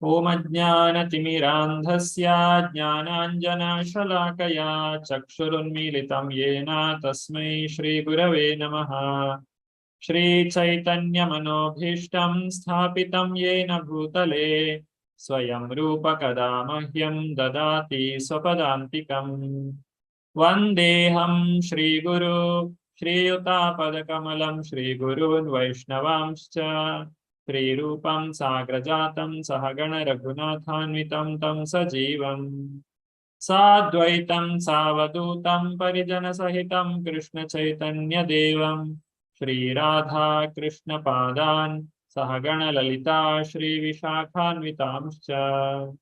Om Ajnanatimirandhasya Jnananjanashalaakaya Chakshurunmilitam Yena Tasmai Shri Gurave Namaha. Shri Chaitanya Manobhishtam Sthapitam Yena Bhutale Swayam Rupa Kadamahyam Dadati Swapadantikam. Vandeham Shri Guru Shri Yuta Padakamalam Shri Gurun Vaishnavamscha Shri Rupam Sagrajatam Sahagana Raghunathanvitam Tam Sajivam Sadvaitam Savadutam Parijana Sahitam Krishna Chaitanya Devam Shri Radha Krishna Padan Sahagana Lalita Shri Vishakhanvitamscha.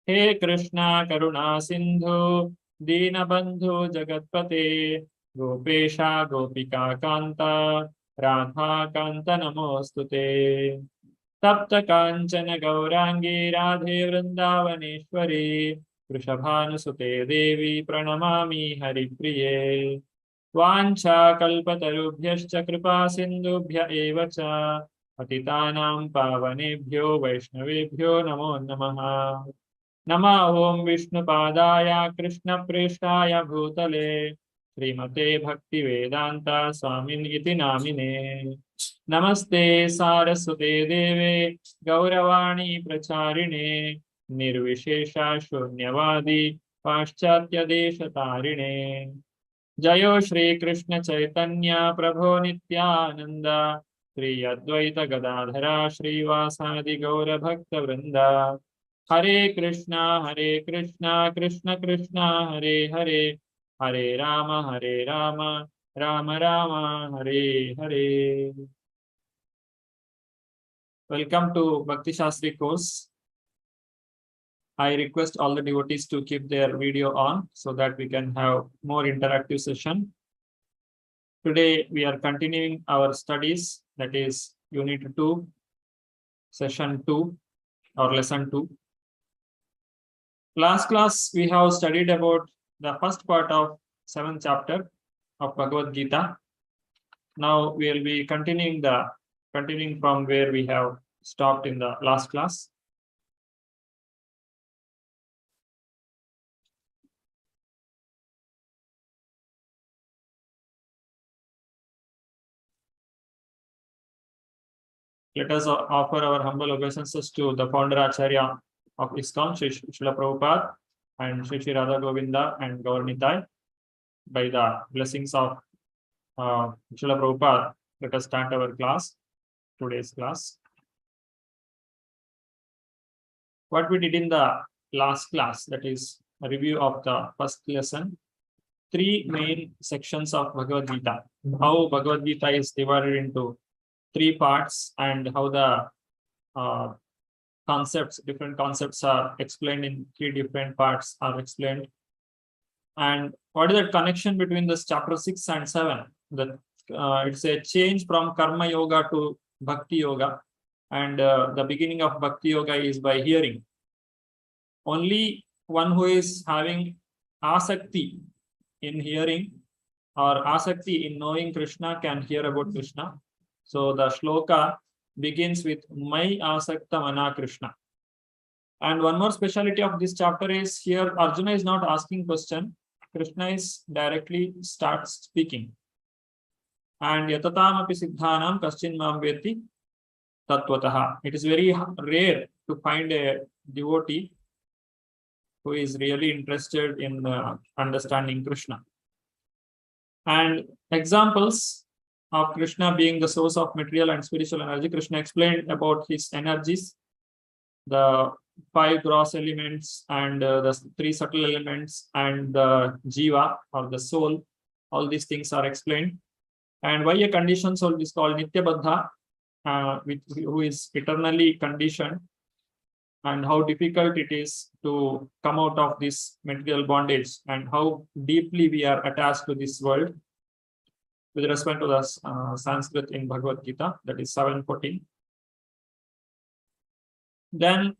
He Krishna Karuna Sindhu Deenabandhu Jagatpate Gopesha Gopika Kanta Radha Kanta Namostute. Tapta Kanchana Gaurangi Radhe Vrindavaneshwari Vrishabhanusute Devi Pranamami Haripriye. Vancha Kalpatarubhyascha Kripa Sindhubhya Evacha Patitanam Pavanebhyo Vaishnavebhyo Namo Namaha. Nama Om Vishnu Padaya Krishna Preshtaya Bhutale Srimate Bhakti Vedanta Swamin Iti Namine. Namaste Saraswate Deve Gauravani Pracharine Nirvishesha Shunyavadi Paschatya Desha Tarine. Jayo Shri Krishna Chaitanya Prabhu Nityananda Shri Advaita Gadadhara Shri Vasadi Gaura Bhakta Vrinda. Hare Krishna Krishna Krishna Hare Hare Hare Rama Rama Rama Hare Hare. Welcome to Bhakti Shastri course. I request all the devotees to keep their video on so that we can have more interactive session. Today we are continuing our studies, that is Unit 2, Session 2 or Lesson 2. Last class we have studied about the first part of 7th chapter of Bhagavad-Gita. Now we will be continuing from where we have stopped in the last class. Let us offer our humble obeisances to the founder Acharya of ISKCON, Sri Srila Prabhupada and Sri Sri Radha Govinda and Gaurnitai. By the blessings of Srila Prabhupada, let us start our class, today's class. What we did in the last class, that is a review of the first lesson, 3 main sections of Bhagavad-Gita. How Bhagavad-Gita is divided into 3 parts and how the different concepts are explained in 3 different parts are explained. And what is the connection between this chapter 6 and 7? That it's a change from Karma Yoga to Bhakti Yoga. And the beginning of Bhakti Yoga is by hearing. Only one who is having asakti in hearing or asakti in knowing Krishna can hear about Krishna. So the shloka begins with Mai Asakta Mana Krishna. And one more speciality of this chapter is here Arjuna is not asking question. Krishna is directly starts speaking. And Yatatam api siddhanam kaschin mam veti tattvataha. It is very rare to find a devotee who is really interested in understanding Krishna. And examples of Krishna being the source of material and spiritual energy. Krishna explained about his energies, the 5 gross elements and the 3 subtle elements and the jiva or the soul. All these things are explained. And why a conditioned soul is called Nitya Baddha, who is eternally conditioned, and how difficult it is to come out of this material bondage and how deeply we are attached to this world. With respect to the Sanskrit in Bhagavad-Gita, that is 7:14. Then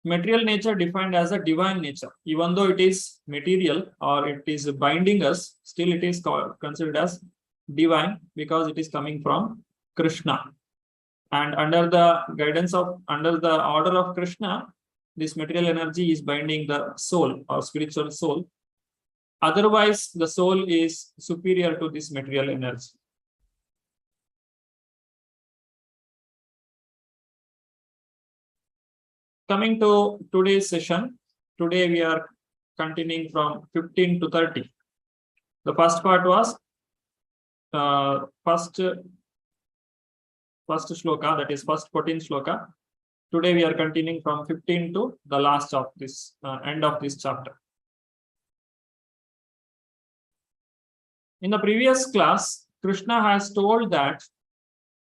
material nature defined as a divine nature. Even though it is material or it is binding us, still it is considered as divine because it is coming from Krishna. And under the guidance of, under the order of Krishna, this material energy is binding the soul or spiritual soul. Otherwise, the soul is superior to this material energy. Coming to today's session, today we are continuing from 15 to 30. The first part was first shloka, that is first 14 shloka. Today we are continuing from 15 to the last of this end of this chapter. In the previous class, Krishna has told that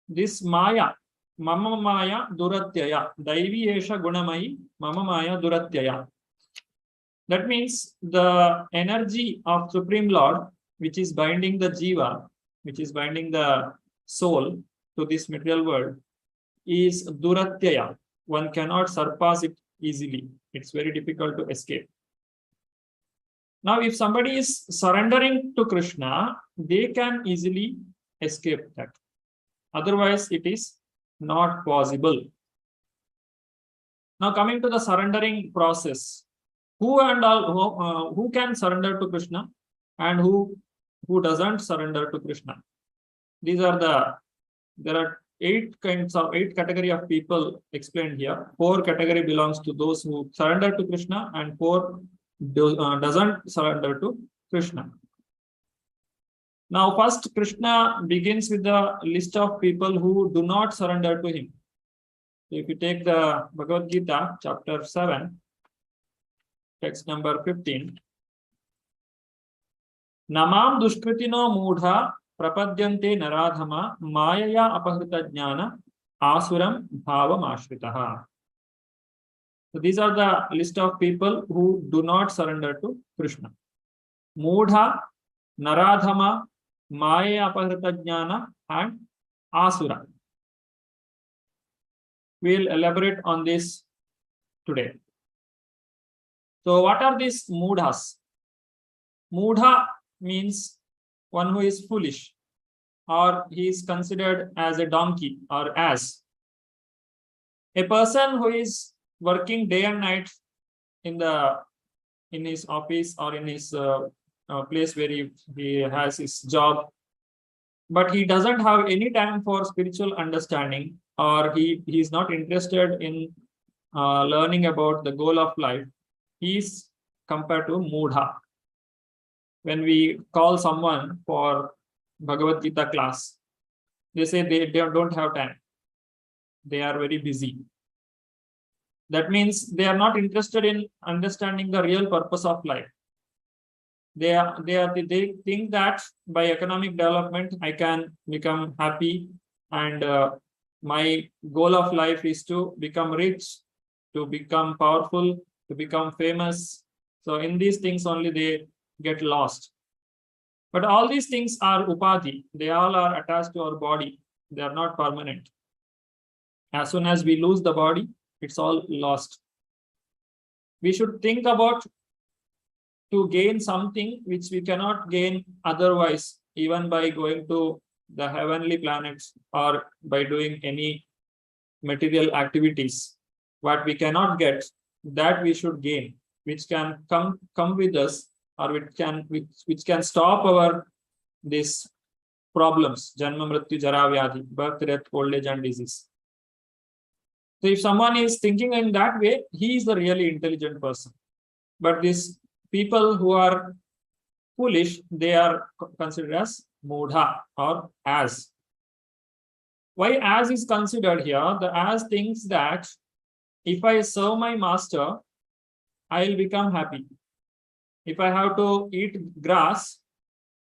this Maya, Mama Maya Duratyaya, Daivi Esha Gunamai, Mama Maya Duratyaya. That means the energy of Supreme Lord, which is binding the Jiva, which is binding the soul to this material world, is Duratyaya. One cannot surpass it easily. It's very difficult to escape. Now, if somebody is surrendering to Krishna, they can easily escape that. Otherwise, it is not possible. Now, coming to the surrendering process, who can surrender to Krishna and who doesn't surrender to Krishna? There are eight category of people explained here. 4 category belongs to those who surrender to Krishna and 4 doesn't surrender to Krishna. Now, first, Krishna begins with the list of people who do not surrender to him. So if you take the Bhagavad-Gita, chapter 7, text number 15. Namam dushkritino mudha prapadyante naradhama mayaya apahrita jnana asuram bhavam ashritaha. So these are the list of people who do not surrender to Krishna. Mudha, Naradhama, Maya Apahrita Jnana, and Asura. We'll elaborate on this today. So what are these mudhas? Mudha means one who is foolish, or he is considered as a donkey or ass. A person who is working day and night in his office or in his place where he has his job, but he doesn't have any time for spiritual understanding, or he is not interested in learning about the goal of life. He is compared to mudha. When we call someone for Bhagavad-Gita class, they say they don't have time. They are very busy. That means they are not interested in understanding the real purpose of life. They think that by economic development, I can become happy, and my goal of life is to become rich, to become powerful, to become famous. So in these things only they get lost. But all these things are upadhi. They all are attached to our body. They are not permanent. As soon as we lose the body, it's all lost. We should think about to gain something which we cannot gain otherwise, even by going to the heavenly planets or by doing any material activities. What we cannot get, that we should gain, which can come with us, or which can stop our these problems, janma mrityu jara vyadhi, birth, death, old age and disease. So if someone is thinking in that way, he is the really intelligent person. But these people who are foolish, they are considered as mudha or as. Why as is considered here? The as thinks that if I serve my master, I will become happy. If I have to eat grass,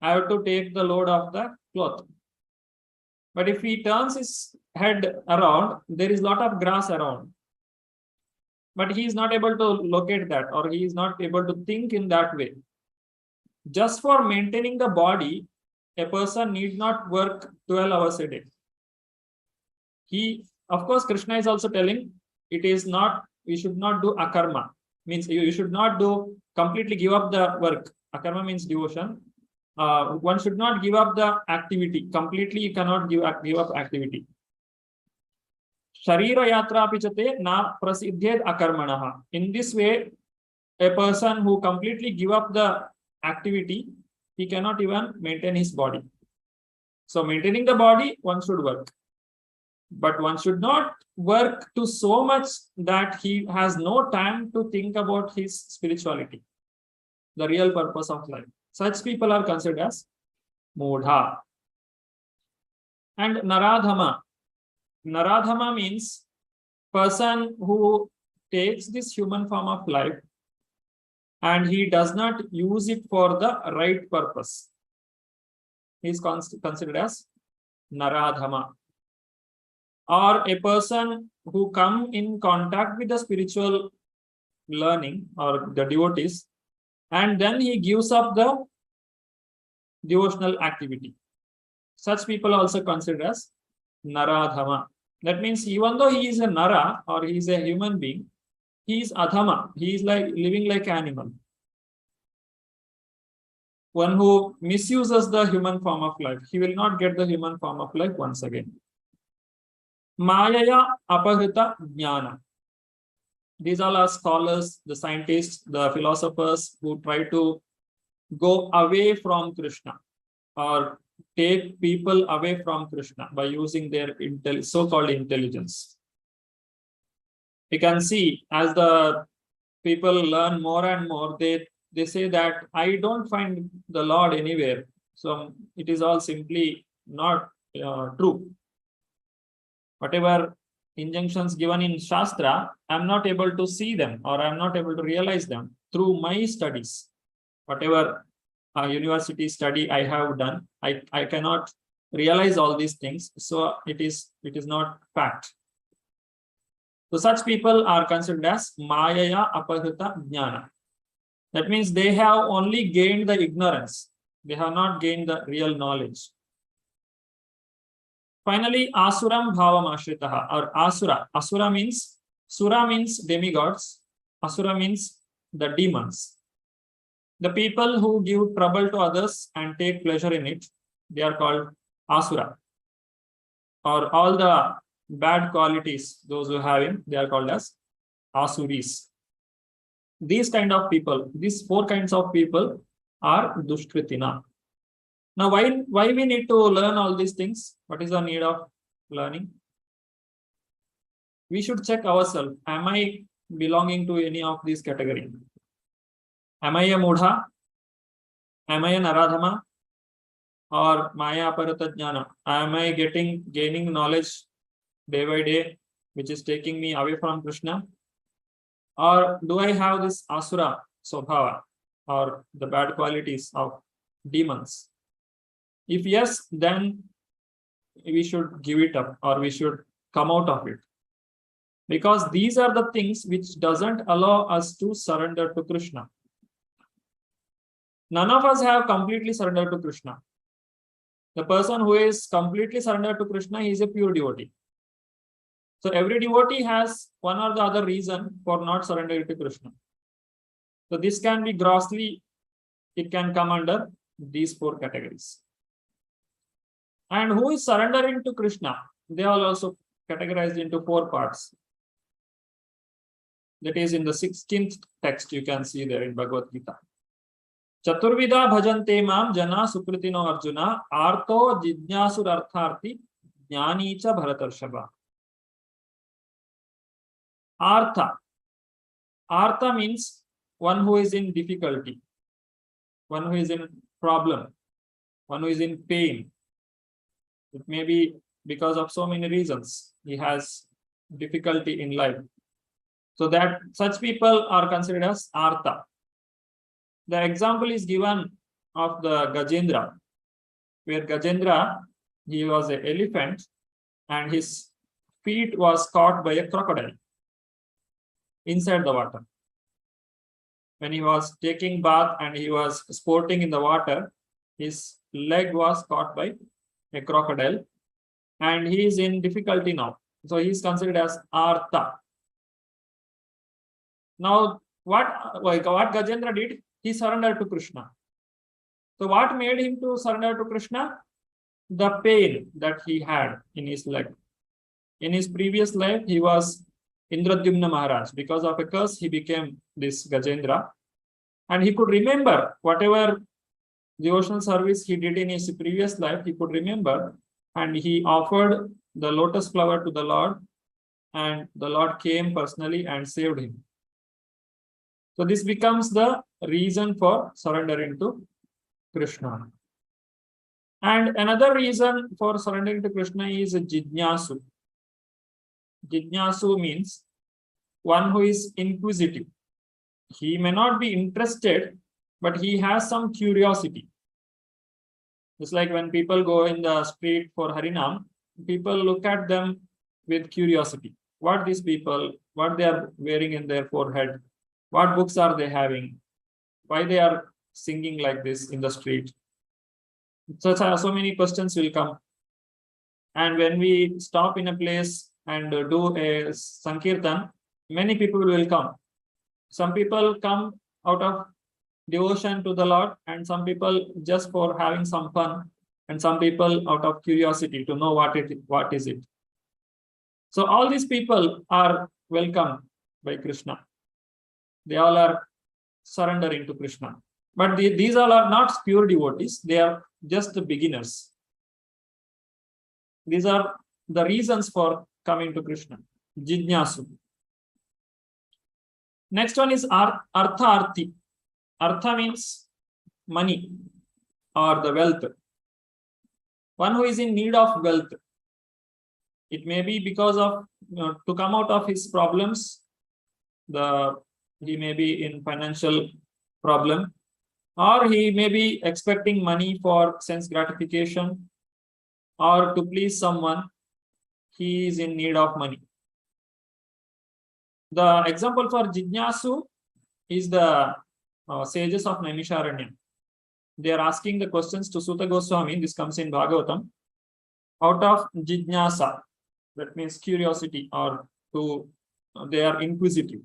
I have to take the load of the cloth. But if he turns his head around, there is a lot of grass around. But he is not able to locate that, or he is not able to think in that way. Just for maintaining the body, a person need not work 12 hours a day. Of course, Krishna is also telling it is not, we should not do akarma. Means you should not do completely give up the work. Akarma means devotion. One should not give up the activity completely. You cannot give up activity. Sharira yatra pichate na prasiddhed akarmanaha. In this way, a person who completely give up the activity, he cannot even maintain his body. So maintaining the body, one should work. But one should not work to so much that he has no time to think about his spirituality, the real purpose of life. Such people are considered as Mudha. And Naradhama. Naradhama means person who takes this human form of life and he does not use it for the right purpose. He is considered as Naradhama. Or a person who come in contact with the spiritual learning or the devotees, and then he gives up the devotional activity. Such people are also considered as Naradhama. That means even though he is a Nara or he is a human being, he is Adhama. He is like living like animal. One who misuses the human form of life, he will not get the human form of life once again. Mayaya apahrita jnana. These all are scholars, the scientists, the philosophers who try to go away from Krishna or take people away from Krishna by using their so-called intelligence. You can see as the people learn more and more, they say that I don't find the Lord anywhere. So it is all simply not true. Whatever injunctions given in Shastra, I'm not able to see them or I'm not able to realize them through my studies. Whatever university study I have done, I cannot realize all these things. So it is not fact. So such people are considered as Mayaya Apahrita Jnana. That means they have only gained the ignorance. They have not gained the real knowledge. Finally, Asuram Bhavam Ashritaha or Asura. Asura means, Sura means demigods. Asura means the demons. The people who give trouble to others and take pleasure in it, they are called Asura. Or all the bad qualities, those who have him, they are called as Asuris. These kind of people, these four kinds of people are Dushkritina. Now, why we need to learn all these things? What is the need of learning? We should check ourselves. Am I belonging to any of these categories? Am I a Mudha? Am I a Naradhama? Or Maya Aparata Jnana? Am I gaining knowledge day by day, which is taking me away from Krishna? Or do I have this Asura Swabhava or the bad qualities of demons? If yes, then we should give it up or we should come out of it. Because these are the things which doesn't allow us to surrender to Krishna. None of us have completely surrendered to Krishna. The person who is completely surrendered to Krishna, he is a pure devotee. So every devotee has one or the other reason for not surrendering to Krishna. So this can be grossly, it can come under these four categories. And who is surrendering to Krishna? They are also categorized into four parts. That is in the 16th text, you can see there in Bhagavad-Gita. Chaturvida bhajante mam jana sukritino arjuna arto jijnasur artharti jnanicha bharatarshava. Artha. Artha means one who is in difficulty, one who is in problem, one who is in pain. It may be because of so many reasons. He has difficulty in life. So that such people are considered as Artha. The example is given of the Gajendra, where Gajendra, he was an elephant and his feet was caught by a crocodile inside the water. When he was taking bath and he was sporting in the water, his leg was caught by a crocodile and he is in difficulty now. So he is considered as Artha. Now, what Gajendra did? He surrendered to Krishna. So what made him to surrender to Krishna? The pain that he had in his leg. In his previous life, he was Indradyumna Maharaj. Because of a curse, he became this Gajendra. And he could remember whatever devotional service he did in his previous life, he could remember. And he offered the lotus flower to the Lord. And the Lord came personally and saved him. So this becomes the reason for surrendering to Krishna. And another reason for surrendering to Krishna is Jijnasu. Jijnasu means one who is inquisitive. He may not be interested, but he has some curiosity. It's like when people go in the street for Harinam, people look at them with curiosity. What these people, what they are wearing in their forehead, what books are they having, why they are singing like this in the street. So many questions will come. And when we stop in a place and do a Sankirtan, many people will come. Some people come out of devotion to the Lord, and some people just for having some fun, and some people out of curiosity to know what is it. So all these people are welcomed by Krishna. They all are surrendering to Krishna. But these all are not pure devotees. They are just the beginners. These are the reasons for coming to Krishna. Jijnasu. Next one is Artha-arthi. Artha means money or the wealth. One who is in need of wealth. It may be because of to come out of his problems. He may be in financial problem, or he may be expecting money for sense gratification, or to please someone. He is in need of money. The example for Jijnasu is the sages of Naimisharanya. They are asking the questions to Suta Goswami. This comes in Bhagavatam. Out of Jijnasa, that means curiosity, or they are inquisitive.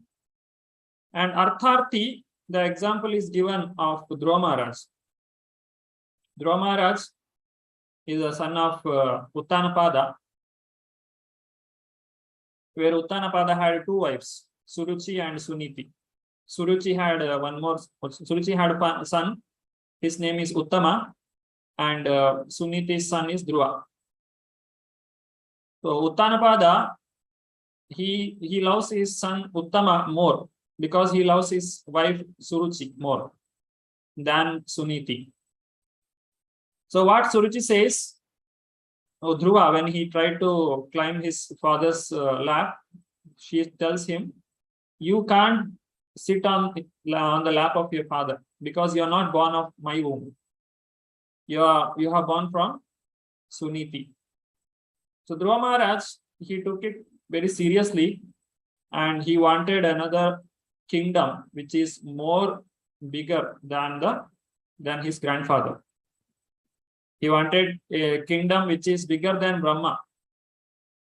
And Artharthi, the example is given of Dhruva Maharaj. Dhruva Maharaj is a son of Uttanapada, where Uttanapada had two wives, Suruchi and Suniti. Suruchi had Suruchi had a son. His name is Uttama, and Suniti's son is Dhruva. So Uttanapada, he loves his son Uttama more because he loves his wife Suruchi more than Suniti. So what Suruchi says, Dhruva, when he tried to climb his father's lap, she tells him, you can't sit on the lap of your father because you are not born of my womb. You have born from Suniti. So Dhruva Maharaj, he took it very seriously, and he wanted another kingdom which is more bigger than his grandfather. He wanted a kingdom which is bigger than Brahma.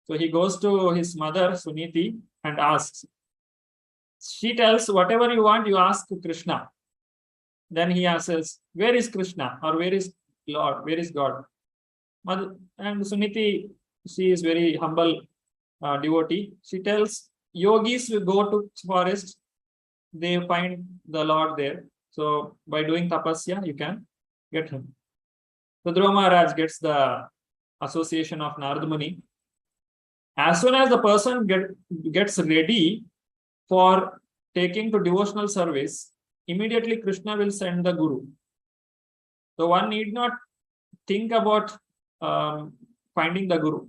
So he goes to his mother Suniti and asks. She tells, whatever you want, you ask Krishna. Then he asks, where is Krishna, or where is Lord, where is God? And Suniti, she is very humble devotee. She tells, yogis will go to forest, they find the Lord there. So by doing tapasya, you can get him. So Dhruva Maharaj gets the association of Narada Muni. As soon as the person gets ready for taking to devotional service, immediately Krishna will send the Guru. So one need not think about finding the Guru,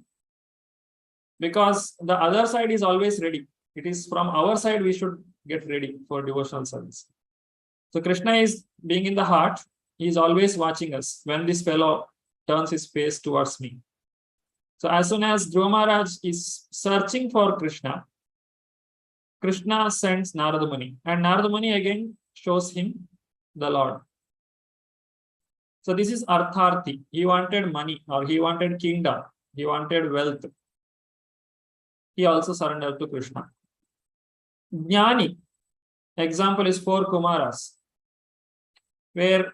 because the other side is always ready. It is from our side we should get ready for devotional service. So Krishna is being in the heart. He is always watching us when this fellow turns his face towards me. So as soon as Dhruva Maharaj is searching for Krishna, Krishna sends Narada Muni, and Narada Muni again shows him the Lord. So this is Artharthi. He wanted money, or he wanted kingdom, he wanted wealth. He also surrendered to Krishna. Jnani, example is 4 Kumaras, where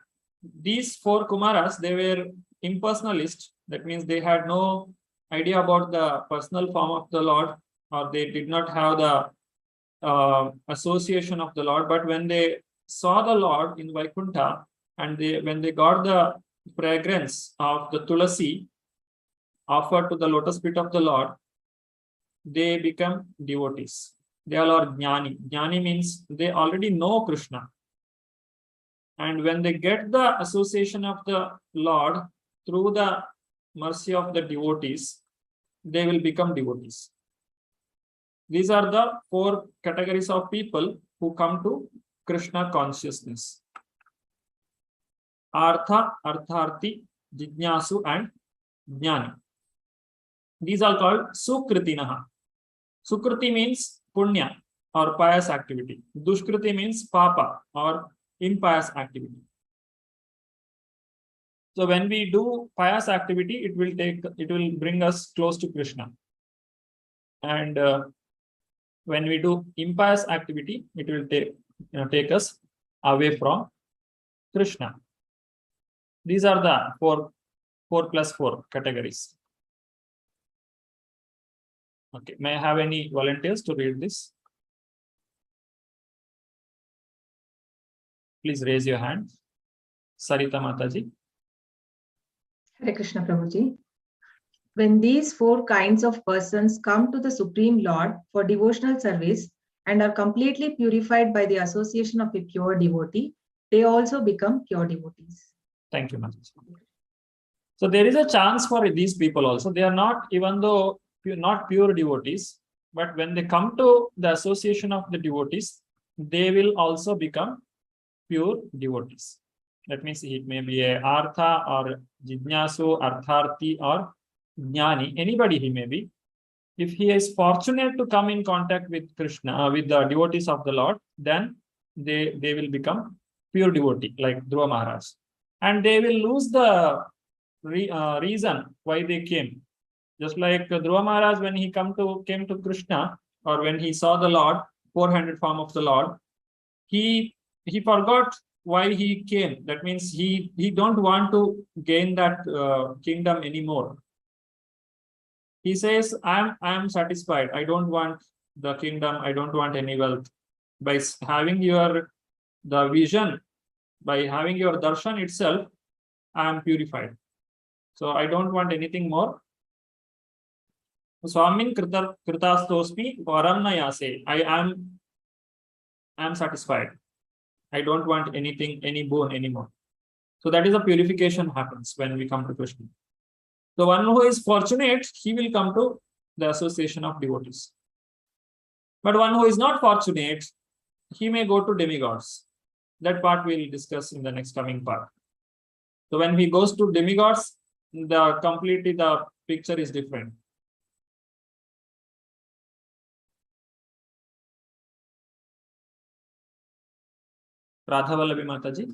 these 4 Kumaras, they were impersonalist. That means they had no idea about the personal form of the Lord, or they did not have the association of the Lord. But when they saw the Lord in Vaikuntha, and when they got the fragrance of the tulasi offered to the lotus feet of the Lord, they become devotees. They all are jnani. Jnani means they already know Krishna. And when they get the association of the Lord through the mercy of the devotees, they will become devotees. These are the 4 categories of people who come to Krishna consciousness. Artha, Artharthi, Jijnasu, and Jnani. These are called Sukritinaha. Sukriti means punya or pious activity. Dushkriti means papa or impious activity. So when we do pious activity, it will bring us close to Krishna. And when we do impious activity, it will take us away from Krishna. These are the 4 plus 4 categories. Okay, may I have any volunteers to read this? Please raise your hand. Sarita Mataji. Hare Krishna Prabhuji. When these 4 kinds of persons come to the Supreme Lord for devotional service and are completely purified by the association of a pure devotee, they also become pure devotees. Thank you, Mataji. So there is a chance for these people also. They are not, even though not pure devotees, but when they come to the association of the devotees, they will also become pure devotees. That means it may be a Artha or Jijnasu, Artharthi or Jnani, anybody he may be. If he is fortunate to come in contact with Krishna, with the devotees of the Lord, then they will become pure devotee, like Dhruva Maharaj. And they will lose the reason why they came. Just like Dhruva Maharaj, when he came to Krishna, or when he saw the Lord, 400 form of the Lord, he forgot why he came. That means he don't want to gain that kingdom anymore. He says, I am satisfied. I don't want the kingdom. I don't want any wealth. By having the vision, by having your darshan itself, I am purified. So I don't want anything more. Swamin Kritastosmi Varamnayase. I am satisfied. I don't want anything, any boon anymore. So that is a purification happens when we come to Krishna. The one who is fortunate, he will come to the association of devotees. But one who is not fortunate, he may go to demigods. That part we will discuss in the next coming part. So when he goes to demigods, completely the picture is different. Radha Vallabi Mataji.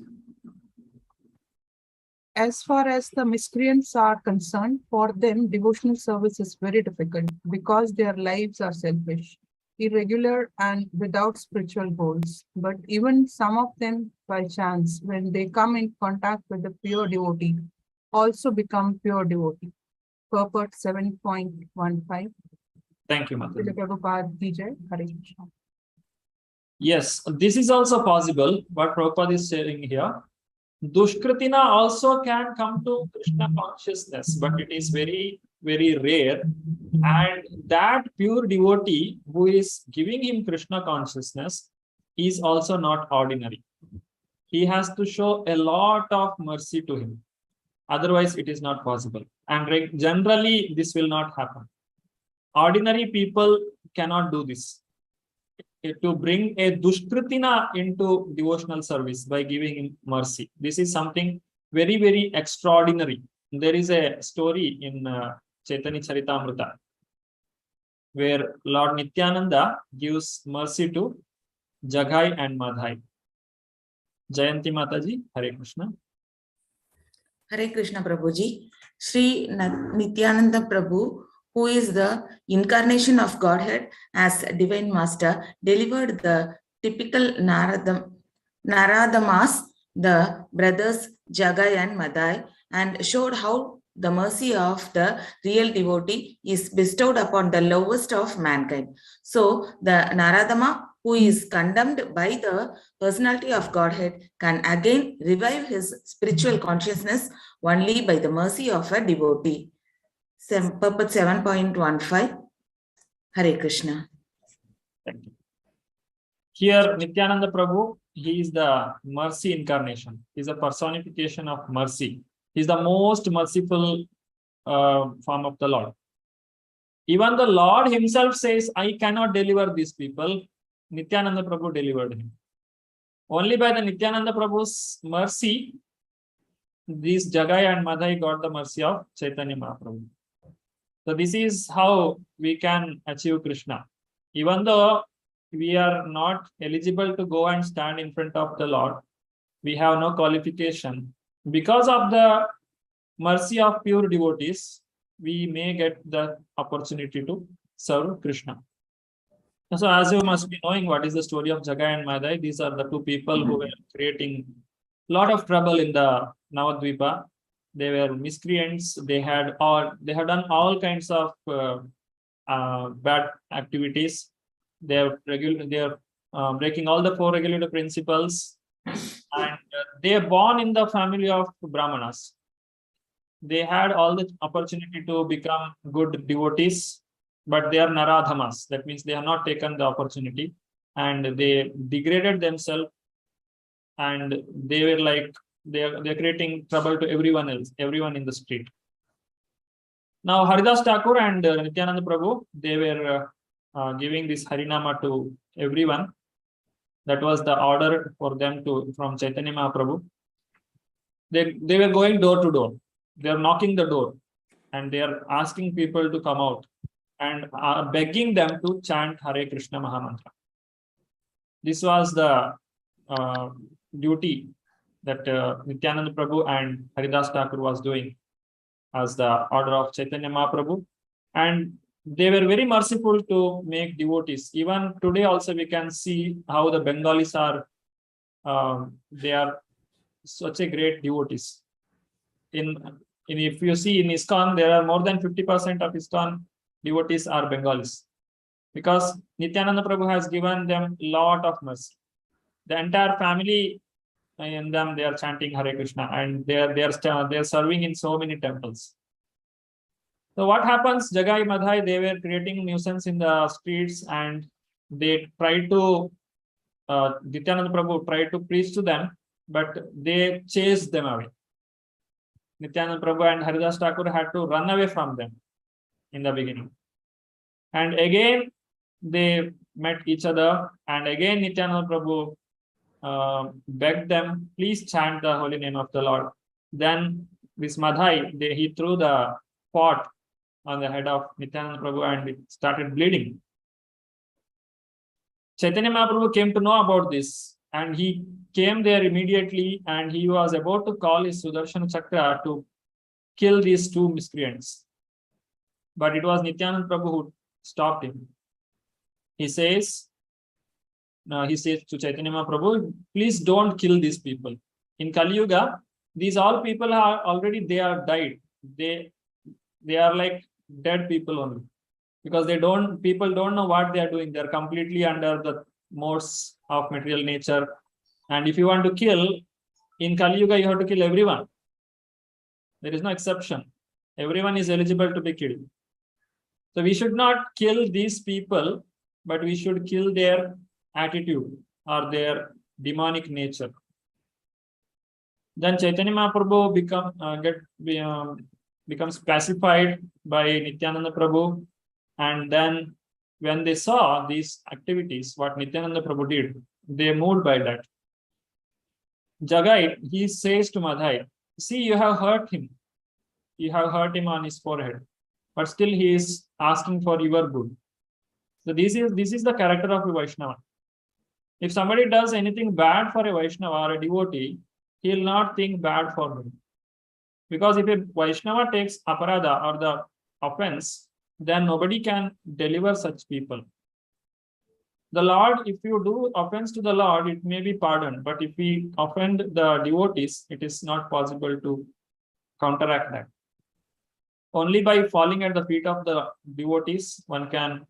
As far as the miscreants are concerned, for them devotional service is very difficult because their lives are selfish, irregular, and without spiritual goals. But even some of them, by chance, when they come in contact with the pure devotee, also become pure devotee. Purport 7.15. Thank you, Mataji. Prabhupada Vijay, Hare Krishna. Yes, this is also possible. What Prabhupada is saying here. Dushkritina also can come to Krishna consciousness, but it is very, very rare. And that pure devotee who is giving him Krishna consciousness is also not ordinary. He has to show a lot of mercy to him. Otherwise, it is not possible. And generally, this will not happen. Ordinary people cannot do this. To bring a Dushkritina into devotional service by giving him mercy. This is something very, very extraordinary. There is a story in Chaitanya Charitamrita where Lord Nityananda gives mercy to Jagai and Madhai. Jayanti Mataji, Hare Krishna. Hare Krishna Prabhuji. Sri Nityananda Prabhu, who is the incarnation of Godhead as Divine Master, delivered the typical Naradamas, the brothers Jagai and Madhai, and showed how the mercy of the real devotee is bestowed upon the lowest of mankind. So the Naradama, who is condemned by the personality of Godhead, can again revive his spiritual consciousness only by the mercy of a devotee. Purport 7.15. Hare Krishna. Thank you. Here, Nityananda Prabhu, he is the mercy incarnation. He is a personification of mercy. He is the most merciful form of the Lord. Even the Lord himself says, I cannot deliver these people. Nityananda Prabhu delivered him. Only by the Nityananda Prabhu's mercy, these Jagai and Madhai got the mercy of Chaitanya Mahaprabhu. So this is how we can achieve Krishna. Even though we are not eligible to go and stand in front of the Lord, we have no qualification. Because of the mercy of pure devotees, we may get the opportunity to serve Krishna. So as you must be knowing what is the story of Jagai and Madhai, these are the two people who were creating a lot of trouble in the Navadvipa. They were miscreants. They had done all kinds of bad activities. They are breaking all the 4 regulative principles, and they are born in the family of Brahmanas. They had all the opportunity to become good devotees, but they are Naradhamas. That means they have not taken the opportunity, and they degraded themselves, and they were like they're creating trouble to everyone else, everyone in the street. Now Haridas Thakur and Nityananda Prabhu, they were giving this Harinama to everyone. That was the order for them from Chaitanya Mahaprabhu. They were going door to door. They are knocking the door, and they are asking people to come out and are begging them to chant Hare Krishna Mahamantra. This was the duty that Nityananda Prabhu and Haridas Thakur was doing as the order of Chaitanya Mahaprabhu. And they were very merciful to make devotees. Even today also we can see how the Bengalis are, they are such a great devotees. If you see in ISKCON, there are more than 50% of ISKCON devotees are Bengalis, because Nityananda Prabhu has given them a lot of mercy. The entire family in them, they are chanting Hare Krishna, and they are serving in so many temples. So what happens? Jagai Madhai, they were creating nuisance in the streets, and they tried to Nityananda Prabhu tried to preach to them, but they chased them away. Nityananda Prabhu and Haridas Thakur had to run away from them in the beginning. And again, they met each other, and again Nityananda Prabhu begged them, please chant the holy name of the Lord. Then this Madhai, he threw the pot on the head of Nityananda Prabhu, and it started bleeding. Chaitanya Mahaprabhu came to know about this, and he came there immediately, and he was about to call his Sudarshan Chakra to kill these two miscreants. But it was Nityananda Prabhu who stopped him. He says to Chaitanya Mahaprabhu, please don't kill these people. In Kali Yuga, these all people are already, they are died. They are like dead people only, because people don't know what they are doing. They are completely under the modes of material nature. And if you want to kill, in Kali Yuga, you have to kill everyone. There is no exception. Everyone is eligible to be killed. So we should not kill these people, but we should kill their attitude or their demonic nature. Then Chaitanya Mahaprabhu becomes pacified by Nityananda Prabhu. And then when they saw these activities, what Nityananda Prabhu did, they moved by that. Jagai, he says to Madhai, see, you have hurt him. You have hurt him on his forehead, but still he is asking for your good. So this is the character of a Vaishnava. If somebody does anything bad for a Vaishnava or a devotee, he will not think bad for him. Because if a Vaishnava takes aparada or the offense, then nobody can deliver such people. The Lord, if you do offense to the Lord, it may be pardoned. But if we offend the devotees, it is not possible to counteract that. only by falling at the feet of the devotees one can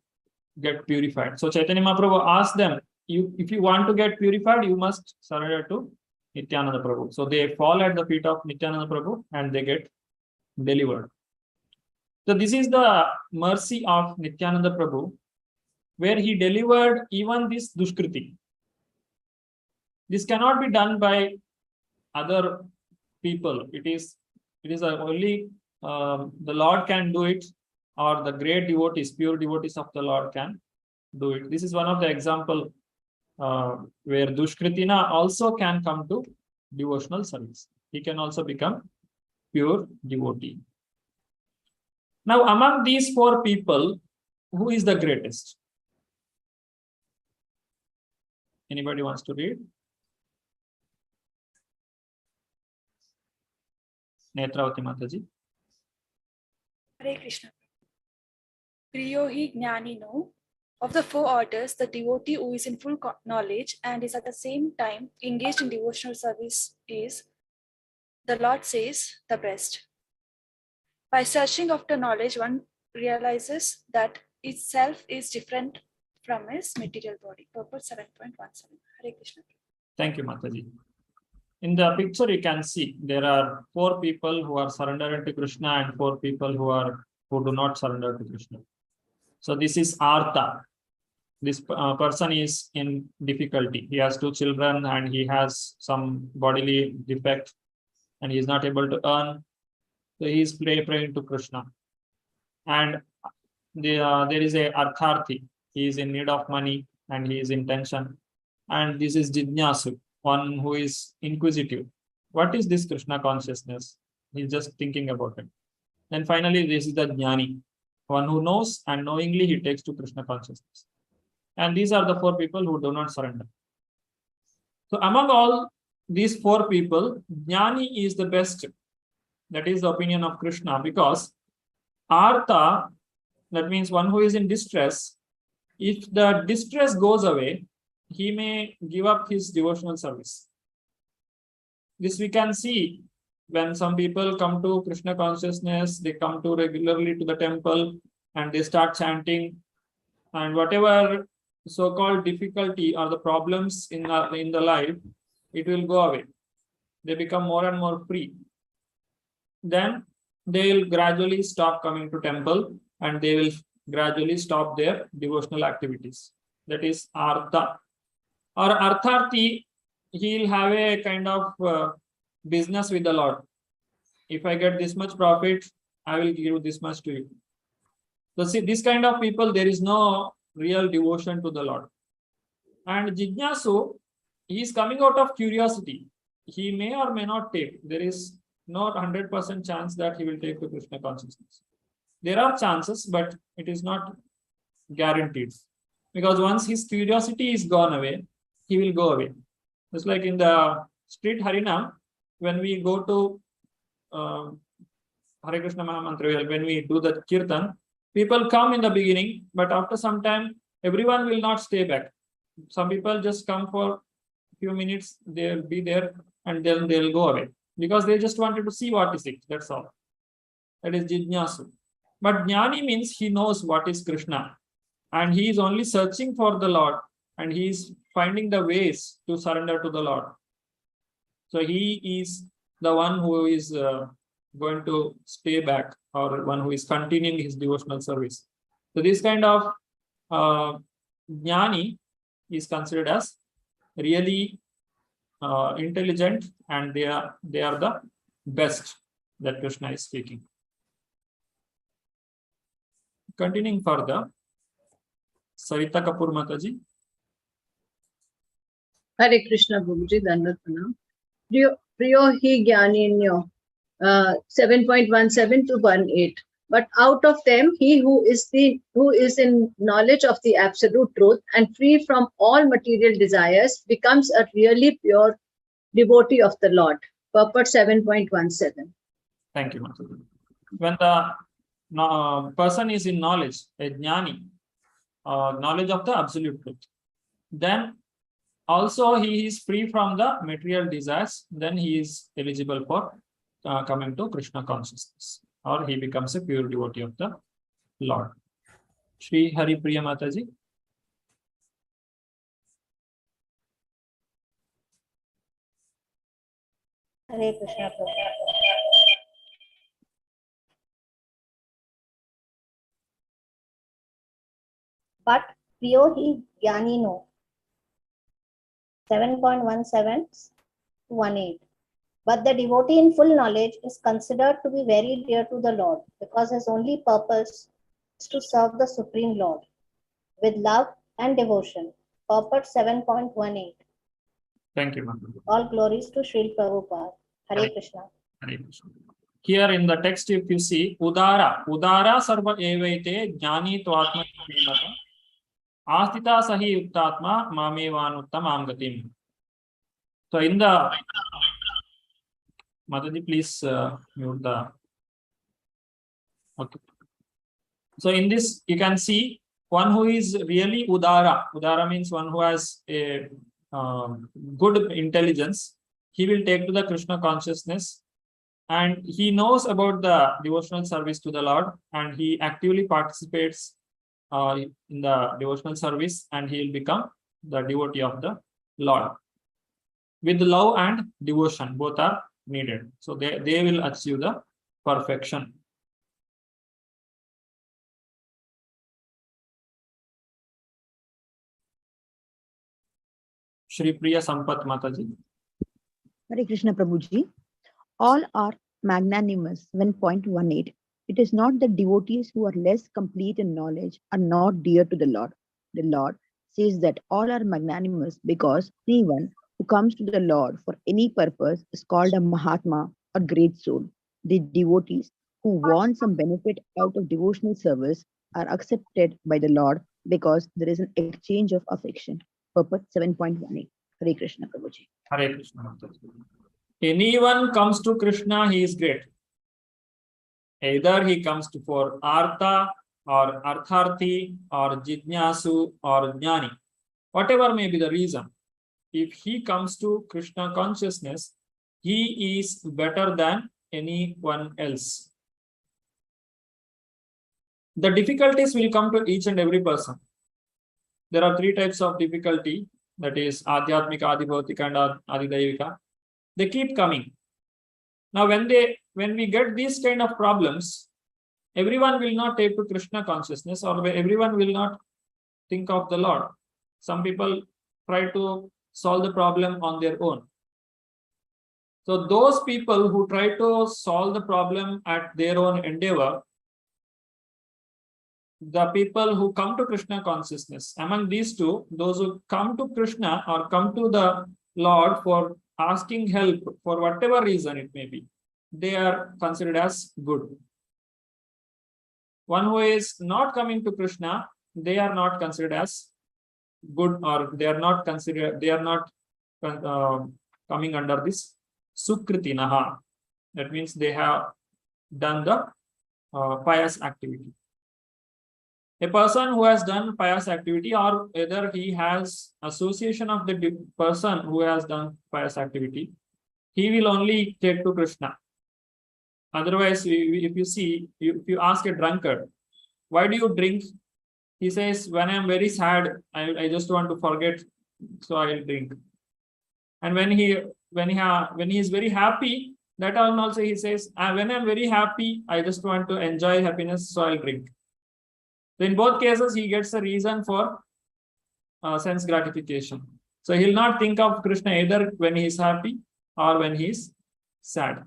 get purified. So Chaitanya Mahaprabhu asked them, if you want to get purified, you must surrender to Nityananda Prabhu. So they fall at the feet of Nityananda Prabhu and they get delivered. So this is the mercy of Nityananda Prabhu, where he delivered even this Dushkriti. This cannot be done by other people. It is only the Lord can do it, or the great devotees, pure devotees of the Lord can do it. This is one of the example where Dushkritina also can come to devotional service. He can also become pure devotee. Now, among these four people, who is the greatest? Anybody wants to read? Netravati Mataji. Hare Krishna. Priyo hi jnanino. Of the four orders, the devotee who is in full knowledge and is at the same time engaged in devotional service is, the Lord says, the best. By searching after knowledge, one realizes that itself is different from his material body. Purport 7.17. Hare Krishna. Thank you, Mataji. In the picture, you can see there are four people who are surrendered to Krishna and four people who do not surrender to Krishna. So this is Artha. This person is in difficulty. He has two children and he has some bodily defect and he is not able to earn. So he is praying to Krishna. And there is a Artharthi. He is in need of money and he is in tension. And this is Jidnyasu, one who is inquisitive. What is this Krishna consciousness? He's just thinking about it. And finally, this is the Jnani, one who knows and knowingly he takes to Krishna consciousness. And these are the four people who do not surrender. So among all these four people, Jnani is the best. That is the opinion of Krishna, because Artha, that means one who is in distress, if the distress goes away, he may give up his devotional service. This we can see when some people come to Krishna consciousness, they come to regularly to the temple and they start chanting, and whatever so-called difficulty or the problems in the life, it will go away. They become more and more free. Then they will gradually stop coming to temple and they will gradually stop their devotional activities. That is Artha. Or Artharthi, he will have a kind of business with the Lord. If I get this much profit, I will give this much to you. So see, this kind of people, there is no real devotion to the Lord. And Jidnyasu, he is coming out of curiosity. He may or may not take. There is not 100% chance that he will take to Krishna consciousness. There are chances, but it is not guaranteed. Because once his curiosity is gone away, he will go away. Just like in the street Harinam, when we go to Hare Krishna Mahamantra, when we do the Kirtan, people come in the beginning, but after some time, everyone will not stay back. Some people just come for a few minutes, they'll be there, and then they'll go away. Because they just wanted to see what is it, that's all. That is Jidnyasu. But Jnani means he knows what is Krishna. And he is only searching for the Lord. And he is finding the ways to surrender to the Lord. So he is the one who is going to stay back, or one who is continuing his devotional service. So this kind of Jnani is considered as really intelligent, and they are the best that Krishna is speaking. Continuing further, Sarita Kapoor Mataji. Hare Krishna Prabhuji, Dandat Pranam. Priyo hi jnaninyo, 7.17 to 1.8. But out of them, he who is in knowledge of the absolute truth and free from all material desires becomes a really pure devotee of the Lord. Purport 7.17. Thank you, Mataji. When the person is in knowledge, a jnani, knowledge of the absolute truth, then also he is free from the material desires, then he is eligible for coming to Krishna consciousness. or he becomes a pure devotee of the Lord. Shri Hari Priya Mataji. Hare Krishna Prabhu. But Priyo hi Jnani no. 7.17 to 18. But the devotee in full knowledge is considered to be very dear to the Lord because his only purpose is to serve the Supreme Lord with love and devotion. Purport 7.18. Thank you, Mataji. All glories to Srila Prabhupada. Hare Krishna. Hare Krishna. Here in the text, if you see, Udara sarva evaite jnani tvatma vimata astita sahi uttatma mamevanuttam amgatim. So in the Mataji, please mute the. Okay. So in this, you can see one who is really Udara. Udara means one who has a good intelligence. He will take to the Krishna consciousness, and he knows about the devotional service to the Lord, and he actively participates in the devotional service, and he will become the devotee of the Lord. With love and devotion, both are needed. So they will achieve the perfection. Shri Priya Sampat Mataji. Hare Krishna Prabhuji. All are magnanimous when 0.18. It is not the devotees who are less complete in knowledge are not dear to the Lord. The Lord says that all are magnanimous because anyone who comes to the Lord for any purpose is called a Mahatma or great soul. The devotees who want some benefit out of devotional service are accepted by the Lord because there is an exchange of affection. Purport 7.18. Hare Krishna Prabhuji. Hare Krishna Mataji. Anyone comes to Krishna, he is great. Either he comes to for Artha or Artharthi or Jijnasu or Jnani. Whatever may be the reason, if he comes to Krishna consciousness, he is better than anyone else. The difficulties will come to each and every person. There are three types of difficulty, that is Adhyatmika, Adibhautika and Adidaivika. They keep coming. Now when we get these kind of problems, everyone will not take to Krishna consciousness, or everyone will not think of the Lord. Some people try to solve the problem on their own. So those people who try to solve the problem at their own endeavor, the people who come to Krishna consciousness, among these two, those who come to Krishna or come to the Lord for asking help for whatever reason it may be, they are considered as good. One who is not coming to Krishna, they are not considered as good, or they are not considered, they are not coming under this Sukritinaha. That means they have done the pious activity. A person who has done pious activity, or whether he has association of the person who has done pious activity, he will only take to Krishna. Otherwise, if you see, if you ask a drunkard, why do you drink? He says, when I am very sad, I just want to forget, so I will drink. And when he is very happy, that also he says, when I am very happy, I just want to enjoy happiness, so I'll drink. So in both cases, he gets a reason for sense gratification. So he'll not think of Krishna either when he is happy or when he is sad.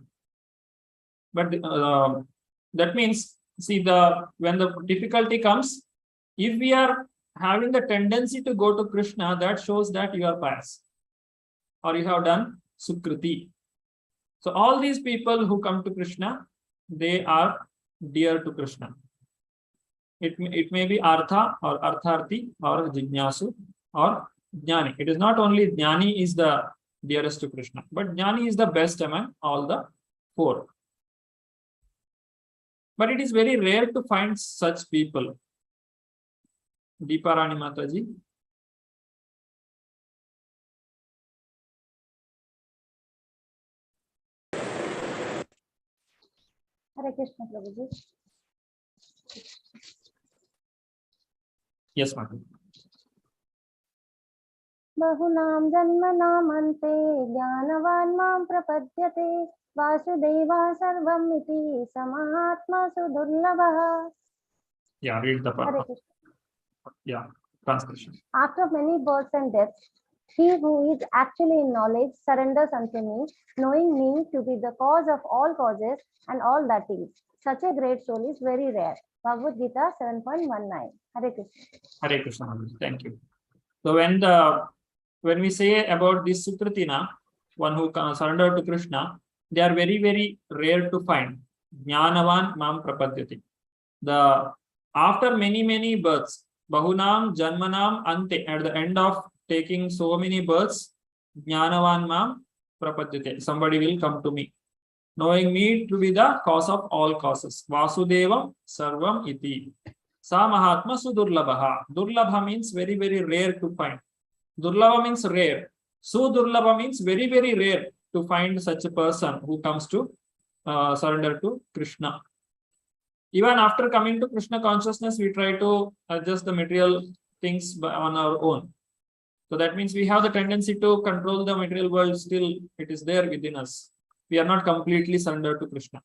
But that means, see, when the difficulty comes, if we are having the tendency to go to Krishna, that shows that you are pious or you have done Sukriti. So all these people who come to Krishna, they are dear to Krishna. It may be Artha or Artharthi or Jijnasu or Jnani. It is not only Jnani is the dearest to Krishna, but Jnani is the best among all the four. But it is very rare to find such people. Deeparani Mataji. Hare Krishna Prabhuji. Yes, madam. Bahunam janmanamante jnanavan mam prapadyate vasudeva sarvam iti samahatma sudurlabha. Yeah, read the Hare part. Krishna. Yeah, translation. After many births and deaths, he who is actually in knowledge surrenders unto me, knowing me to be the cause of all causes and all that is. Such a great soul is very rare. Bhagavad-Gita 7.19. Hare Krishna. Hare Krishna, madam. Thank you. So when we say about this Sukratina, one who surrendered to Krishna, they are very, very rare to find. Jnanavan mam prapadyati. The after many births, bahunam janmanam ante, at the end of taking so many births, jnanavan mam prapadyate. Somebody will come to me, knowing me to be the cause of all causes. Vasudevam sarvam iti. Sa mahatma sudurlabha. Durlabha means very, very rare to find. Durlabha means rare. Sudurlabha means very, very rare to find such a person who comes to surrender to Krishna. Even after coming to Krishna consciousness, we try to adjust the material things on our own. So that means we have the tendency to control the material world. Still, it is there within us. We are not completely surrendered to Krishna.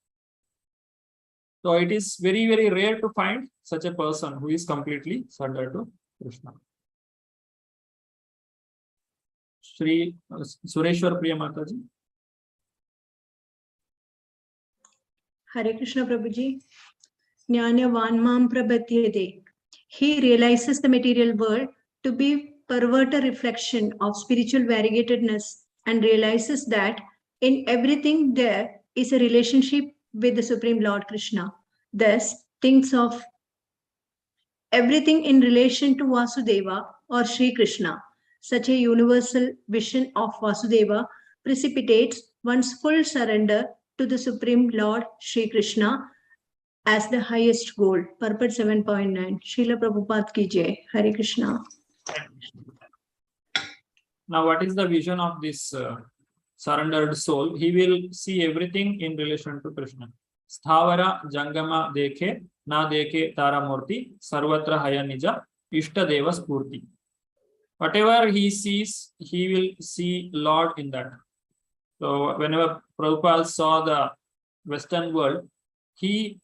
So it is very, very rare to find such a person who is completely surrendered to Krishna. Shri Sureshwar Priya Mataji. Hare Krishna Prabhuji. Jnanavan mam prapadyate. He realizes the material world to be perverted reflection of spiritual variegatedness and realizes that in everything there is a relationship with the Supreme Lord Krishna. Thus, thinks of everything in relation to Vasudeva or Sri Krishna. Such a universal vision of Vasudeva precipitates one's full surrender to the Supreme Lord Sri Krishna as the highest goal. Purport 7.9. Srila Prabhupada ki jai. Hare Krishna. Now, what is the vision of this surrendered soul? He will see everything in relation to Krishna. Sthavara Jangama Dekhe, Na Dekhe Taramurti, Sarvatra Haya Nija, Ishta Deva Spurti. Whatever he sees, he will see Lord in that. So, whenever Prabhupada saw the Western world, he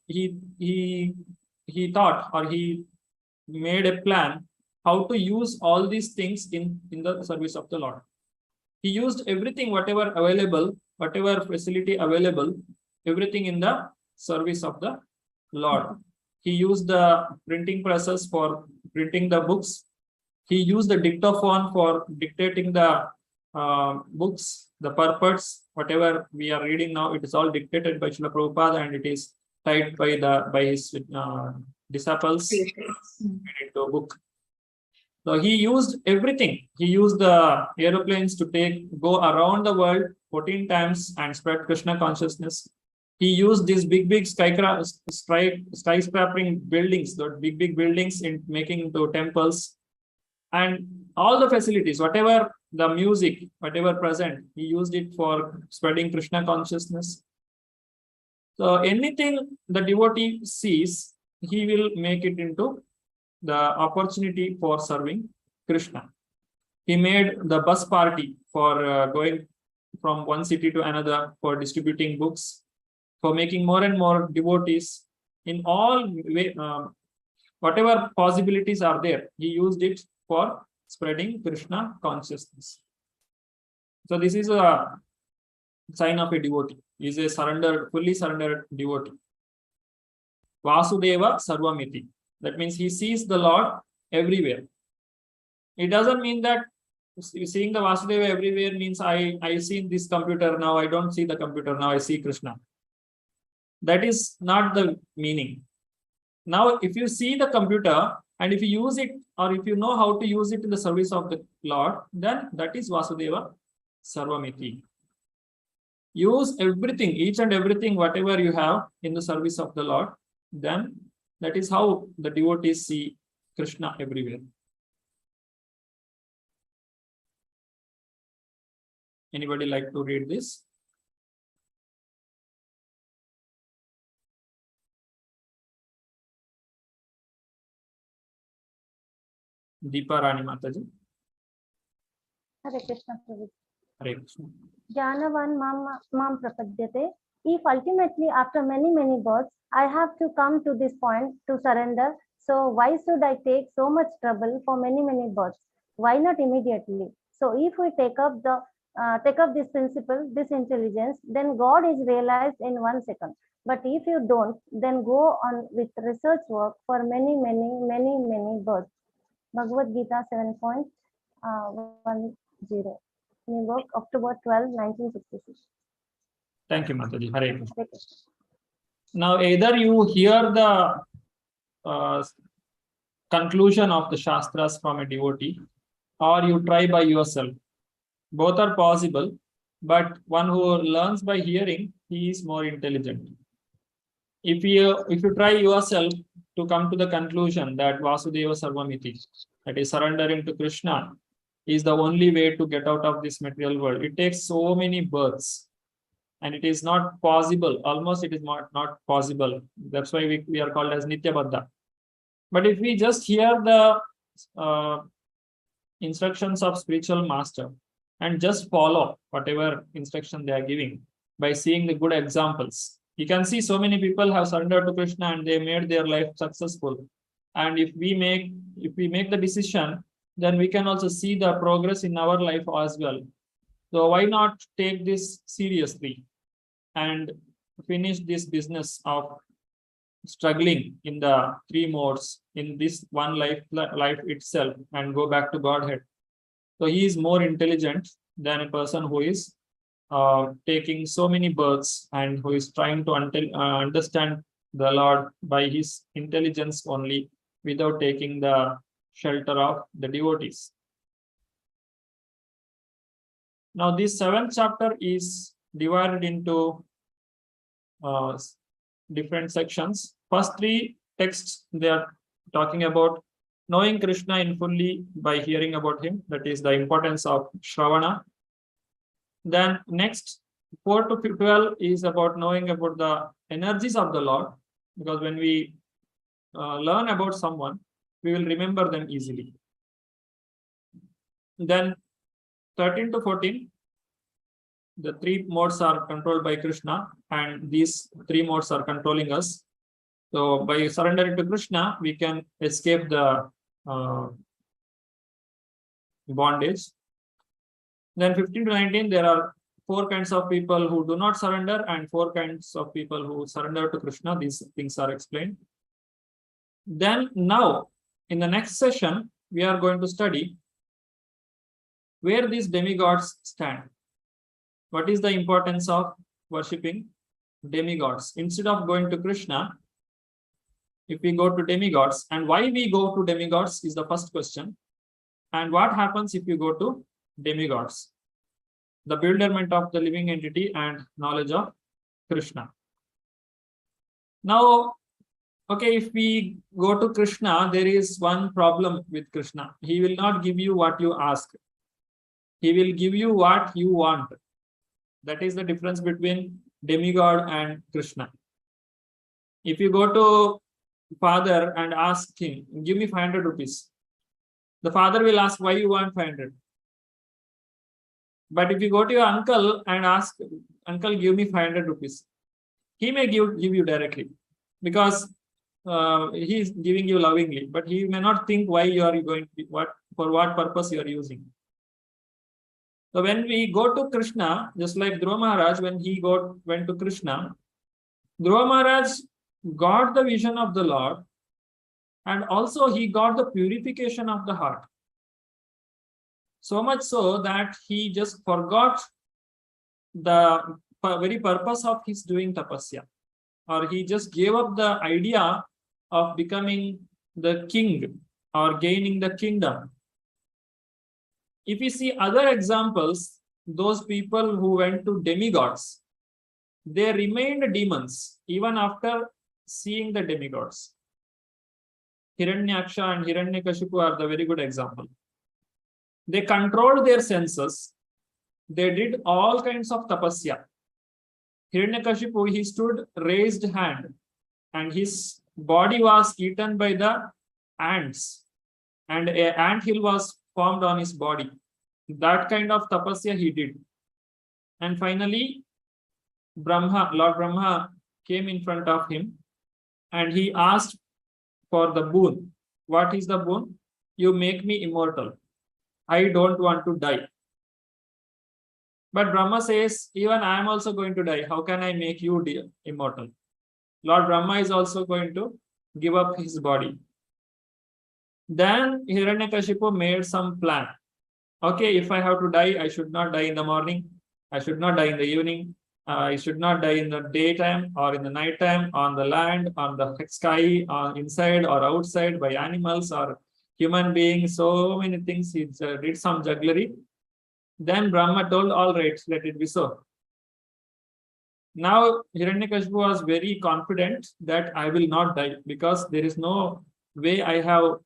thought, or he made a plan how to use all these things in the service of the Lord. He used everything, whatever available, whatever facility available, everything in the service of the Lord. He used the printing presses for printing the books. He used the dictaphone for dictating the books, the purports, whatever we are reading now, it is all dictated by Srila Prabhupada and it is typed by his disciples into a book. So he used everything. He used the aeroplanes to go around the world 14 times and spread Krishna consciousness. He used these big skyscraping buildings, the big buildings, in making into temples, and all the facilities, whatever the music, whatever present, he used it for spreading Krishna consciousness. So anything the devotee sees, he will make it into the opportunity for serving Krishna. He made the bus party for going from one city to another, for distributing books, for making more and more devotees in all way, whatever possibilities are there. He used it for spreading Krishna consciousness. So this is a sign of a devotee. He is a fully surrendered devotee. Vasudeva Sarvamiti. That means he sees the Lord everywhere. It doesn't mean that seeing the Vasudeva everywhere means I see this computer now, I don't see the computer now, I see Krishna. That is not the meaning. Now, if you see the computer and if you use it, or if you know how to use it in the service of the Lord, then that is Vasudeva Sarvamiti. Use everything, each and everything, whatever you have in the service of the Lord, then that is how the devotees see Krishna everywhere. Anybody like to read this? Deepa Rani Mataji. Hare Krishna Prabhu. Hare Krishna. Jnanavan mam prapadyate. If ultimately after many births I have to come to this point to surrender, so why should I take so much trouble for many births? Why not immediately? So if we take up this principle, this intelligence, then God is realized in 1 second. But if you don't, then go on with research work for many births. Bhagavad-Gita 7.10. New work, October 12, 1966. Thank you, Mataji. Hare Krishna. Hare Krishna. Now, either you hear the conclusion of the Shastras from a devotee, or you try by yourself. Both are possible, but one who learns by hearing, he is more intelligent. If you try yourself to come to the conclusion that Vasudeva Sarvamiti, that is surrendering to Krishna, is the only way to get out of this material world, it takes so many births. And it is not possible. Almost it is not possible. That's why we are called as Nitya Baddha. But if we just hear the instructions of spiritual master and just follow whatever instruction they are giving by seeing the good examples, you can see so many people have surrendered to Krishna and they made their life successful. And if we make the decision, then we can also see the progress in our life as well. So why not take this seriously and finish this business of struggling in the 3 modes in this one life itself and go back to Godhead. So he is more intelligent than a person who is taking so many births and who is trying to understand the Lord by his intelligence only without taking the shelter of the devotees. Now, this 7th chapter is divided into different sections. First 3 texts, they are talking about knowing Krishna in fully by hearing about him. That is the importance of Shravana. Then next 4 to 12 is about knowing about the energies of the Lord, because when we learn about someone, we will remember them easily. Then 13 to 14, the 3 modes are controlled by Krishna, and these 3 modes are controlling us. So by surrendering to Krishna, we can escape the bondage. Then 15 to 19, there are 4 kinds of people who do not surrender and 4 kinds of people who surrender to Krishna. These things are explained. Then now, in the next session, we are going to study where these demigods stand. What is the importance of worshipping demigods? Instead of going to Krishna, if we go to demigods, and why we go to demigods is the first question. And what happens if you go to demigods? The bewilderment of the living entity and knowledge of Krishna. Now, okay, if we go to Krishna, there is one problem with Krishna. He will not give you what you ask. He will give you what you want. That is the difference between demigod and Krishna. If you go to father and ask him, give me 500 rupees. The father will ask, why you want 500? But if you go to your uncle and ask, uncle, give me 500 rupees. He may give you directly because he is giving you lovingly, but he may not think why you are going to, for what purpose you are using. So when we go to Krishna, just like Dhruva Maharaj, when he went to Krishna, Dhruva Maharaj got the vision of the Lord, and also he got the purification of the heart. So much so that he just forgot the very purpose of his doing tapasya, or he just gave up the idea of becoming the king or gaining the kingdom. If we see other examples, those people who went to demigods, they remained demons even after seeing the demigods. Hiranyaksha and Hiranyakashipu are the very good example. They controlled their senses. They did all kinds of tapasya. Hiranyakashipu, he stood raised hand and his body was eaten by the ants. and an anthill was formed on his body. That kind of tapasya he did. And finally, Lord Brahma came in front of him and he asked for the boon. What is the boon? You make me immortal. I don't want to die. But Brahma says, even I am also going to die. How can I make you immortal? Lord Brahma is also going to give up his body. Then Hiranyakashipu made some plan. Okay, if I have to die, I should not die in the morning. I should not die in the evening. I should not die in the daytime or in the nighttime, on the land, on the sky, or inside or outside, by animals or human beings. So many things. He did some jugglery. Then Brahma told, all right, let it be so. Now Hiranyakashipu was very confident that I will not die, because there is no way I have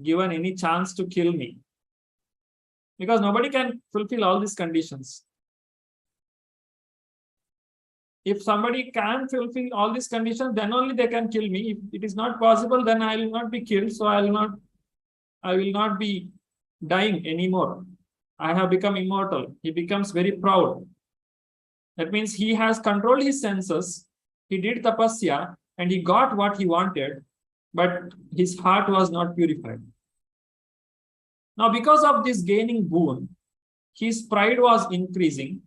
given any chance to kill me. Because nobody can fulfill all these conditions. If somebody can fulfill all these conditions, then only they can kill me. If it is not possible, then I will not be killed. So I will not be dying anymore. I have become immortal. He becomes very proud. That means he has controlled his senses. He did tapasya and he got what he wanted, but his heart was not purified. Now, because of this gaining boon, his pride was increasing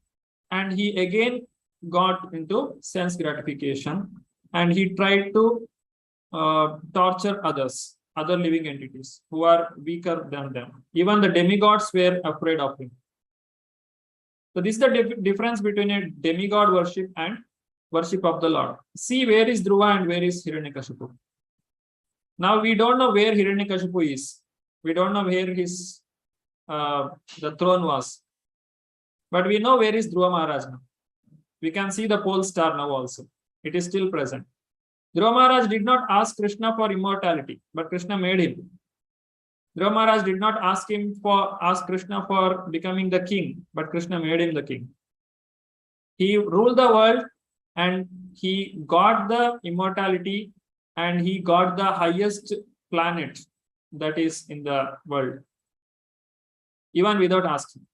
and he again got into sense gratification and he tried to torture others, other living entities who are weaker than them. Even the demigods were afraid of him. So this is the difference between a demigod worship and worship of the Lord. See, where is Dhruva and where is Hiranyakashipu? Now we don't know where Hiranyakashipu is. We don't know where his the throne was. But we know where is Dhruva Maharaj now. We can see the pole star now also. It is still present. Dhruva Maharaj did not ask Krishna for immortality, but Krishna made him. Dhruva Maharaj did not ask Krishna for becoming the king, but Krishna made him the king. He ruled the world and he got the immortality and he got the highest planet that is in the world, even without asking.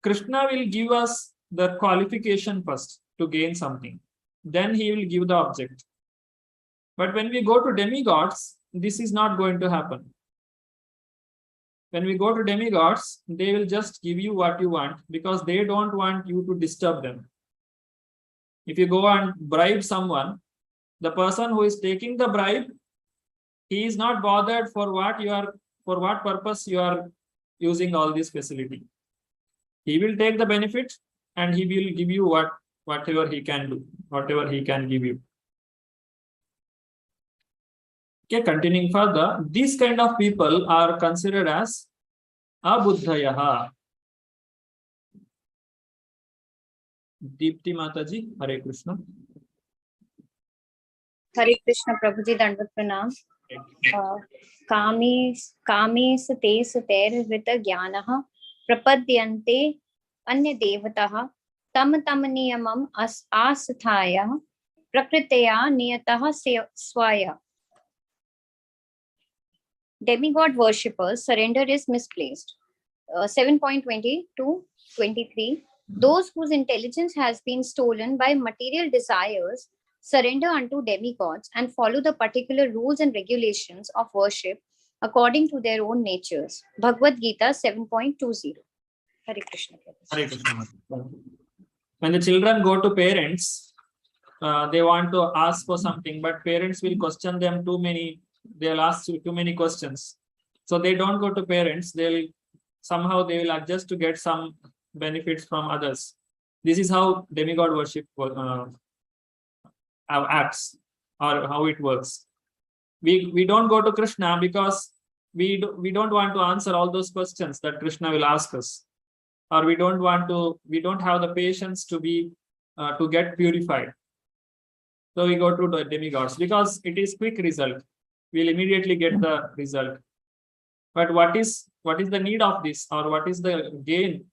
Krishna will give us the qualification first to gain something. Then he will give the object. But when we go to demigods, this is not going to happen. When we go to demigods, they will just give you what you want because they don't want you to disturb them. If you go and bribe someone, the person who is taking the bribe, he is not bothered for what purpose you are using all this facility. He will take the benefit and he will give you whatever he can do, whatever he can give you. Okay, continuing further, these kind of people are considered as abuddhayaha. Deepti Mataji, Hare Krishna. Hare Krishna, Prabhuji, Dandavat Pranam. Kames te sater vrita jnanaha prapadyante anya devataha tam niyamam asathaya prakritaya niyataha swaya. Demigod worshippers' surrender is misplaced. 7.20 to 23. Those whose intelligence has been stolen by material desires surrender unto demigods and follow the particular rules and regulations of worship according to their own natures. Bhagavad-Gita 7.20. Hare Krishna. Hare Krishna. When the children go to parents, they want to ask for something, but parents will question them too many. They'll ask too many questions. So they don't go to parents. They will adjust to get some benefits from others. This is how demigod worship acts, or how it works. We don't go to Krishna because we don't want to answer all those questions that Krishna will ask us, or we don't have the patience to get purified. So we go to the demigods because it is quick result. We'll immediately get the result. But what is the need of this, or what is the gain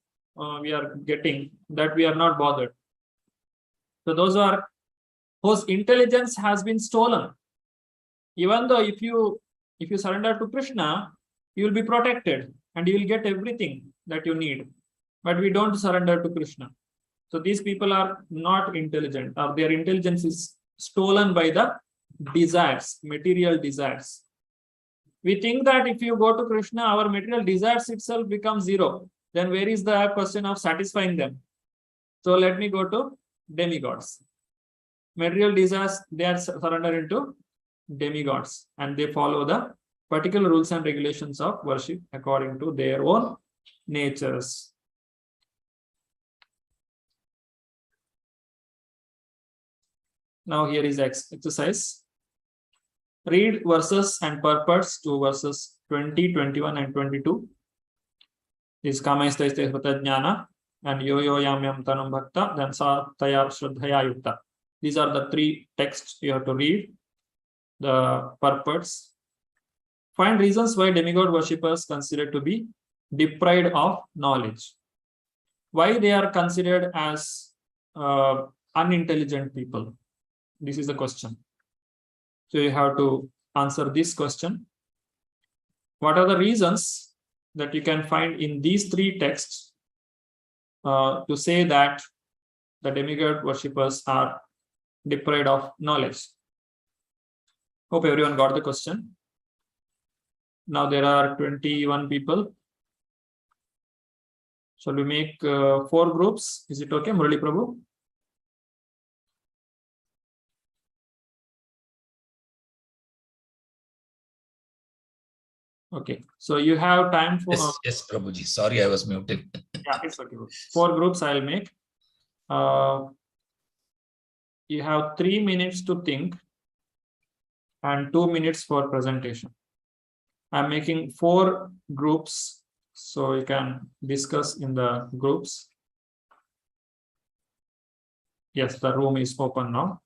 we are getting, that we are not bothered? So those whose intelligence has been stolen. Even though if you surrender to Krishna, you will be protected and you will get everything that you need. But we don't surrender to Krishna. So these people are not intelligent, or their intelligence is stolen by the desires, material desires. We think that if you go to Krishna, our material desires itself become zero. Then where is the question of satisfying them? So let me go to demigods. Material desires, they are surrendered into demigods, and they follow the particular rules and regulations of worship according to their own natures. Now here is exercise. Read verses and purports to verses 20, 21, and 22. Is Kamaisthaiste Jnana and Yo Yo Yam Yam Tanum Bhakta, then Sa Taya Shraddhaya Yukta. These are the three texts you have to read, the purports. Find reasons why demigod worshippers considered to be deprived of knowledge. Why they are considered as unintelligent people. This is the question. So you have to answer this question. What are the reasons that you can find in these three texts to say that the demigod worshippers are deprived of knowledge? Hope everyone got the question. Now there are 21 people. Shall we make 4 groups? Is it okay, Murali Prabhu? Okay, so you have time for. Yes, Prabhuji. Sorry, I was muted. Yeah, it's okay. 4 groups I'll make. You have 3 minutes to think and 2 minutes for presentation. I'm making 4 groups so you can discuss in the groups. Yes, the room is open now.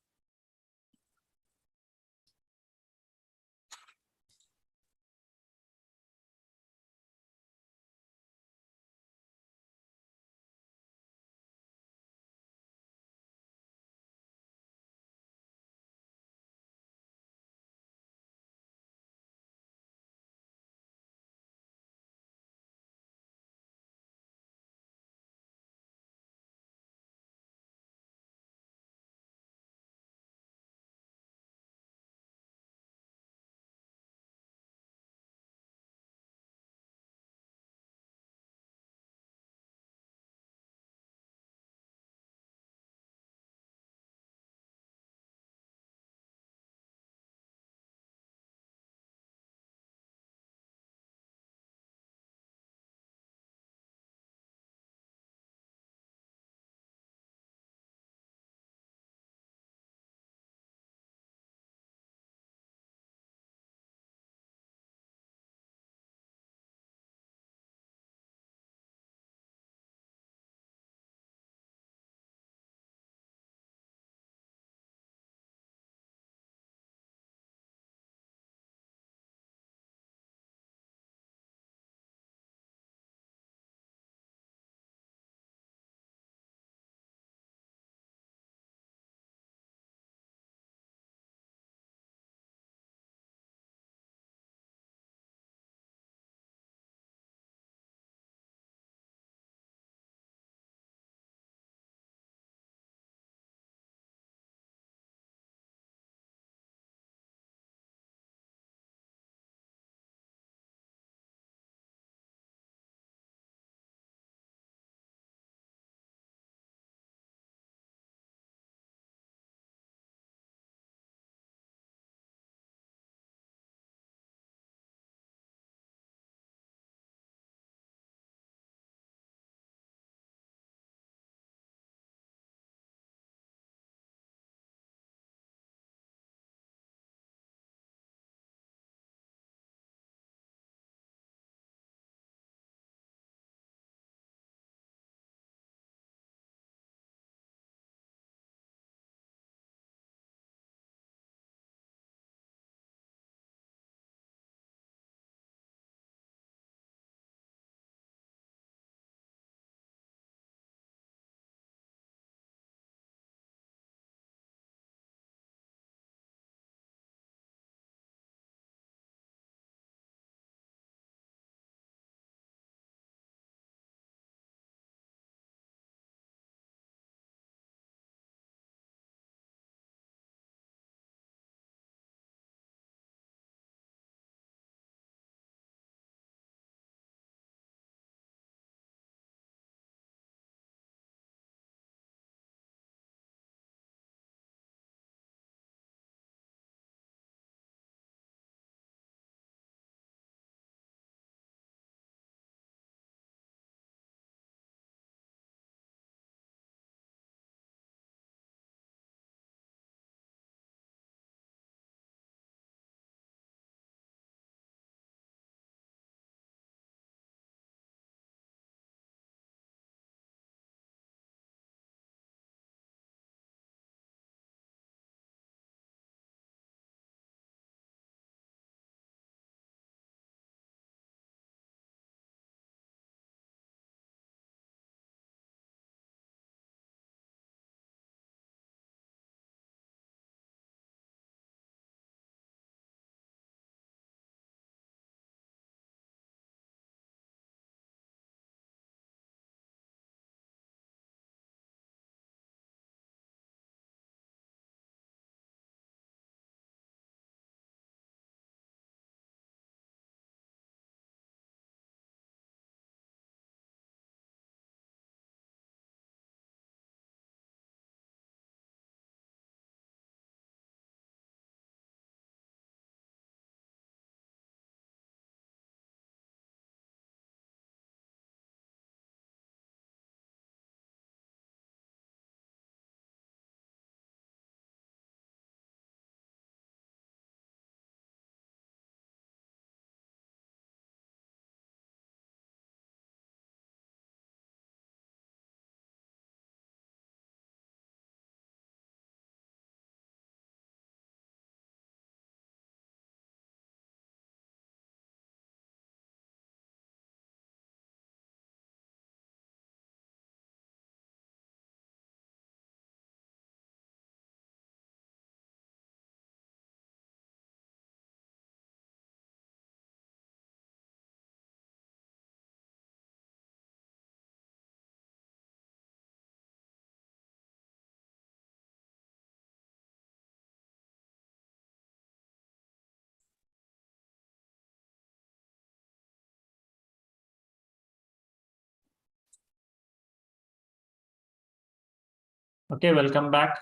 Okay, welcome back.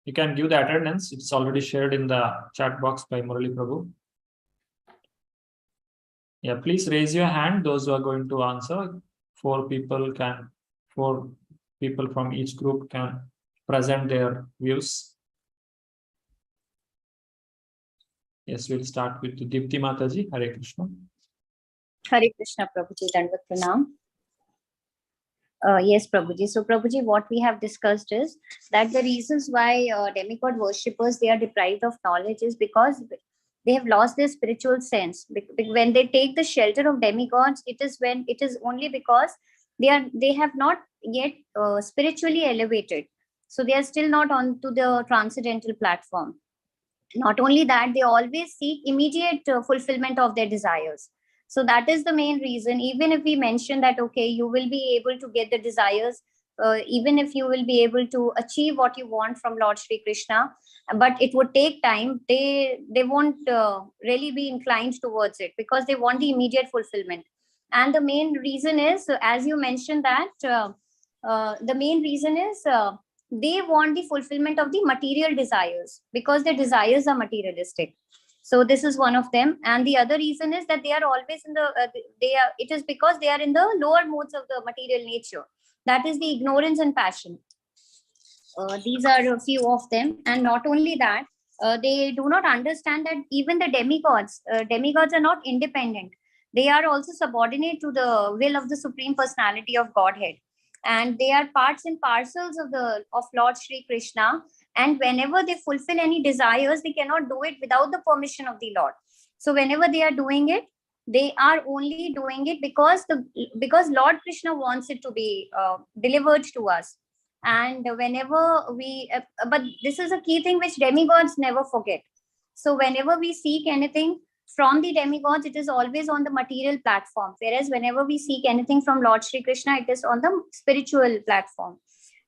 You can give the attendance. It's already shared in the chat box by Murali Prabhu. Yeah, please raise your hand. Those who are going to answer. 4 people from each group can present their views. Yes, we'll start with Dipti Mataji. Hare Krishna. Hare Krishna, Prabhuji, Dandavat Pranam. Yes, Prabhuji. So, Prabhuji, what we have discussed is that the reasons why demigod worshippers, they are deprived of knowledge is because they have lost their spiritual sense. When they take the shelter of demigods, it is only because they have not yet spiritually elevated. So they are still not onto the transcendental platform. Not only that, they always seek immediate fulfillment of their desires. So that is the main reason. Even if we mention that, okay, you will be able to get the desires, even if you will be able to achieve what you want from Lord Shri Krishna, but it would take time, they won't really be inclined towards it because they want the immediate fulfillment. And the main reason is, as you mentioned that, the main reason is they want the fulfillment of the material desires because their desires are materialistic. So this is one of them. And the other reason is that they are always in the, it is because they are in the lower modes of the material nature. That is the ignorance and passion. These are a few of them. And not only that, they do not understand that even the demigods are not independent. They are also subordinate to the will of the Supreme Personality of Godhead. And they are parts and parcels of Lord Shri Krishna. And whenever they fulfill any desires, they cannot do it without the permission of the Lord. So whenever they are doing it, they are only doing it because Lord Krishna wants it to be delivered to us. And whenever but this is a key thing which demigods never forget. So whenever we seek anything from the demigods, it is always on the material platform. Whereas whenever we seek anything from Lord Shri Krishna, it is on the spiritual platform.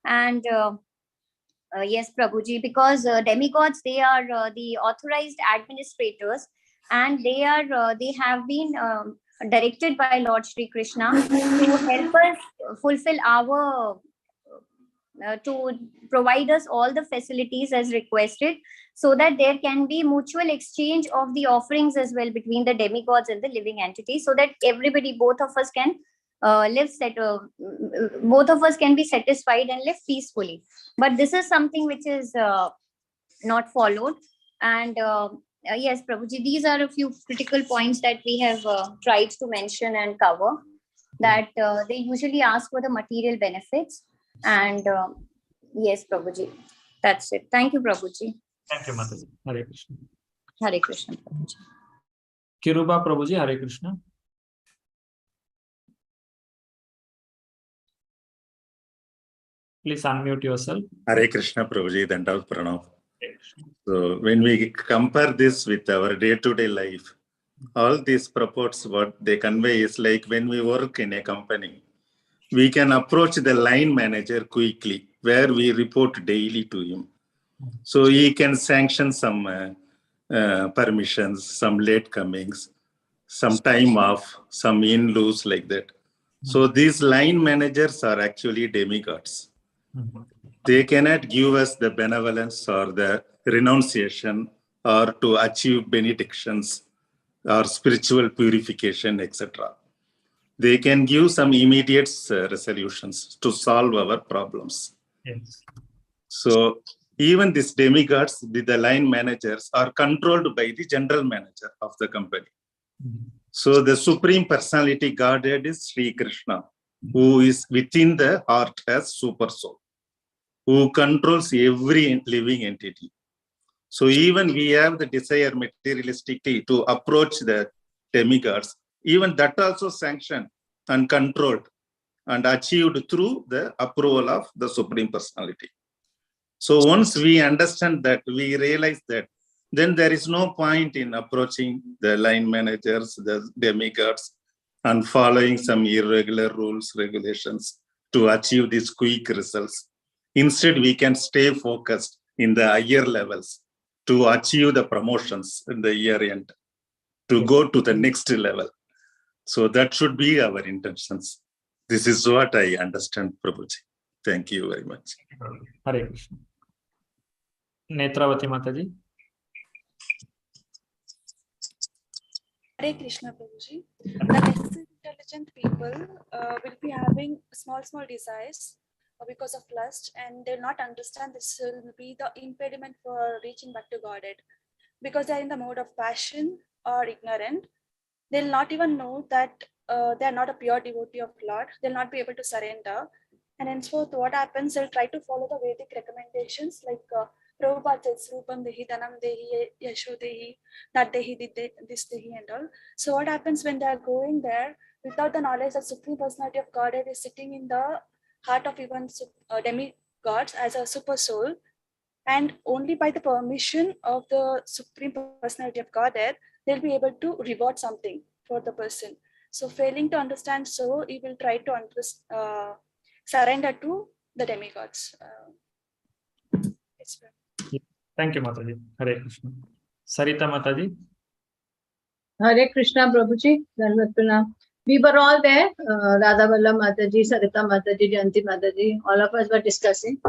And yes, Prabhuji, because demigods, they are the authorized administrators, and they have been directed by Lord Shri Krishna to help us fulfill our to provide us all the facilities as requested, so that there can be mutual exchange of the offerings as well between the demigods and the living entity, so that everybody, both of us can both of us can be satisfied and live peacefully. But this is something which is not followed. And yes, Prabhuji, these are a few critical points that we have tried to mention and cover, that they usually ask for the material benefits. And yes, Prabhuji, that's it. Thank you, Prabhuji. Thank you, Mataji. Hare Krishna. Hare Krishna, Prabhuji. Kiruba Prabhuji, Hare Krishna. Please unmute yourself. Hare Krishna, Prabhuji, Dandavat Pranam. So when we compare this with our day-to-day life, all these purports, what they convey is like when we work in a company, we can approach the line manager quickly, where we report daily to him. So he can sanction some permissions, some late comings, some time off, some in-loose like that. So these line managers are actually demigods. They cannot give us the benevolence or the renunciation or to achieve benedictions or spiritual purification, etc. They can give some immediate resolutions to solve our problems. Yes. So even these demigods, the line managers, are controlled by the general manager of the company. So the Supreme Personality Godhead is Sri Krishna, who is within the heart as Super Soul, who controls every living entity. So even we have the desire materialistically to approach the demigods, even that also sanctioned and controlled and achieved through the approval of the Supreme Personality. So once we understand that, we realize that, then there is no point in approaching the line managers, the demigods, and following some irregular rules, regulations to achieve these quick results. Instead, we can stay focused in the higher levels to achieve the promotions in the year end, to go to the next level. So that should be our intentions. This is what I understand, Prabhuji. Thank you very much. Hare Krishna. Netravati Mataji. Hare Krishna Prabhuji. The less intelligent people will be having small desires because of lust, and they'll not understand this will be the impediment for reaching back to Godhead. Because they are in the mode of passion or ignorant, they'll not even know that they are not a pure devotee of Lord. They'll not be able to surrender. And henceforth, what happens, they'll try to follow the Vedic recommendations like Prabhupada says, Rupam Dehi, Dhanam Dehi, Yasho Dehi, that Dehi, this Dehi and all. So what happens when they are going there without the knowledge that Supreme Personality of Godhead is sitting in the heart of even demigods as a super soul, and only by the permission of the Supreme Personality of Godhead, they'll be able to reward something for the person. So failing to understand, so he will try to surrender to the demigods. Thank you, Mataji. Hare Krishna. Sarita Mataji. Hare Krishna, Prabhuji. Dandavat Pranam. We were all there. Radha Valla Mataji, Sarita Mataji, Janti Mataji, all of us were discussing.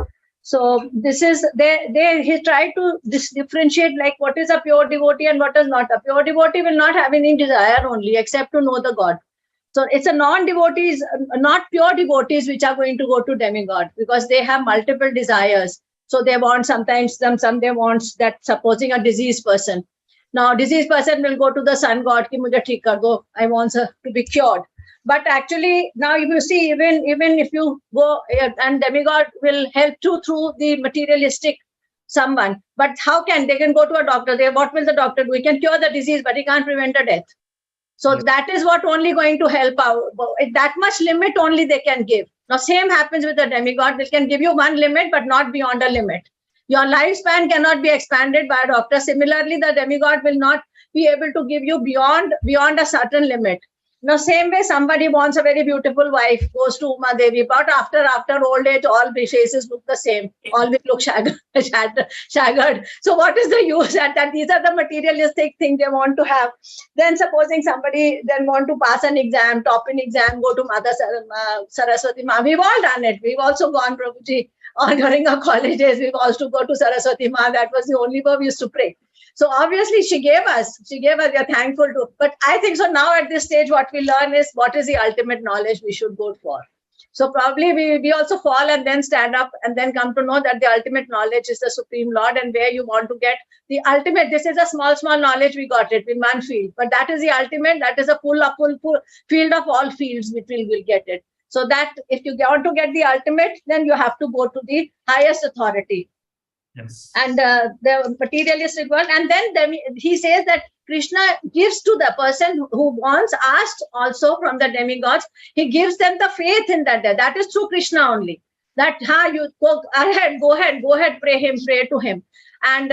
So this is, he tried to differentiate like what is a pure devotee and what is not. A pure devotee will not have any desire only except to know the God. So it's a non-devotees, not pure devotees, which are going to go to demigod because they have multiple desires. So they want sometimes some they want that, supposing a diseased person. Now diseased person will go to the sun god, ki mujhe theek kar do, I want her to be cured. But actually now if you see, even if you go and demigod will help you through the materialistic someone. But how can they can go to a doctor? What will the doctor do? He can cure the disease, but he can't prevent a death. So that is what only going to help out. That much limit only they can give. Now same happens with the demigod. They can give you one limit, but not beyond a limit. Your lifespan cannot be expanded by a doctor. Similarly, the demigod will not be able to give you beyond a certain limit. Now, same way, somebody wants a very beautiful wife, goes to Uma Devi, but after old age, all faces look the same. All will look shaggered. So what is the use? That these are the materialistic things they want to have. Then supposing somebody then want to pass an exam, top an exam, go to Mata Saraswati Ma. We've all done it. We've also gone, Prabhuji, or during our colleges, we've also go to Saraswati Ma. That was the only way we used to pray. So obviously she gave us, we are thankful to, but I think so now at this stage, what we learn is what is the ultimate knowledge we should go for. So probably we also fall and then stand up and then come to know that the ultimate knowledge is the Supreme Lord, and where you want to get the ultimate. This is a small knowledge, we got it in one field, but that is the ultimate, that is a full field of all fields which we will get it. So that if you want to get the ultimate, then you have to go to the highest authority. Yes. And the materialistic world, and then he says that Krishna gives to the person who wants, asked also from the demigods, he gives them the faith in that. That is through Krishna only. That you go ahead, pray to him, and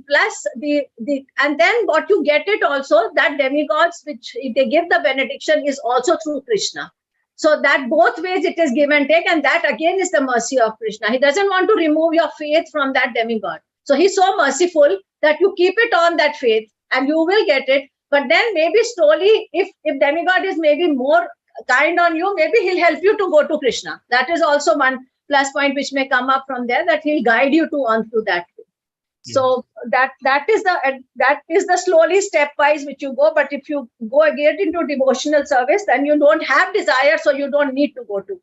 plus and then what you get it also, that demigods which they give the benediction is also through Krishna. So that both ways it is give and take, and that again is the mercy of Krishna. He doesn't want to remove your faith from that demigod. So he's so merciful that you keep it on that faith and you will get it. But then maybe slowly, if demigod is maybe more kind on you, maybe he'll help you to go to Krishna. That is also one plus point which may come up from there, that he'll guide you on through that way. So that is the slowly stepwise which you go. But if you get into devotional service, then you don't have desire, so you don't need to go to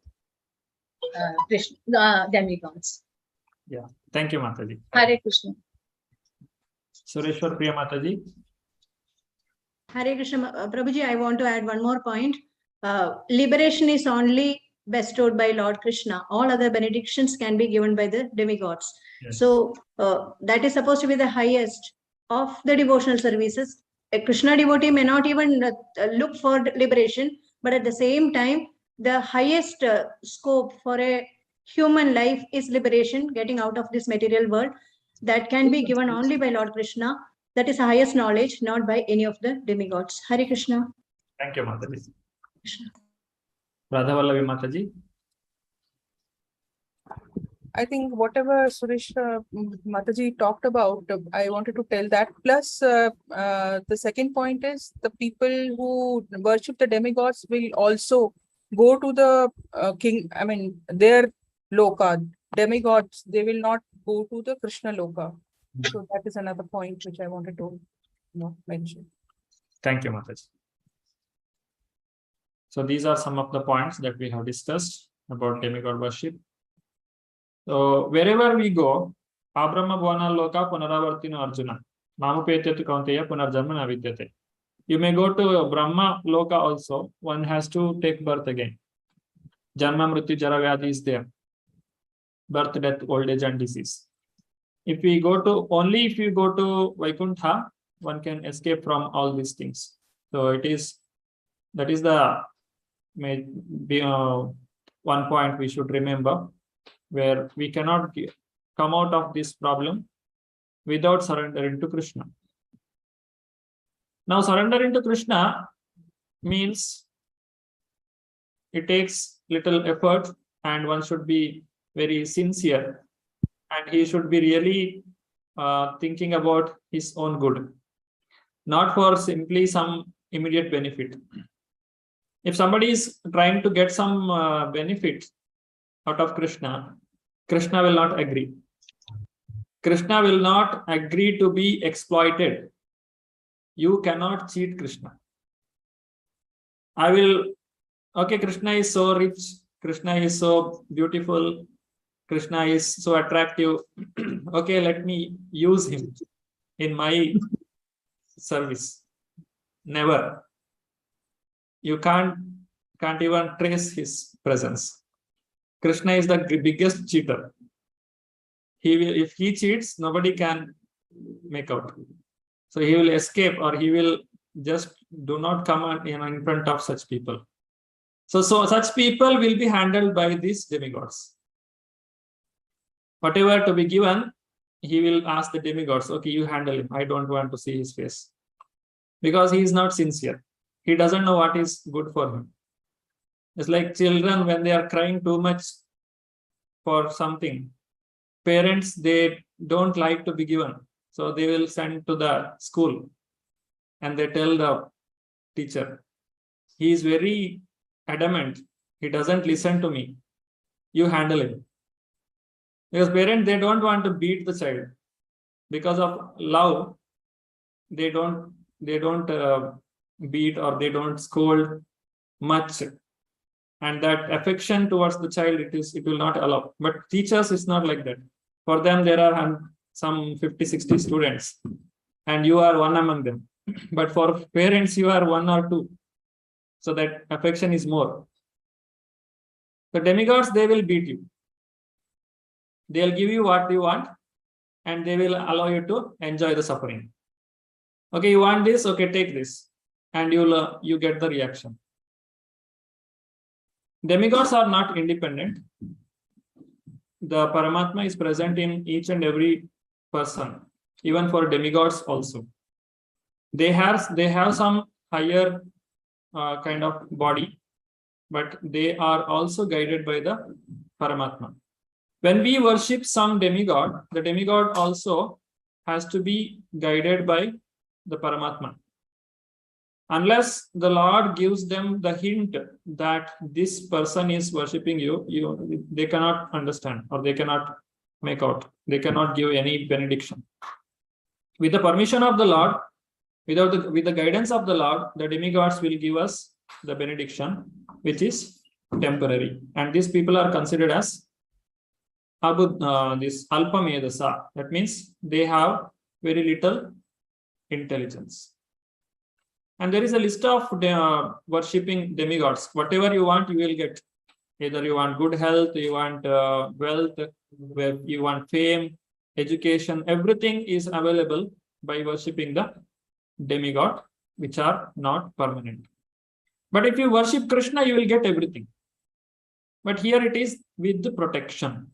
Krishna, demigods. Yeah, thank you, Mataji. Hare Krishna. Sureshwar Priya Mataji. Hare Krishna, Prabhuji, I want to add one more point. Liberation is only bestowed by Lord Krishna. All other benedictions can be given by the demigods. Yes. So that is supposed to be the highest of the devotional services. A Krishna devotee may not even look for liberation, but at the same time, the highest scope for a human life is liberation, getting out of this material world. That can be given only by Lord Krishna. That is the highest knowledge, not by any of the demigods. Hare Krishna. Thank you, Mataji. Radha Vallavi Mataji. I think whatever Suresh Mataji talked about, I wanted to tell that. Plus, the second point is the people who worship the demigods will also go to the king. I mean, their Loka. Demigods, they will not go to the Krishna Loka. So that is another point which I wanted to mention. Thank you, Mataji. So these are some of the points that we have discussed about demigod worship. So wherever we go, Abrahma Bhuvana Loka Punaravartino Arjuna. Namupetyatu Kaunteya Punarjanma Navidyate. You may go to Brahma Loka also. One has to take birth again. Janma Mrityu Jara Vyadhi is there. Birth, death, old age and disease. If we go to, only if you go to Vaikuntha, one can escape from all these things. So that is the one point we should remember, where we cannot come out of this problem without surrendering to Krishna. Now, surrendering to Krishna means it takes little effort, and one should be very sincere, and he should be really thinking about his own good, not for simply some immediate benefit. If somebody is trying to get some benefit out of Krishna, Krishna will not agree. Krishna will not agree to be exploited. You cannot cheat Krishna. Okay, Krishna is so rich, Krishna is so beautiful, Krishna is so attractive. Okay, let me use him in my service. Never. You can't even trace his presence. Krishna is the biggest cheater. If he cheats, nobody can make out. So he will escape, or he will just do not come in front of such people. So such people will be handled by these demigods. Whatever to be given, he will ask the demigods, okay, you handle him. I don't want to see his face. Because he is not sincere. He doesn't know what is good for him. It's like children, when they are crying too much for something, parents, they don't like to be given. So they will send to the school and they tell the teacher, he is very adamant. He doesn't listen to me. You handle him. Because parents, they don't want to beat the child. Because of love, they don't beat, or they don't scold much. And that affection towards the child, it will not allow. But teachers, it's not like that. For them, there are some 50-60 students, and you are one among them. But for parents, you are one or two. So that affection is more. The demigods, they will beat you. They'll give you what you want, and they will allow you to enjoy the suffering. Okay, you want this? Okay, take this. And you get the reaction. Demigods are not independent. The Paramatma is present in each and every person, even for demigods also. They have some higher kind of body, but they are also guided by the Paramatma. When we worship some demigod, the demigod also has to be guided by the Paramatma. Unless the Lord gives them the hint that this person is worshipping you, they cannot understand, or they cannot make out. They cannot give any benediction. With the permission of the Lord, with the guidance of the Lord, the demigods will give us the benediction, which is temporary. And these people are considered as this Alpa Medasa. That means they have very little intelligence. And there is a list of worshipping demigods. Whatever you want, you will get. Either you want good health, you want wealth, you want fame, education. Everything is available by worshipping the demigod, which are not permanent. But if you worship Krishna, you will get everything. But here it is with the protection.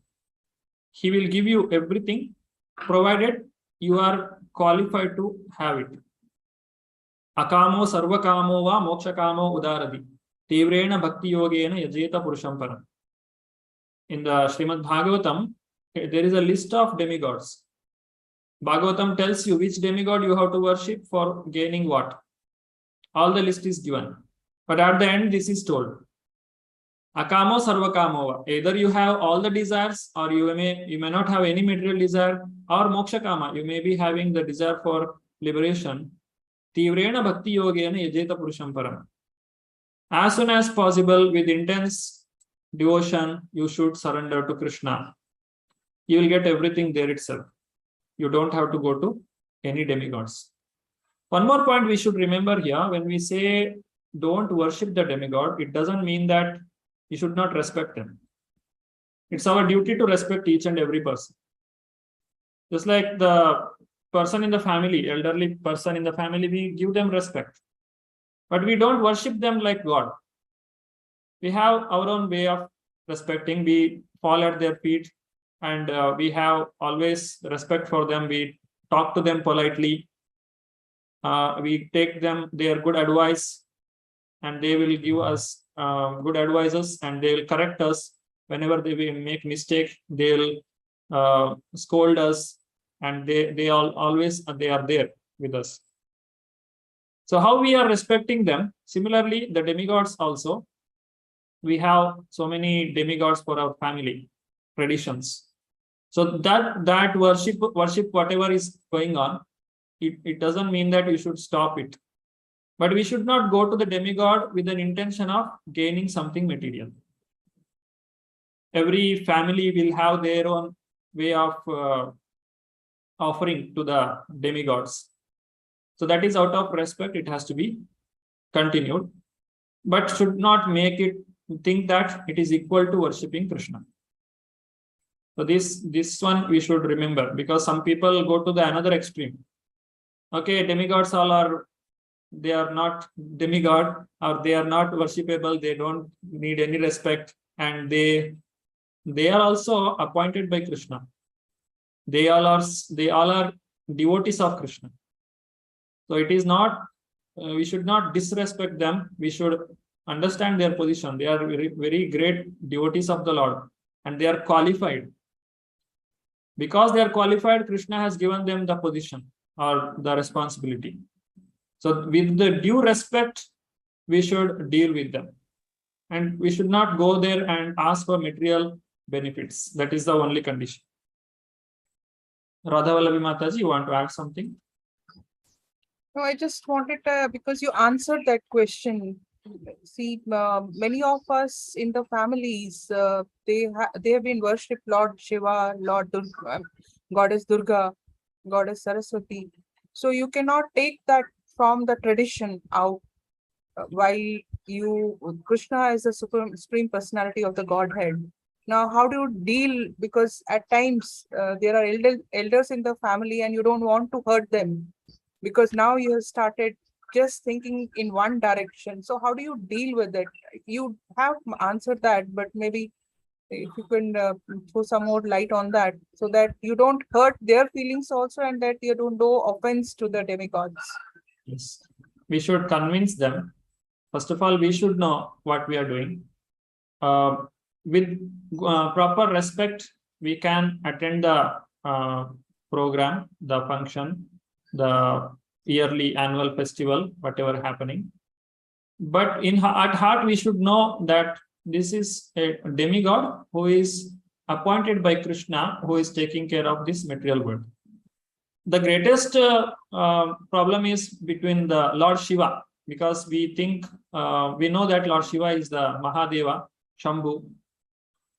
He will give you everything, provided you are qualified to have it. Akamo sarvakamo va mokshakamo udaradi. Tivrena bhakti yogena yajeta purusham param. In the Srimad Bhagavatam, there is a list of demigods. Bhagavatam tells you which demigod you have to worship for gaining what. All the list is given. But at the end, this is told. Akamo sarvakamo. Either you have all the desires, or you may not have any material desire, or moksha kama. You may be having the desire for liberation. Tivrena bhakti yogena yajeta purusham param. As soon as possible, with intense devotion, you should surrender to Krishna. You will get everything there itself. You don't have to go to any demigods. One more point we should remember here, when we say don't worship the demigod, it doesn't mean that you should not respect them. It's our duty to respect each and every person. Just like the person in the family, elderly person in the family, we give them respect. But we don't worship them like God. We have our own way of respecting. We fall at their feet, and we have always respect for them. We talk to them politely. We take them their good advice, and they will give us good advices, and they will correct us whenever they make mistake. They'll scold us, and they are there with us. So how we are respecting them? Similarly, the demigods also. We have so many demigods for our family traditions. So that worship whatever is going on, it doesn't mean that you should stop it. But we should not go to the demigod with an intention of gaining something material. Every family will have their own way of offering to the demigods. So that is out of respect. It has to be continued, but should not make it think that it is equal to worshipping Krishna. So this one we should remember, because some people go to the another extreme. Okay, demigods they are not demigod, or they are not worshipable. They don't need any respect, and they are also appointed by Krishna. They all are devotees of Krishna. So it is not, we should not disrespect them. We should understand their position. They are very, very great devotees of the Lord, and they are qualified. Because they are qualified, Krishna has given them the position or the responsibility. So with the due respect, we should deal with them. And we should not go there and ask for material benefits. That is the only condition. Radha Vallavi Mataji, you want to add something? No, I just wanted to, because you answered that question. See, many of us in the families, they have been worshipped Lord Shiva, Lord Durga, Goddess Durga, Goddess Saraswati. So you cannot take that from the tradition out. While Krishna is the supreme personality of the Godhead. Now, how do you deal? Because at times there are elders in the family, and you don't want to hurt them, because now you have started just thinking in one direction. So how do you deal with it? You have answered that, but maybe if you can throw some more light on that, so that you don't hurt their feelings also, and that you don't do offense to the demigods. Yes, we should convince them. First of all, we should know what we are doing. With proper respect, we can attend the program, the function, the yearly annual festival, whatever happening. But at heart, we should know that this is a demigod who is appointed by Krishna, who is taking care of this material world. The greatest problem is between the Lord Shiva, because we think, we know that Lord Shiva is the Mahadeva, Shambhu.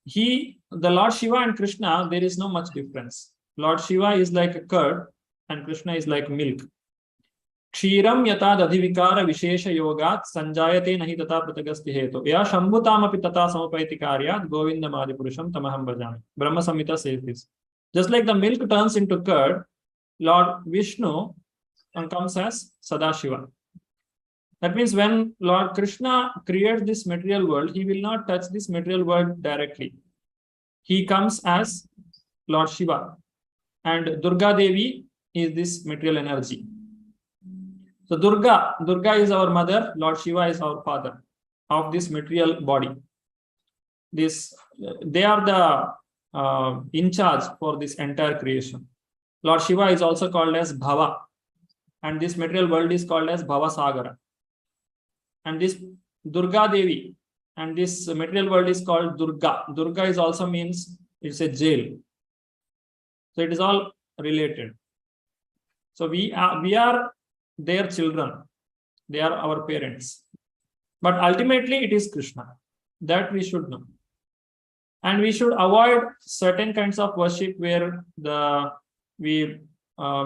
The Lord Shiva and Krishna, there is no much difference. Lord Shiva is like a curd, and Krishna is like milk. Kshiram yata dadhivikara vishesha yogat sanjayate nahi tata pratagasti hetu. Ya shambhutamapi tata samapaiti karyat govindamadi purusham tamaham bhajami. Brahma Samhita says this. Just like the milk turns into curd, Lord Vishnu comes as Sadashiva. That means when Lord Krishna creates this material world, he will not touch this material world directly. He comes as Lord Shiva, and Durga Devi is this material energy. So Durga is our mother, Lord Shiva is our father of this material body. They are the in charge for this entire creation. Lord Shiva is also called as Bhava, and this material world is called as Bhava Sagara. And this Durga Devi and this material world is called Durga. Durga is also means it's a jail. So it is all related. So we are their children. They are our parents. But ultimately it is Krishna. That we should know. And we should avoid certain kinds of worship where we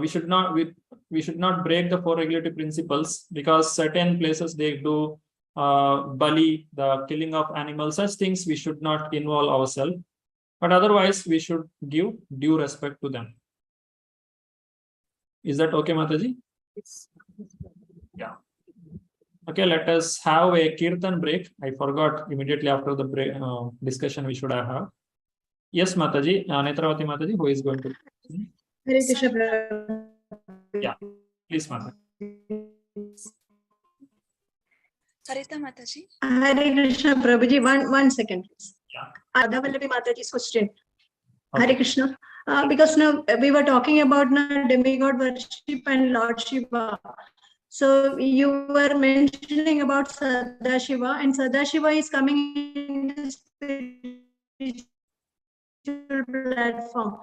should not break the 4 regulative principles, because certain places they do bali, the killing of animals, such things we should not involve ourselves. But otherwise, we should give due respect to them. Is that okay, Mataji? Yeah. Okay, let us have a kirtan break. I forgot immediately after the break, discussion we should have. Yes, Mataji. Netravati Mataji, who is going to? Hare Krishna. Yeah, please, Mataji. Sarita Mataji. Hare Krishna Prabhuji. One second, please. Yeah. Radha Mataji's question. Okay. Hare Krishna. Because now we were talking about now demigod worship and Lord Shiva. So you were mentioning about Sadashiva, and Sadashiva is coming in this spiritual platform.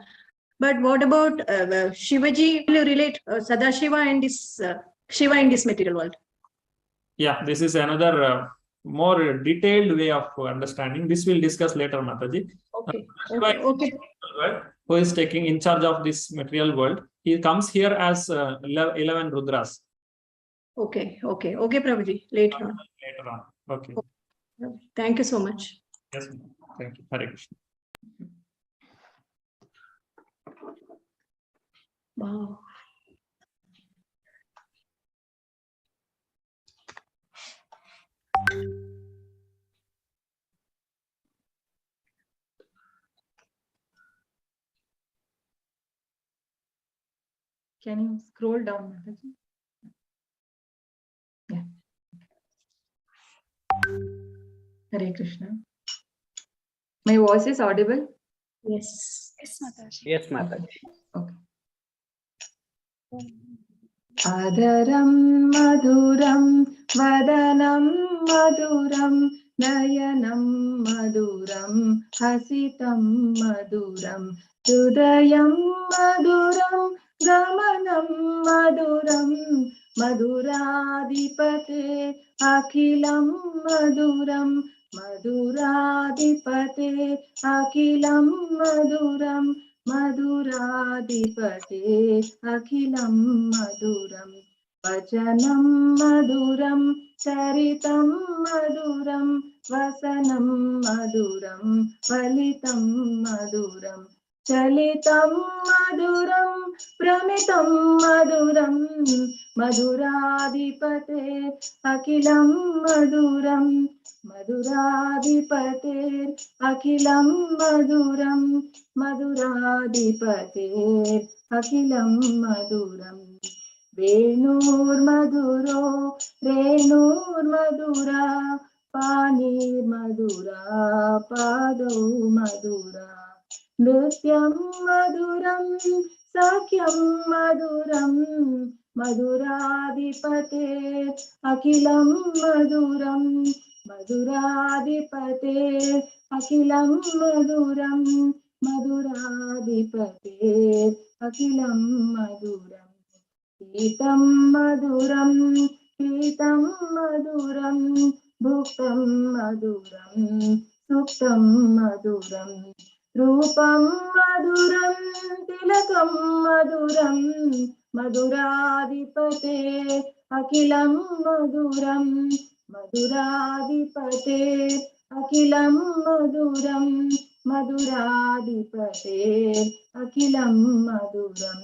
But what about Shivaji? Will you relate Sadashiva and this Shiva in this material world? Yeah, this is another more detailed way of understanding. This we'll discuss later, Mataji. Okay. Okay. Who is taking in charge of this material world? He comes here as 11 Rudras. Okay, Prabhuji. Later on. Later on. Okay. Thank you so much. Yes, thank you. Hare Krishna. Wow. Can you scroll down, Mataji? Yeah. Hare Krishna. My voice is audible? Yes. Yes, Mataji. Yes, Mataji. Okay. Adaram maduram vadanam maduram nayanam maduram hasitam maduram hridayam maduram gamanam maduram maduradipate akhilam maduram maduradipate akhilam maduram Maduradipate Akhilam Maduram Vajanam Maduram Charitam Maduram Vasanam Maduram Valitam Maduram Chalitam Maduram Pramitam Maduram Maduradipate Akhilam Maduram Maduradipate Akhilam Maduram Maduradipate Akhilam Maduram Venur Maduro Renur Madura Panir Madura Pado Madura Nrityam Maduram Sakyam Maduram Maduradipate Akhilam Maduram Maduradipate Akhilam Maduram Maduradipate Akhilam Maduram Pitam Maduram Pitam Maduram Bhuktam Maduram Suktam Maduram Rupam Maduram Tilakam Maduram Maduradipate Akhilam Maduram Maduradipate Akhilam Maduram Maduradipate Akhilam Maduram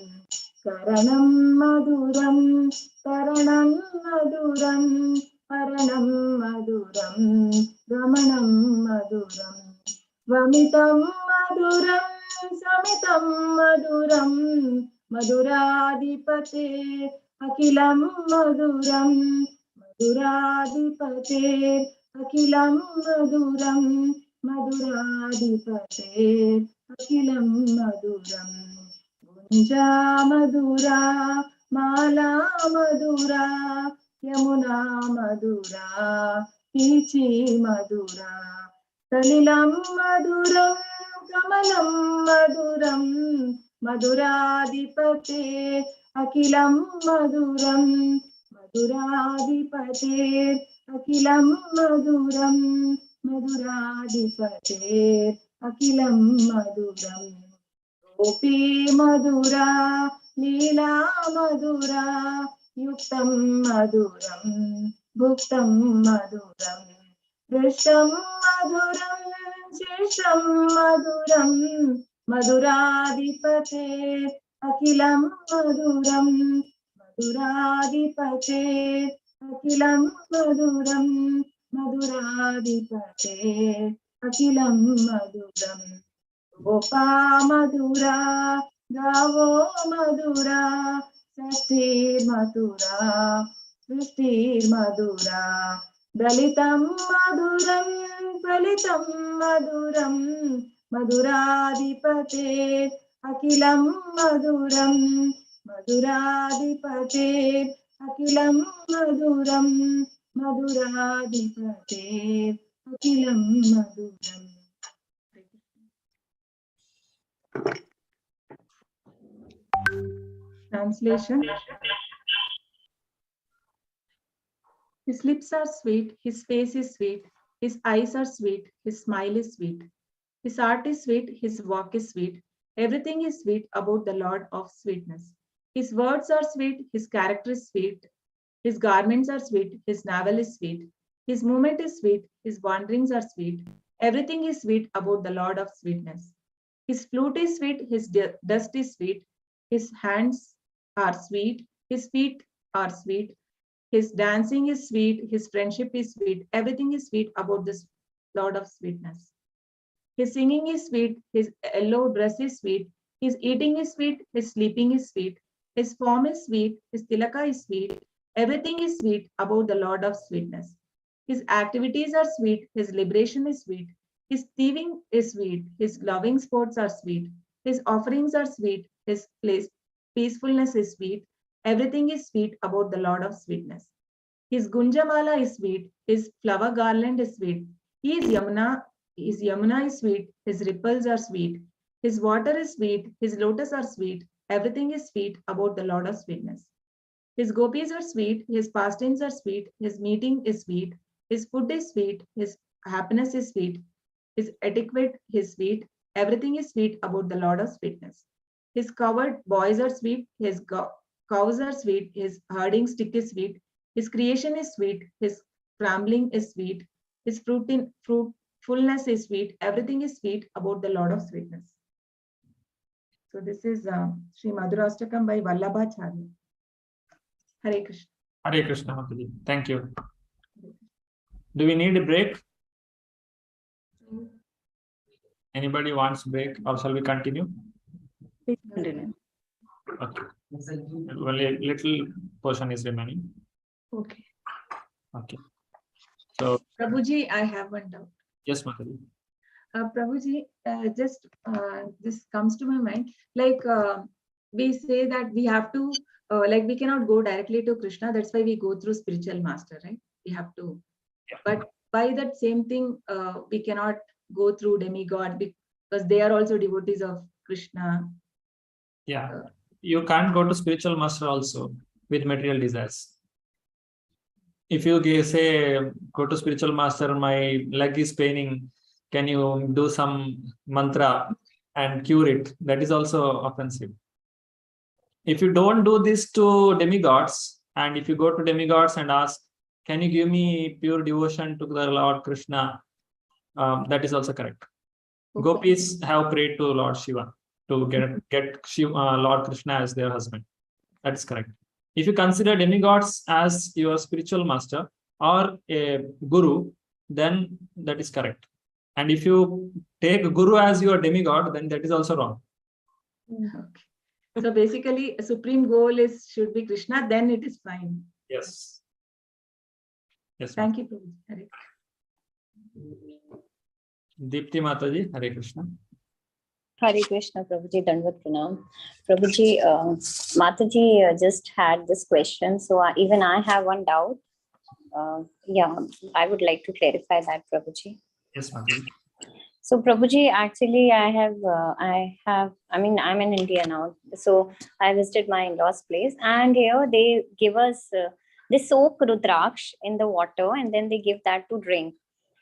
Karanam Maduram Karanam Maduram Karanam Maduram Gamanam Maduram Vamitam Maduram Samitam Maduram Maduradipate Akhilam Maduram Maduradipate Akhilam Maduram Maduradipate Akhilam Maduram Gunja Madura Mala Madura Yamuna Madura Ichi Madura. Salilam Maduram, Kamalam Maduram, Maduradipate, Akilam Maduram, Maduradipate, Akilam Maduram, Maduradipate, Akilam Maduram. Gopi Madura, Leela Madura, Yuktam Maduram, Bhuktam Maduram. Drishtam Maduram, Shishtam Maduram, Maduradipate, Akilam Maduram, Maduradipate, Akilam Maduram, Maduradipate, Akilam Maduram. Gopa Madura, Gavo Madura, Shastri Madura, Srishti Madura. Dalitam Maduram, Dalitam Maduram, Maduradipate, Akilam Maduram, Maduradipate, Akilam Maduram, Maduradipate, Akilam Maduram. Translation. His lips are sweet, his face is sweet, his eyes are sweet, his smile is sweet. His heart is sweet, his walk is sweet. Everything is sweet about the Lord of sweetness. His words are sweet, his character is sweet, his garments are sweet, his navel is sweet, his movement is sweet, his wanderings are sweet. Everything is sweet about the Lord of sweetness. His flute is sweet, his dust is sweet, his hands are sweet, his feet are sweet. His dancing is sweet, his friendship is sweet, everything is sweet about this Lord of sweetness. His singing is sweet, his yellow dress is sweet, his eating is sweet, his sleeping is sweet, his form is sweet, his tilaka is sweet, everything is sweet about the Lord of sweetness. His activities are sweet, his liberation is sweet, his thieving is sweet, his loving sports are sweet, his offerings are sweet, his peacefulness is sweet, everything is sweet about the Lord of sweetness. His Gunjamala is sweet, his flower garland is sweet. His Yamuna is sweet, his ripples are sweet. His water is sweet, his lotus are sweet. Everything is sweet about the Lord of sweetness. His gopis are sweet, his pastimes are sweet, his meeting is sweet, his food is sweet, his happiness is sweet, his etiquette is sweet. Everything is sweet about the Lord of sweetness. His covered boys are sweet, his cows are sweet, his herding stick is sweet, his creation is sweet, his scrambling is sweet, his fruitfulness is sweet, everything is sweet about the Lord of sweetness. So this is Sri Madhurastakam by Vallabhacharya. Hare Krishna. Hare Krishna, Mataji. Thank you. Do we need a break? Anybody wants break or shall we continue? Please continue. Okay. Only a little portion is remaining. Okay. Okay. So, Prabhuji, I have one doubt. yes, Mataji. Prabhuji, just this comes to my mind. Like we say that we have to, like we cannot go directly to Krishna. That's why we go through spiritual master, right? We have to. Yeah. But by that same thing, we cannot go through demigod because they are also devotees of Krishna. Yeah. You can't go to spiritual master also with material desires. If you say, go to spiritual master, my leg is paining, can you do some mantra and cure it? That is also offensive. If you don't do this to demigods, and if you go to demigods and ask, can you give me pure devotion to the Lord Krishna? That is also correct. Okay. Gopis have prayed to Lord Shiva to get Shiva, Lord Krishna as their husband. That is correct. If you consider demigods as your spiritual master or a guru, then that is correct. And if you take guru as your demigod, then that is also wrong. Okay. So basically, a supreme goal should be Krishna, then it is fine. Yes. Yes. Thank you, Prabhuji. Hare Deepti Mataji, Hare Krishna. Hare Krishna, Prabhuji, Dandavat Pranam. Prabhuji, Mataji just had this question, so even I have one doubt. Yeah, I would like to clarify that, Prabhuji. Yes, Mataji. So Prabhuji, actually, I mean, I'm in India now. So I visited my in-laws place, and here they give us, they soak Rudraksh in the water and then they give that to drink.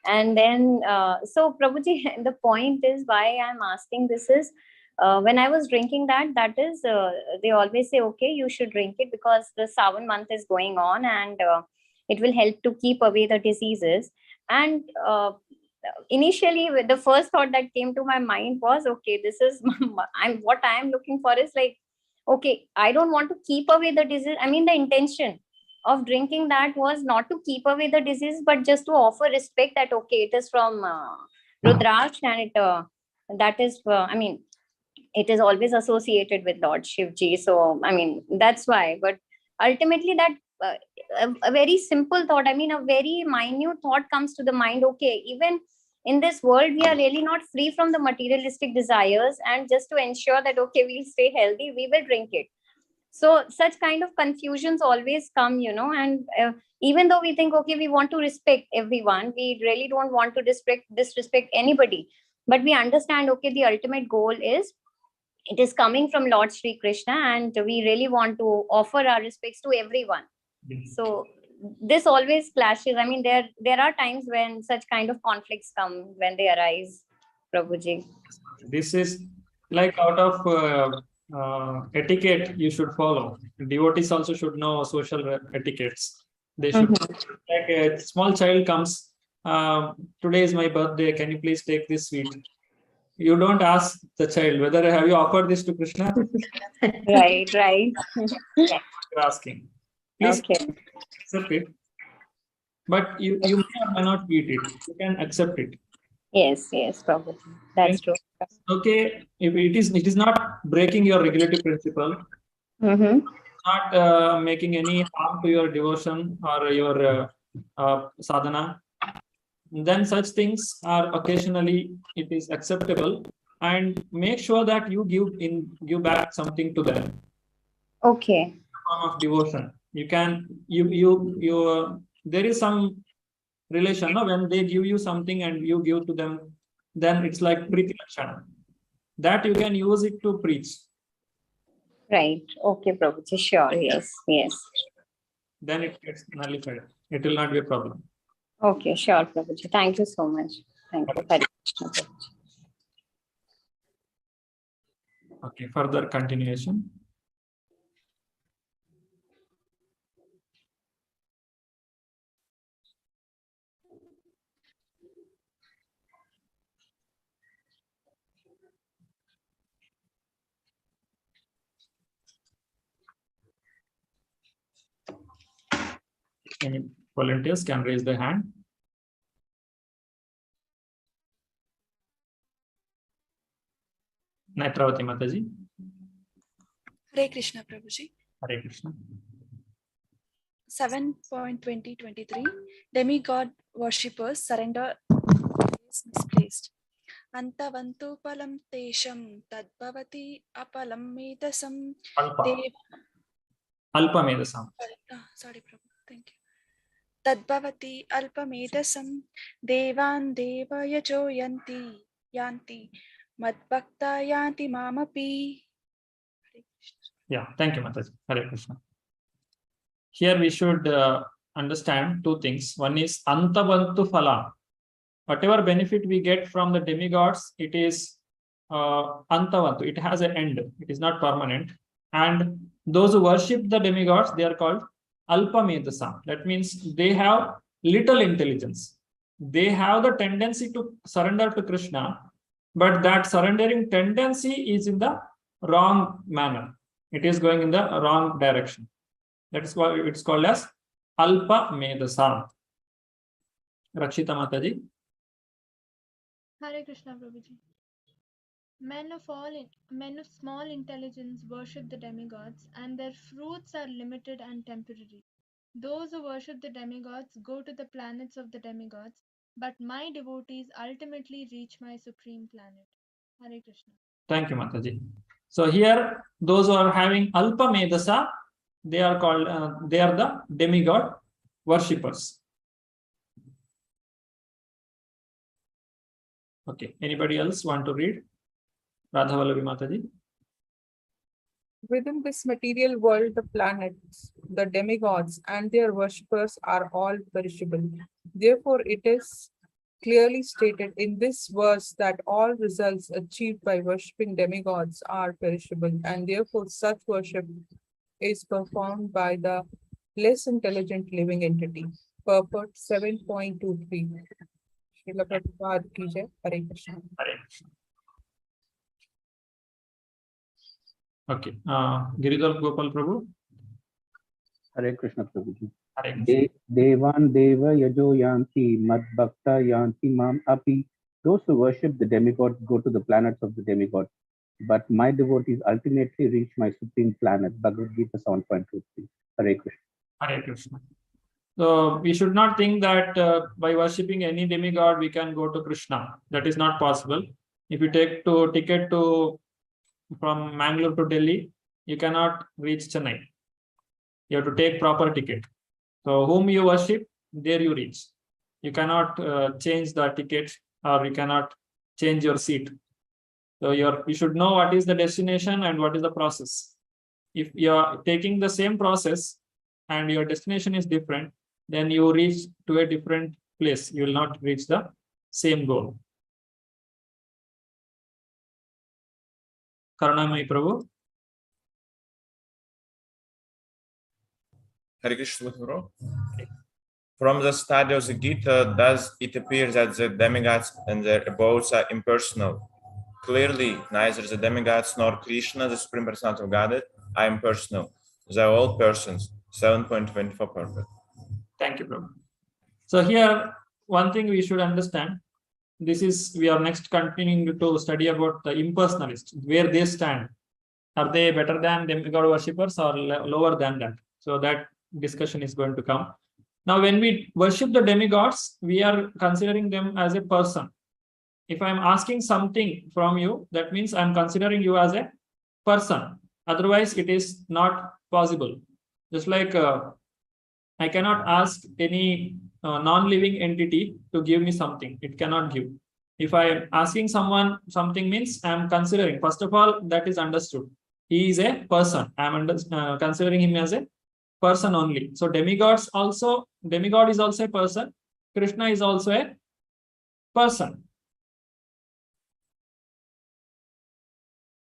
And then, so Prabhuji, the point is why I'm asking this is, when I was drinking that is, they always say, okay, you should drink it because the Sawan month is going on and it will help to keep away the diseases. And initially the first thought that came to my mind was, okay, this is what I'm looking for is like, okay, I don't want to keep away the disease. I mean, the intention of drinking that was not to keep away the disease, but just to offer respect that, okay, it is from Rudraksh and it that is I mean, it is always associated with Lord Shivji. So I mean, that's why. But ultimately that a very simple thought, I mean, a very minute thought comes to the mind. Okay, even in this world, we are really not free from the materialistic desires, and just to ensure that, okay, we'll stay healthy, we will drink it. So such kind of confusions always come, and even though we think, okay, we want to respect everyone, we really don't want to disrespect anybody, but we understand, okay, the ultimate goal is, it is coming from Lord Shri Krishna, and we really want to offer our respects to everyone. So this always clashes. I mean, there are times when such kind of conflicts come when they arise, Prabhuji. This is like out of etiquette you should follow. Devotees also should know social etiquettes. They should, like a small child comes, today is my birthday, can you please take this sweet? You don't ask the child whether have you offered this to Krishna. Right. You're asking. Please accept it. But you may or may not eat it. You can accept it. Yes, Prabhuji. That's true. Okay, if it is not breaking your regulative principle, not making any harm to your devotion or your sadhana, then such things are occasionally, it is acceptable, and make sure that you give back something to them. Okay. In the form of devotion. You can there is some relation, no? When they give you something and you give to them, then it's like Priti Lakshana. That you can use it to preach. Right. Okay, Prabhuji. Sure. Yes. Then it gets nullified. It will not be a problem. Okay, sure, Prabhuji. Thank you so much. Thank you. Hare Krishna, Prabhuji. Okay, further continuation. Any volunteers can raise their hand. Netravati Mataji. Hare Krishna, Prabhuji. Hare Krishna. 7.2023 Demigod worshippers surrender is misplaced. Antavantu palam tesham tadbhavati apalam medasam. Alpa medasam. Sorry, Prabhu. Thank you. Tadbhavati alpa medasam devan deva yajo yanti madbhakta yanti mamapi. Yeah, thank you, Mataji. Hare Krishna. Here we should understand two things. One is Antavantu Phala. Whatever benefit we get from the demigods, it is Antavantu. It has an end. It is not permanent. And those who worship the demigods, they are called Alpa Medasam. That means they have little intelligence. They have the tendency to surrender to Krishna, but that surrendering tendency is in the wrong manner. It is going in the wrong direction. That is why it's called as Alpa Medasam. Rakshita Mataji. Hare Krishna, Prabhuji. Men of small intelligence worship the demigods, and their fruits are limited and temporary. Those who worship the demigods go to the planets of the demigods, but my devotees ultimately reach my supreme planet. Hare Krishna. Thank you, Mataji. So here, those who are having Alpa Medasa, they are called, they are the demigod. worshippers. Okay, anybody else want to read? Radha Vallavi Mataji. Within this material world, the planets, the demigods, and their worshippers are all perishable. Therefore, it is clearly stated in this verse that all results achieved by worshipping demigods are perishable, and therefore such worship is performed by the less intelligent living entity. Purport 7.23. Srila Prabhupada ki jai. Hare Krishna. Hare Krishna. Okay, Giridhar Gopal Prabhu. Hare Krishna Prabhuji. Hare Krishna. Devan Deva Yajo Yanti Mad Bhakta Yanti Mam Api. Those who worship the demigods go to the planets of the demigods, but my devotees ultimately reach my supreme planet. Bhagavad-Gita 7.23. Hare Krishna. Hare Krishna. So we should not think that by worshipping any demigod we can go to Krishna. That is not possible. If you take ticket from Mangalore to Delhi, you cannot reach Chennai. You have to take proper ticket. So whom you worship, there you reach. You cannot change the ticket, or you cannot change your seat. So you should know what is the destination and what is the process. If you are taking the same process and your destination is different, then you reach to a different place. You will not reach the same goal. Karunamai Prabhu. Hare Krishna. From the study of the Gita, thus it appears that the demigods and their abodes are impersonal. Clearly, neither the demigods nor Krishna, the Supreme Personality of Godhead, are impersonal. They are all persons. 7.24 perfect. Thank you, Prabhu. So here, one thing we should understand, we are next continuing to study about the impersonalists, where they stand. Are they better than demigod worshippers or lower than that? So that discussion is going to come. Now, when we worship the demigods, we are considering them as a person. If I'm asking something from you, that means I'm considering you as a person. Otherwise, it is not possible. Just like I cannot ask any non-living entity to give me something. It cannot give. If I am asking someone something, means I am considering, first of all, that is understood. He is a person. I am considering him as a person only. So demigod is also a person. Krishna is also a person.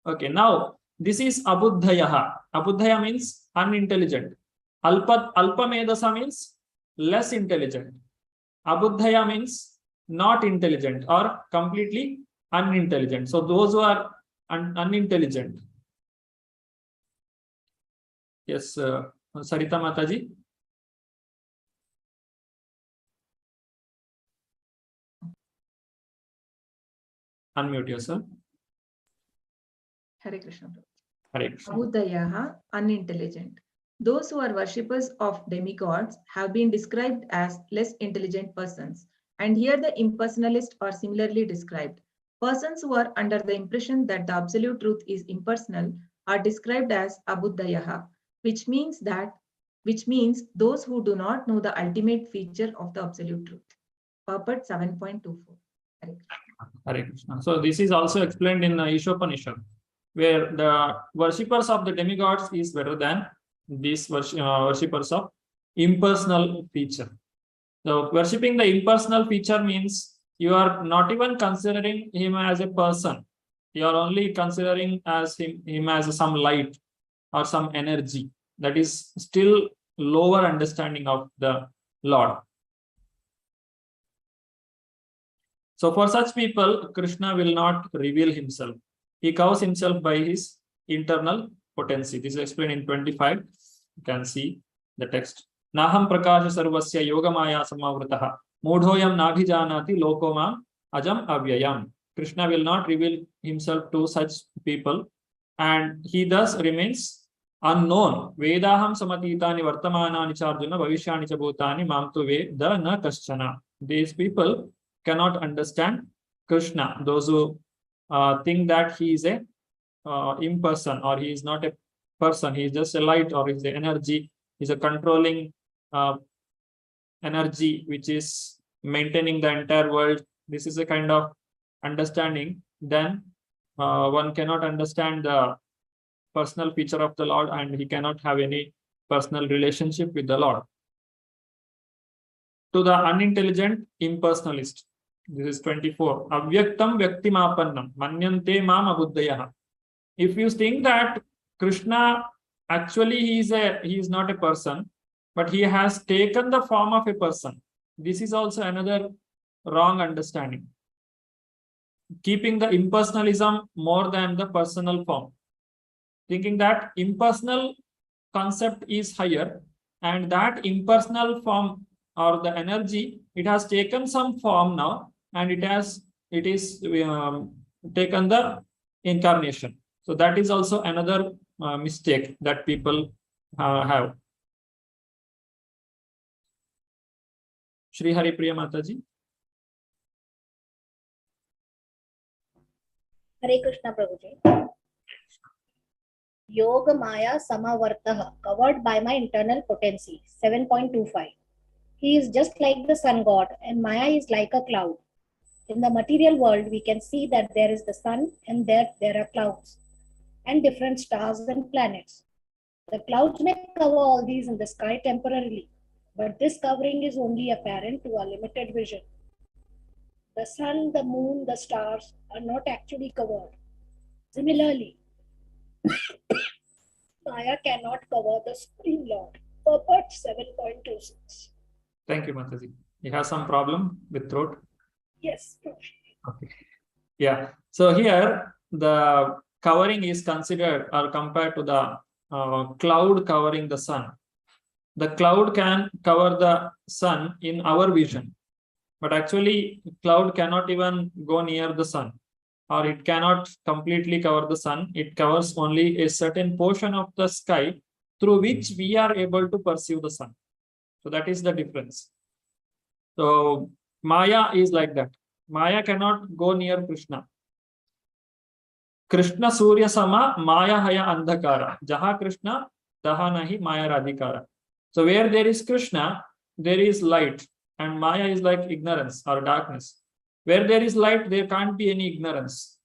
Okay, now this is abuddhayaha. Abuddhaya means unintelligent. Alpamedasa means less intelligent. Abuddhaya means not intelligent or completely unintelligent. So those who are unintelligent. Yes, Sarita Mataji. Unmute yourself. Hare Krishna. Hare Krishna. Abuddhayaha, unintelligent. Those who are worshippers of demigods have been described as less intelligent persons. And here the impersonalists are similarly described. Persons who are under the impression that the absolute truth is impersonal are described as abuddhayaha, which means those who do not know the ultimate feature of the absolute truth. Purport 7.24. Hare Krishna. So this is also explained in Ishopanishad, where the worshippers of the demigods is better than these worshippers of impersonal feature. So worshipping the impersonal feature means you are not even considering him as a person. You are only considering him as some light or some energy. That is still lower understanding of the Lord. So for such people, Krishna will not reveal himself. He covers himself by his internal potency. This is explained in 25. You can see the text. Naham prakasha sarvasya yogamaya samavritah mudhoyam nabhijanati lokoma ajam avyayam. Krishna will not reveal himself to such people, and he thus remains unknown. Vedaham samatitani vartamanani charjuna bhavishyani cha bhutani mamtu veda na kaschana. These people cannot understand Krishna. Those who think that he is a imperson, or he is not a person, he is just a light, or he is the energy, he is a controlling energy which is maintaining the entire world, this is a kind of understanding, then one cannot understand the personal feature of the Lord, and he cannot have any personal relationship with the Lord. To the unintelligent impersonalist, this is 24. Avyaktam vyaktimapannam manyante mam abuddhayaha. If you think that Krishna actually he is not a person, but he has taken the form of a person, this is also another wrong understanding. Keeping the impersonalism more than the personal form, thinking that impersonal concept is higher, and that impersonal form or the energy, it has taken some form now, and it is taken the incarnation. So that is also another mistake that people have. Shri Hari Priya Mataji. Hare Krishna Prabhuji. Yoga Maya Samavartaha, covered by my internal potency, 7.25. He is just like the sun god, and Maya is like a cloud. In the material world, we can see that there is the sun, and there are clouds and different stars and planets. The clouds may cover all these in the sky temporarily, but this covering is only apparent to our limited vision. The sun, the moon, the stars are not actually covered. Similarly, Maya cannot cover the Supreme Lord. Purport 7.26. Thank you, Mataji. You have some problem with throat? Yes. Okay. Yeah. So here the covering is considered or compared to the cloud covering the sun. The cloud can cover the sun in our vision, but actually cloud cannot even go near the sun, or it cannot completely cover the sun. It covers only a certain portion of the sky through which we are able to perceive the sun. So that is the difference. So Maya is like that. Maya cannot go near Krishna. Krishna Surya Sama Maya Haya Andhakara. Jaha Krishna Taha Nahi Maya Radhikara. So where there is Krishna, there is light, and Maya is like ignorance or darkness. Where there is light, there can't be any ignorance.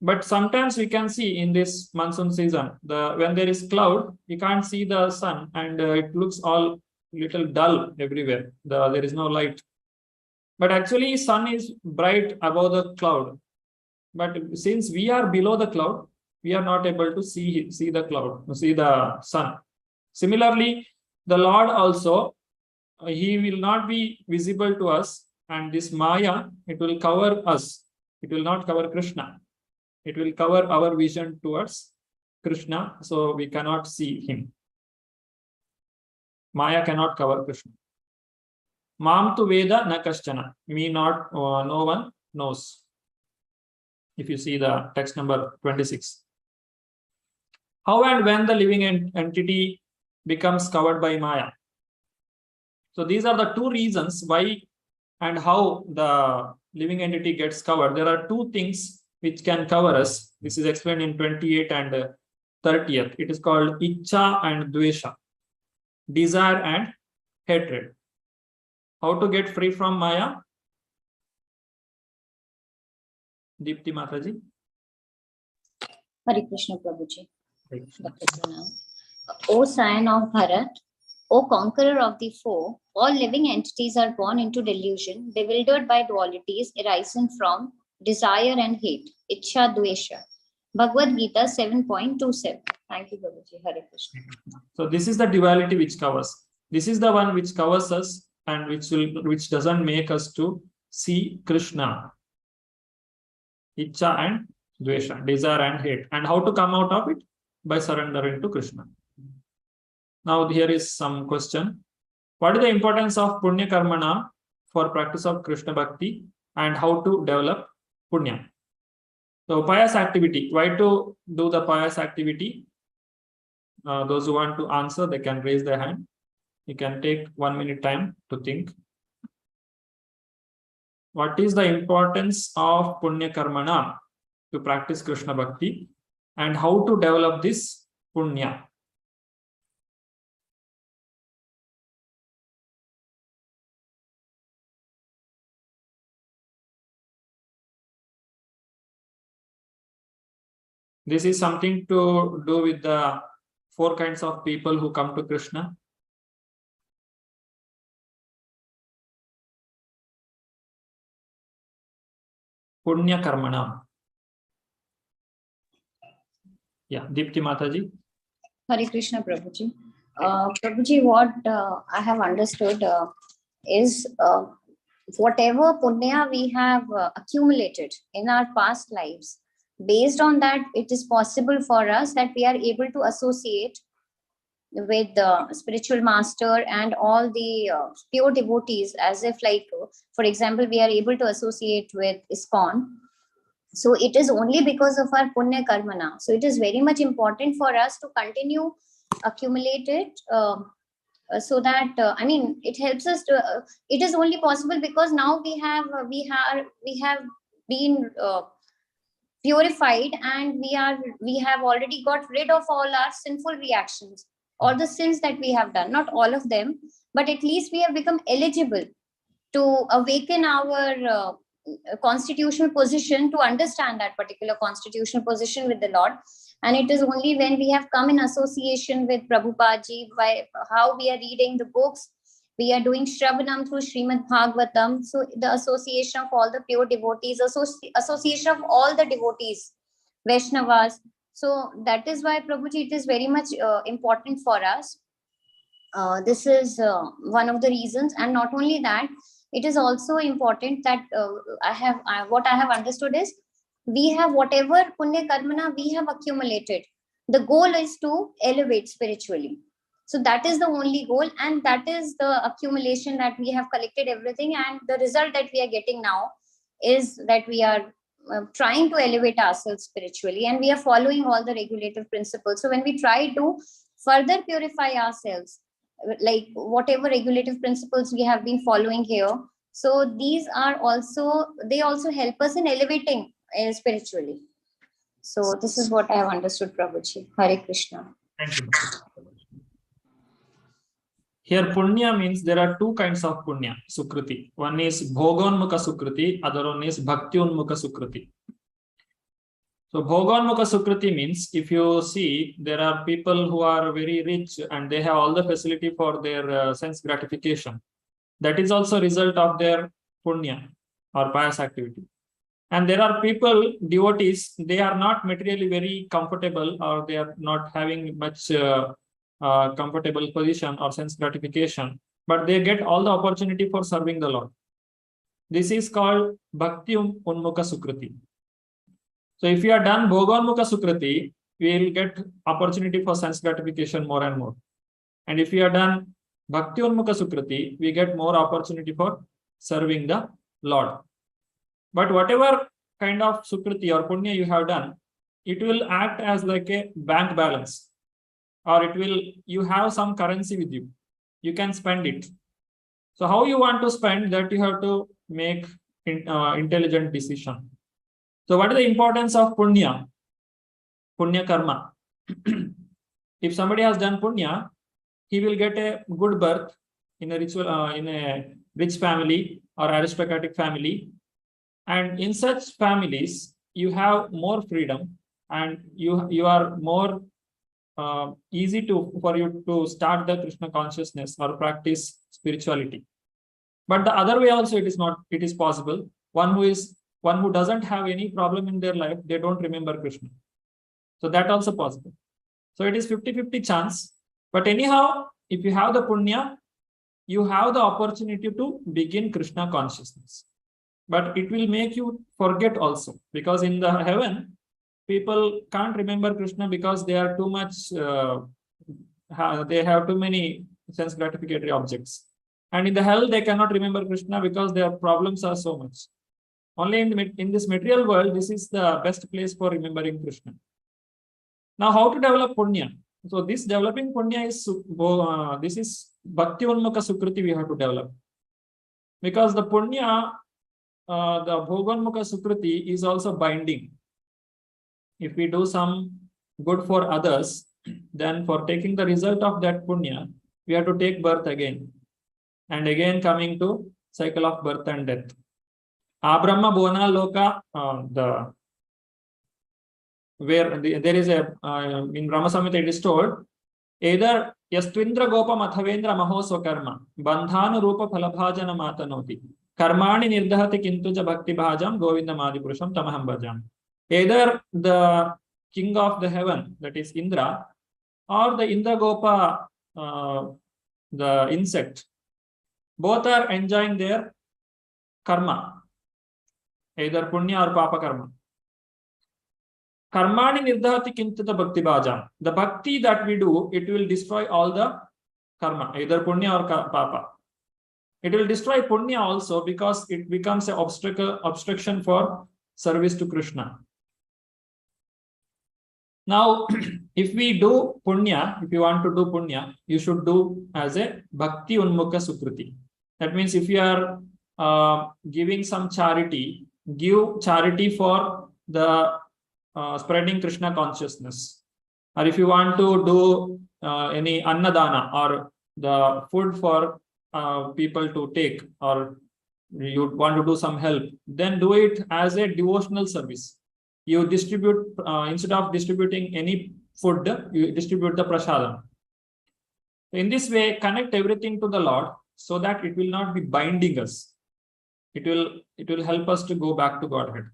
But sometimes we can see in this monsoon season, when there is cloud, you can't see the sun, and it looks all little dull everywhere. There is no light. But actually, sun is bright above the cloud. But since we are below the cloud, we are not able to see the sun. Similarly, the Lord also, he will not be visible to us, and this Maya, it will cover us. It will not cover Krishna. It will cover our vision towards Krishna, so we cannot see him. Maya cannot cover Krishna. Mam tu Veda na kaschana. Me not, no one knows. If you see the text number 26. How and when the living entity becomes covered by Maya? So these are the two reasons why and how the living entity gets covered. There are two things which can cover us. This is explained in 28 and 30th. It is called Ichcha and Dvesha, desire and hatred. How to get free from Maya? Deepti Mataji. Hare Krishna Prabhuji. O Scion of Bharat, O conqueror of the foe, all living entities are born into delusion, bewildered by dualities arising from desire and hate. Ichcha Dvesha. Bhagavad-Gita 7.27. Thank you, Prabhuji. Hare Krishna. So this is the duality which covers. This is the one which covers us and which doesn't make us to see Krishna. Ichcha and Dvesha, desire and hate. And how to come out of it? By surrendering to Krishna. Now here is some question. What is the importance of Punya Karmana for practice of Krishna Bhakti, and how to develop Punya? So pious activity. Why to do the pious activity? Those who want to answer, they can raise their hand. You can take 1 minute time to think. What is the importance of Punya Karmana to practice Krishna Bhakti, and how to develop this Punya? This is something to do with the 4 kinds of people who come to Krishna. Punya Karmanam. Yeah, Deepti Mataji. Hare Krishna, Prabhuji. Prabhuji, what I have understood is whatever punya we have accumulated in our past lives, based on that, it is possible for us that we are able to associate with the spiritual master and all the pure devotees, as if like, for example, we are able to associate with ISKCON. So it is only because of our punya karmana. So it is very much important for us to continue accumulate it, so that I mean, it helps us to. It is only possible because now we have been purified, and we have already got rid of all our sinful reactions or the sins that we have done. Not all of them, but at least we have become eligible to awaken our constitutional position, to understand that particular constitutional position with the Lord. And it is only when we have come in association with Prabhupada Ji, by how we are reading the books, we are doing Shravanam through Srimad Bhagavatam. So the association of all the pure devotees, association of all the devotees, Vaishnavas. So that is why, Prabhuji, it is very much important for us. This is one of the reasons. And not only that, it is also important that what I have understood is, we have whatever punya karmana we have accumulated. The goal is to elevate spiritually. So that is the only goal, and that is the accumulation that we have collected everything. And the result that we are getting now is that we are trying to elevate ourselves spiritually, and we are following all the regulative principles. So when we try to further purify ourselves, like whatever regulative principles we have been following here, so these are also, they also help us in elevating spiritually. So this is what I have understood, Prabhuji. Hare Krishna. Thank you. Here punya means there are 2 kinds of punya, sukriti. One is bhogonmukha sukriti, other one is bhaktyunmukha sukriti. So bhogonmukha sukriti means, if you see, there are people who are very rich and they have all the facility for their sense gratification. That is also a result of their punya or pious activity. And there are people, devotees, they are not materially very comfortable, or they are not having much comfortable position or sense gratification, but they get all the opportunity for serving the Lord. This is called Bhakti Unmukha Sukriti. So if you are done Bhogonmukha Sukriti, we will get opportunity for sense gratification more and more. And if you are done Bhakti Unmukha Sukriti, we get more opportunity for serving the Lord. But whatever kind of Sukriti or Punya you have done, it will act as like a bank balance, or it will, you have some currency with you, you can spend it. So how you want to spend that, you have to make intelligent decision. So what is the importance of punya karma? If somebody has done punya, he will get a good birth in a rich family or aristocratic family, and in such families you have more freedom, and you are more easy for you to start the Krishna consciousness or practice spirituality. But the other way also it is possible. One who doesn't have any problem in their life, they don't remember Krishna. So that also possible. So it is 50-50 chance. But anyhow, if you have the punya, you have the opportunity to begin Krishna consciousness. But it will make you forget also, because in the heaven, people can't remember Krishna because they are too much, they have too many sense gratificatory objects. And in the hell, they cannot remember Krishna because their problems are so much. Only in this material world, this is the best place for remembering Krishna. Now, how to develop punya? So this developing punya is, this is Bhakti Unmukha Sukriti we have to develop. Because the punya, the Bhogonmukha Sukriti is also binding. If we do some good for others, then for taking the result of that punya, we have to take birth again. And again coming to cycle of birth and death. Abrahma Bona Loka, where there is a in Brahma Samhita it is told either Yastvindra Gopa Mathavendra Mahosva Karma Bandhanu Rupa Phalabhajana Matanoti Karmani Nirdhati Kintuja Bhakti Bhajam Govinda Madipurusham Tamaham Bhajam. Either the king of the heaven, that is Indra, or the Indra Gopa, the insect, both are enjoying their karma, either punya or papa karma. Karmani nirdhati kintuta bhakti bhajam. The bhakti that we do, it will destroy all the karma, either punya or papa. It will destroy punya also because it becomes an obstruction for service to Krishna. Now, if we do punya, if you want to do punya, you should do as a bhakti unmukha sukriti. That means if you are giving some charity, give charity for the spreading Krishna consciousness. Or if you want to do any annadana or the food for people to take, or you want to do some help, then do it as a devotional service. You distribute, instead of distributing any food, you distribute the prasadam. In this way, connect everything to the Lord so that it will not be binding us. It will help us to go back to Godhead.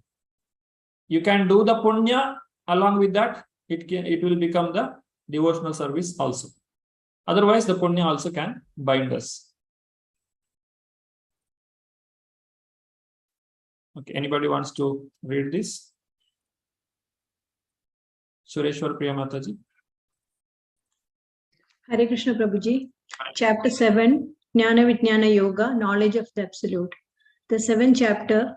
You can do the punya, along with that, it will become the devotional service also. Otherwise, the punya also can bind us. Okay, anybody wants to read this? Sureshwar Priya Mataji. Hare Krishna Prabhuji. Chapter 7, Jnana Vijnana Yoga, Knowledge of the Absolute. The 7th chapter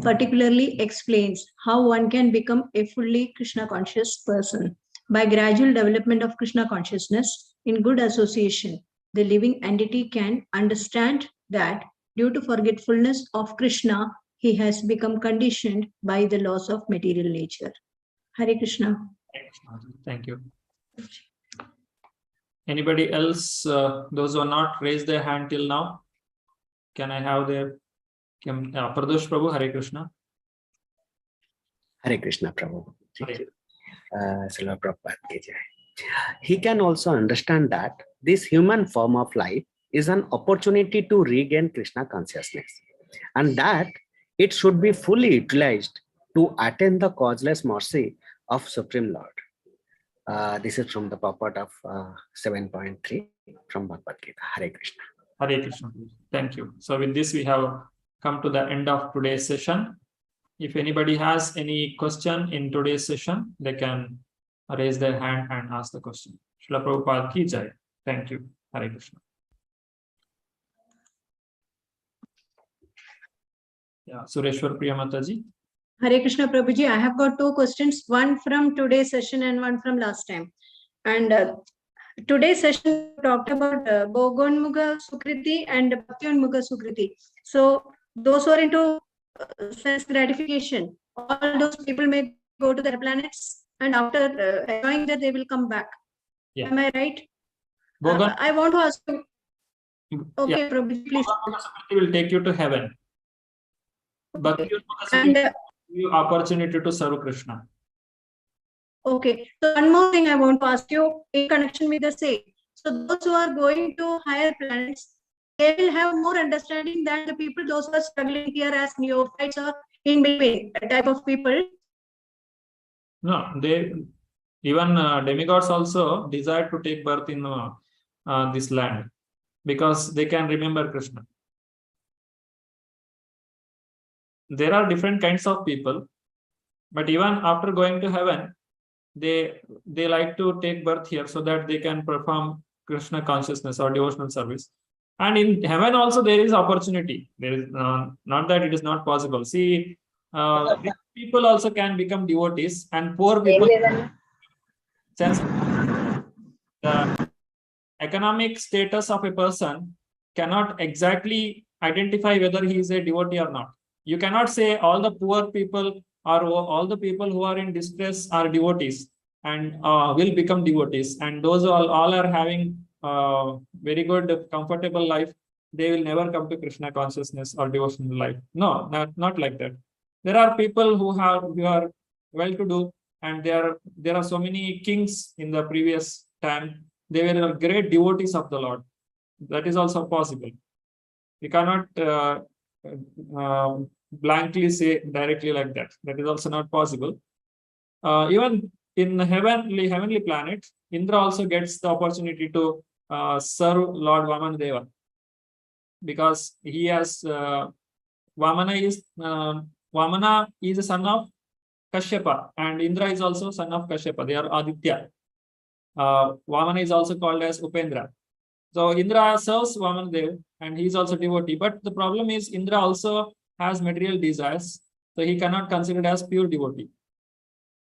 particularly explains how one can become a fully Krishna conscious person. By gradual development of Krishna consciousness in good association, the living entity can understand that due to forgetfulness of Krishna, he has become conditioned by the laws of material nature. Hare Krishna. Thank you. Anybody else, those who are not raised their hand till now, can I have their Pradosh Prabhu? Hare Krishna. Hare Krishna Prabhu. He can also understand that this human form of life is an opportunity to regain Krishna consciousness, and that it should be fully utilized to attain the causeless mercy of Supreme Lord. This is from the purport of 7.3 from Bhagavad-Gita. Hare Krishna. Hare Krishna. Thank you. So with this, we have come to the end of today's session. If anybody has any question in today's session, they can raise their hand and ask the question. Srila Prabhupada ki jai. Thank you. Hare Krishna. Yeah, Sureshwar Priya Mataji. Hare Krishna Prabhuji, I have got two questions, one from today's session and one from last time. And today's session talked about Bhogonmuga Sukriti and Bhakti-Unmuga Sukriti. So those who are into sense gratification, all those people may go to their planets, and after enjoying that, they will come back. Yeah. Am I right? I want to ask you. Okay, yeah. Prabhuji, please. Bhogonmuga Sukriti will take you to heaven. Bhakti-Unmuga Sukriti will give you opportunity to serve Krishna. Okay, so one more thing I want to ask you in connection with the same. So those who are going to higher planets, they will have more understanding than the people, those who are struggling here as neophytes or in between type of people. No, they even demigods also desire to take birth in this land because they can remember Krishna. There are different kinds of people, but even after going to heaven, they like to take birth here so that they can perform Krishna consciousness or devotional service. And in heaven also there is opportunity. There is not that it is not possible. See, rich people also can become devotees, and poor people, since the economic status of a person cannot exactly identify whether he is a devotee or not. You cannot say all the poor people or all the people who are in distress are devotees and will become devotees, and those who all are having very good, comfortable life, they will never come to Krishna consciousness or devotional life. No, not like that. There are people who are well-to-do, and there are so many kings in the previous time. They were great devotees of the Lord. That is also possible. We cannot blankly say directly like that. That is also not possible. Even in heavenly planet, Indra also gets the opportunity to serve Lord Vamanadeva, because he has Vamana is a son of Kashyapa, and Indra is also son of Kashyapa. They are Aditya. Vamana is also called as Upendra. So Indra serves Vamanadeva, and he is also devotee. But the problem is Indra also has material desires, so he cannot consider as pure devotee.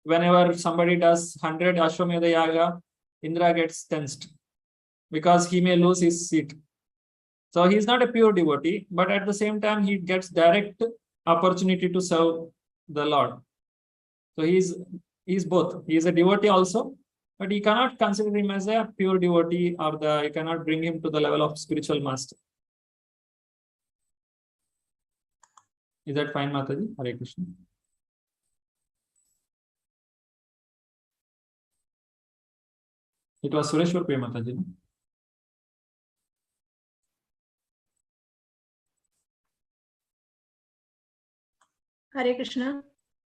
Whenever somebody does 100 Ashwamedha Yaga, Indra gets tensed because he may lose his seat. So he is not a pure devotee, but at the same time he gets direct opportunity to serve the Lord. So he is both. He is a devotee also, but he cannot consider him as a pure devotee, or you cannot bring him to the level of spiritual master. Is that fine, Mataji? Hare Krishna. It was Sureshwar P. Mataji. Hare Krishna.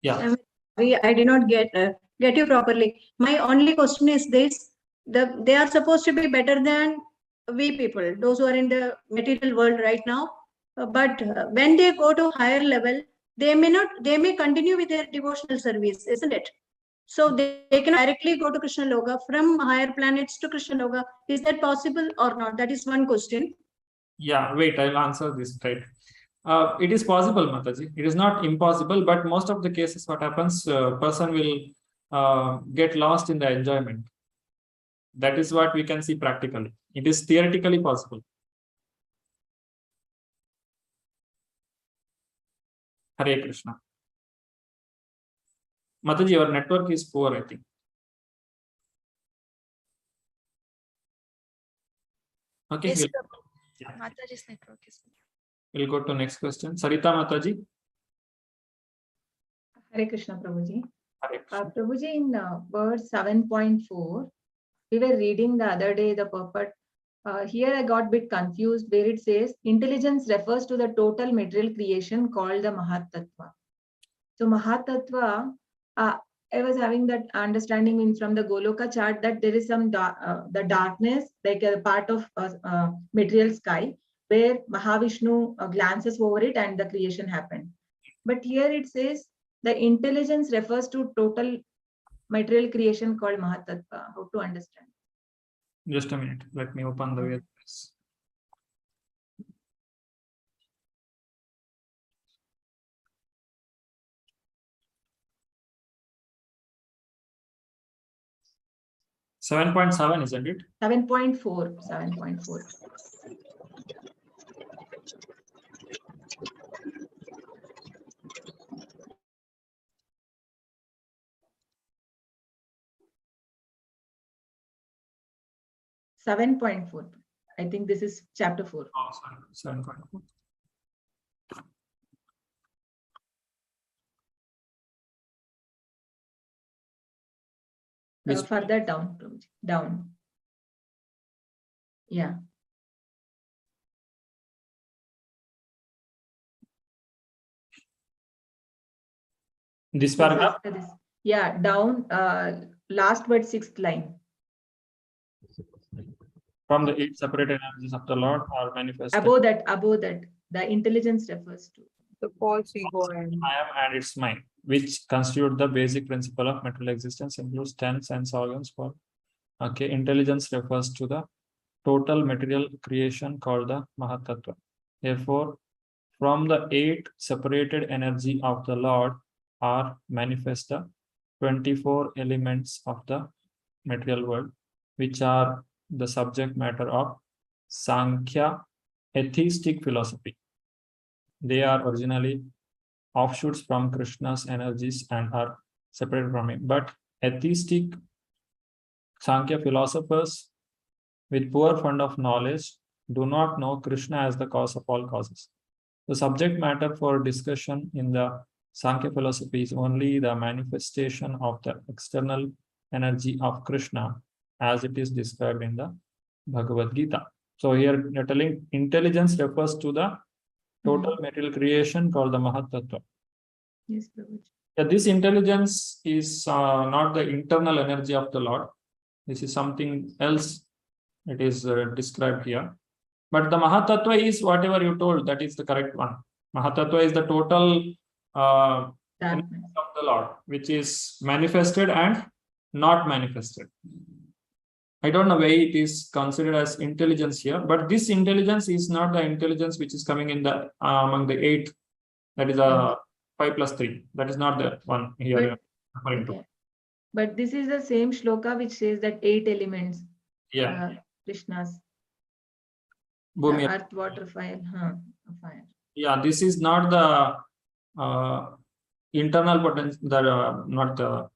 Yeah. I did not get you properly. My only question is this: they are supposed to be better than we people, those who are in the material world right now. But when they go to higher level, they may continue with their devotional service, isn't it? So they can directly go to Krishna Loka from higher planets to Krishna Loka. Is that possible or not? That is one question. Yeah, wait, I'll answer this straight. It is possible, Mataji. It is not impossible, but most of the cases, what happens, person will get lost in the enjoyment. That is what we can see practically. It is theoretically possible. Hare Krishna. Mataji, your network is poor, I think. Okay. Yes, Yeah. Mataji's network is. We'll go to next question. Sarita Mataji. Hare Krishna, Prabhuji. Hare Krishna. Prabhuji, in verse 7.4, we were reading the other day the purport. Here I got a bit confused where it says intelligence refers to the total material creation called the Mahatattva. So Mahatattva, I was having that understanding from the Goloka chart that there is some the darkness, like a part of material sky, where Mahavishnu glances over it and the creation happened. But here it says the intelligence refers to total material creation called Mahatattva. How to understand? Just a minute. Let me open the Vedas. Seven 7.7, isn't it? 7.4. 7.4. I think this is chapter 4. Oh, sorry. 7.4. Further down. Yeah. This paragraph? Yeah, down, last word, 6th line. From the 8 separate energies of the Lord are manifested. Above that, the intelligence refers to the false ego and I am and its mind, which constitute the basic principle of material existence, includes 10 sense organs. For okay, intelligence refers to the total material creation called the Mahatattva. Therefore, from the 8 separated energy of the Lord are manifest the 24 elements of the material world, which are the subject matter of Sankhya atheistic philosophy. They are originally offshoots from Krishna's energies and are separated from him. But atheistic Sankhya philosophers with poor fund of knowledge do not know Krishna as the cause of all causes. The subject matter for discussion in the Sankhya philosophy is only the manifestation of the external energy of Krishna as it is described in the Bhagavad-Gita. So here you're telling intelligence refers to the total material creation called the Mahat Tattva. Yes, Prabhuji. Yeah, this intelligence is not the internal energy of the Lord. This is something else. It is described here. But the Mahat Tattva is whatever you told, that is the correct one. Mahat Tattva is the total energy of the Lord, which is manifested and not manifested. I don't know why it is considered as intelligence here, but this intelligence is not the intelligence which is coming in the among the 8. That is a 5 plus 3. That is not the one here you're referring to. But this is the same shloka which says that 8 elements. Yeah. Krishna's. Bhumi. Earth, water, fire. Fire. Yeah, this is not the internal potential, not the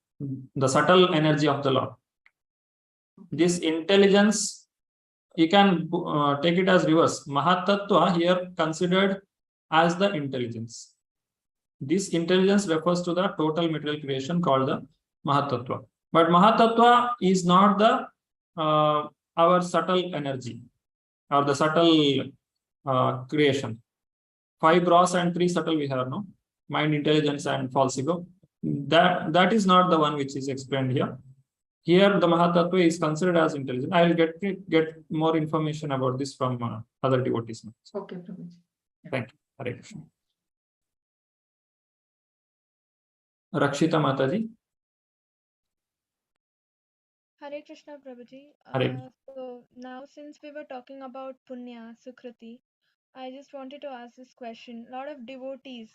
subtle energy of the Lord. This intelligence, you can take it as reverse. Mahat Tattva here considered as the intelligence. This intelligence refers to the total material creation called the Mahat Tattva. But Mahat Tattva is not the our subtle energy or the subtle creation. 5 gross and 3 subtle we have, no? Mind, intelligence, and false ego. That is not the one which is explained here. Here, the Mahat Tattva is considered as intelligent. I will get more information about this from other devotees. Okay, Prabhuji. Thank you. Hare Krishna. Rakshita Mataji. Hare Krishna, Prabhuji. Hare. So now, since we were talking about Punya, Sukriti, I just wanted to ask this question. A lot of devotees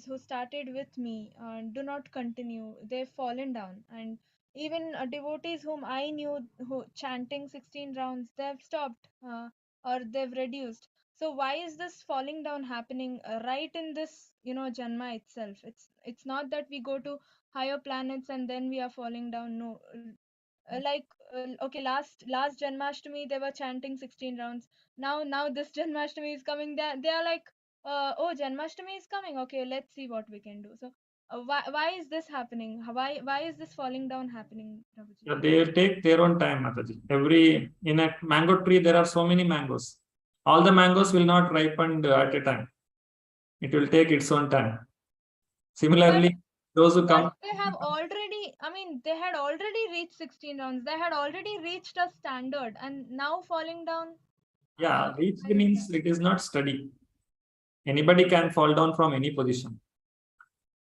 who started with me do not continue. They've fallen down, and even devotees whom I knew who chanting 16 rounds, they've stopped or they've reduced. So why is this falling down happening right in this Janma itself? It's not that we go to higher planets and then we are falling down. No. Okay, last Janmashtami they were chanting 16 rounds. Now this Janmashtami is coming. They are like, oh, Janmashtami is coming. Okay, let's see what we can do. So why is this happening? Why is this falling down happening, Prabhuji? Yeah, they take their own time, Mataji. In a mango tree there are so many mangoes. All the mangoes will not ripen at a time. It will take its own time. Similarly, those who come. They have already, they had already reached 16 rounds. They had already reached a standard, and now falling down. Yeah, reached means it is not steady. Anybody can fall down from any position.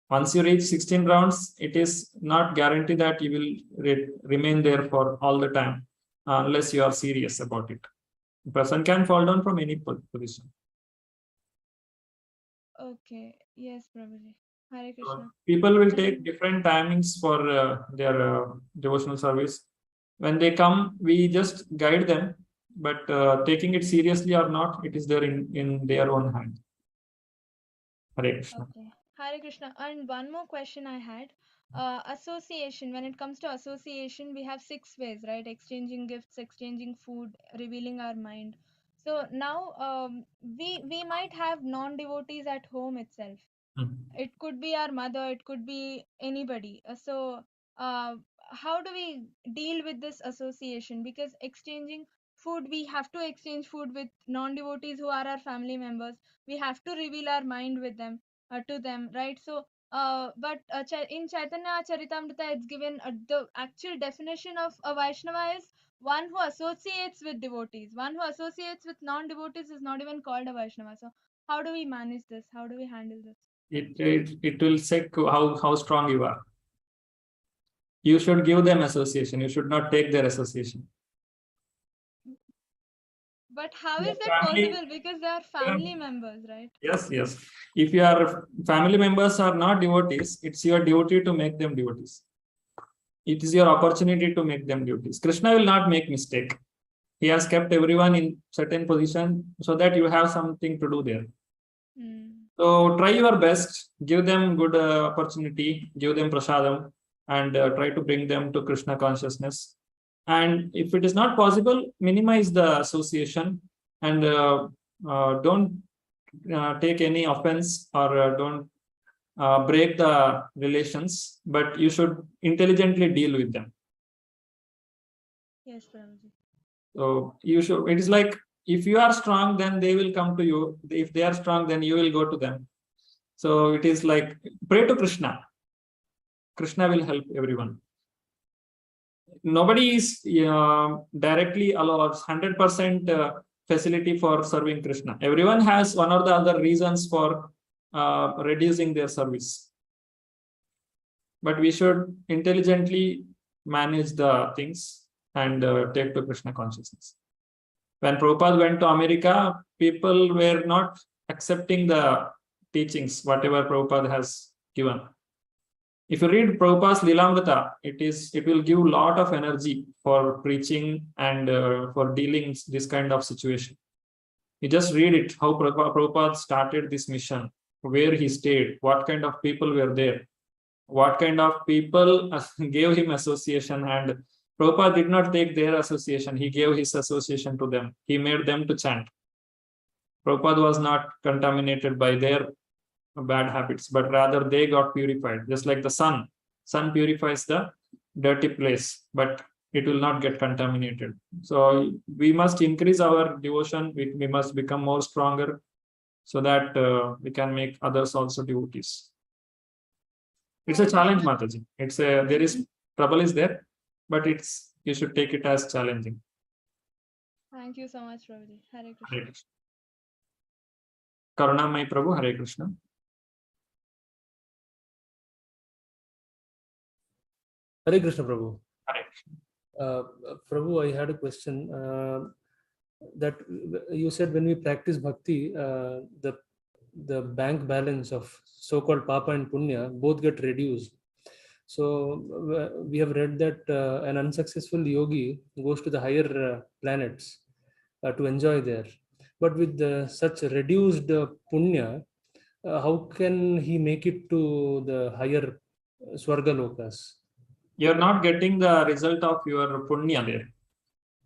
Once you reach 16 rounds, it is not guaranteed that you will remain there for all the time, unless you are serious about it. A person can fall down from any position. Okay. Yes, Prabhuji. Hare Krishna. People will take different timings for their devotional service. When they come, we just guide them, but taking it seriously or not, it is there in their own hand. Hare Krishna. Okay. Hare Krishna. And one more question I had. Association. When it comes to association, we have 6 ways, right? Exchanging gifts, exchanging food, revealing our mind. So now we might have non-devotees at home itself. It could be our mother, it could be anybody. So how do we deal with this association? Because exchanging food, we have to exchange food with non-devotees who are our family members. We have to reveal our mind with them, to them, right? So but in Chaitanya Charitamrita, it's given the actual definition of a Vaishnava is one who associates with devotees. One who associates with non-devotees is not even called a Vaishnava. So how do we manage this? How do we handle this? It will check how strong you are. You should give them association. You should not take their association. But how is that possible? Because they are family members, right? Yes. If your family members are not devotees, it's your duty to make them devotees. It is your opportunity to make them devotees. Krishna will not make mistake. He has kept everyone in certain position so that you have something to do there. So try your best, give them good opportunity, give them prasadam, and try to bring them to Krishna consciousness. And if it is not possible, minimize the association and don't take any offense or don't break the relations, but you should intelligently deal with them. Yes, Prabhuji. So you should, it is like, if you are strong, then they will come to you. If they are strong, then you will go to them. So it is like, pray to Krishna. Krishna will help everyone. Nobody is directly allowed 100% facility for serving Krishna. Everyone has one or the other reasons for reducing their service. But we should intelligently manage the things and take to Krishna consciousness. When Prabhupada went to America, people were not accepting the teachings, whatever Prabhupada has given. If you read Prabhupada's Lilamrita, it will give a lot of energy for preaching and for dealing this kind of situation. You just read it, how Prabhupada started this mission, where he stayed, what kind of people were there, what kind of people gave him association, and Prabhupada did not take their association, he gave his association to them. He made them to chant. Prabhupada was not contaminated by their bad habits, but rather they got purified. Just like the sun purifies the dirty place, but it will not get contaminated. So we must increase our devotion. We must become more stronger so that we can make others also devotees. It's a challenge, Mataji. There is trouble is there, but you should take it as challenging. Thank you so much, Prabhuji. Hare Krishna. Hare Krishna. Karunamai Prabhu, Hare Krishna. Hare Krishna, Prabhu. Hare Krishna. Prabhu, I had a question. That you said when we practice bhakti, the bank balance of so-called papa and punya both get reduced. So we have read that an unsuccessful yogi goes to the higher planets to enjoy there. But with such reduced punya, how can he make it to the higher Swarga Lokas? You're not getting the result of your punya there.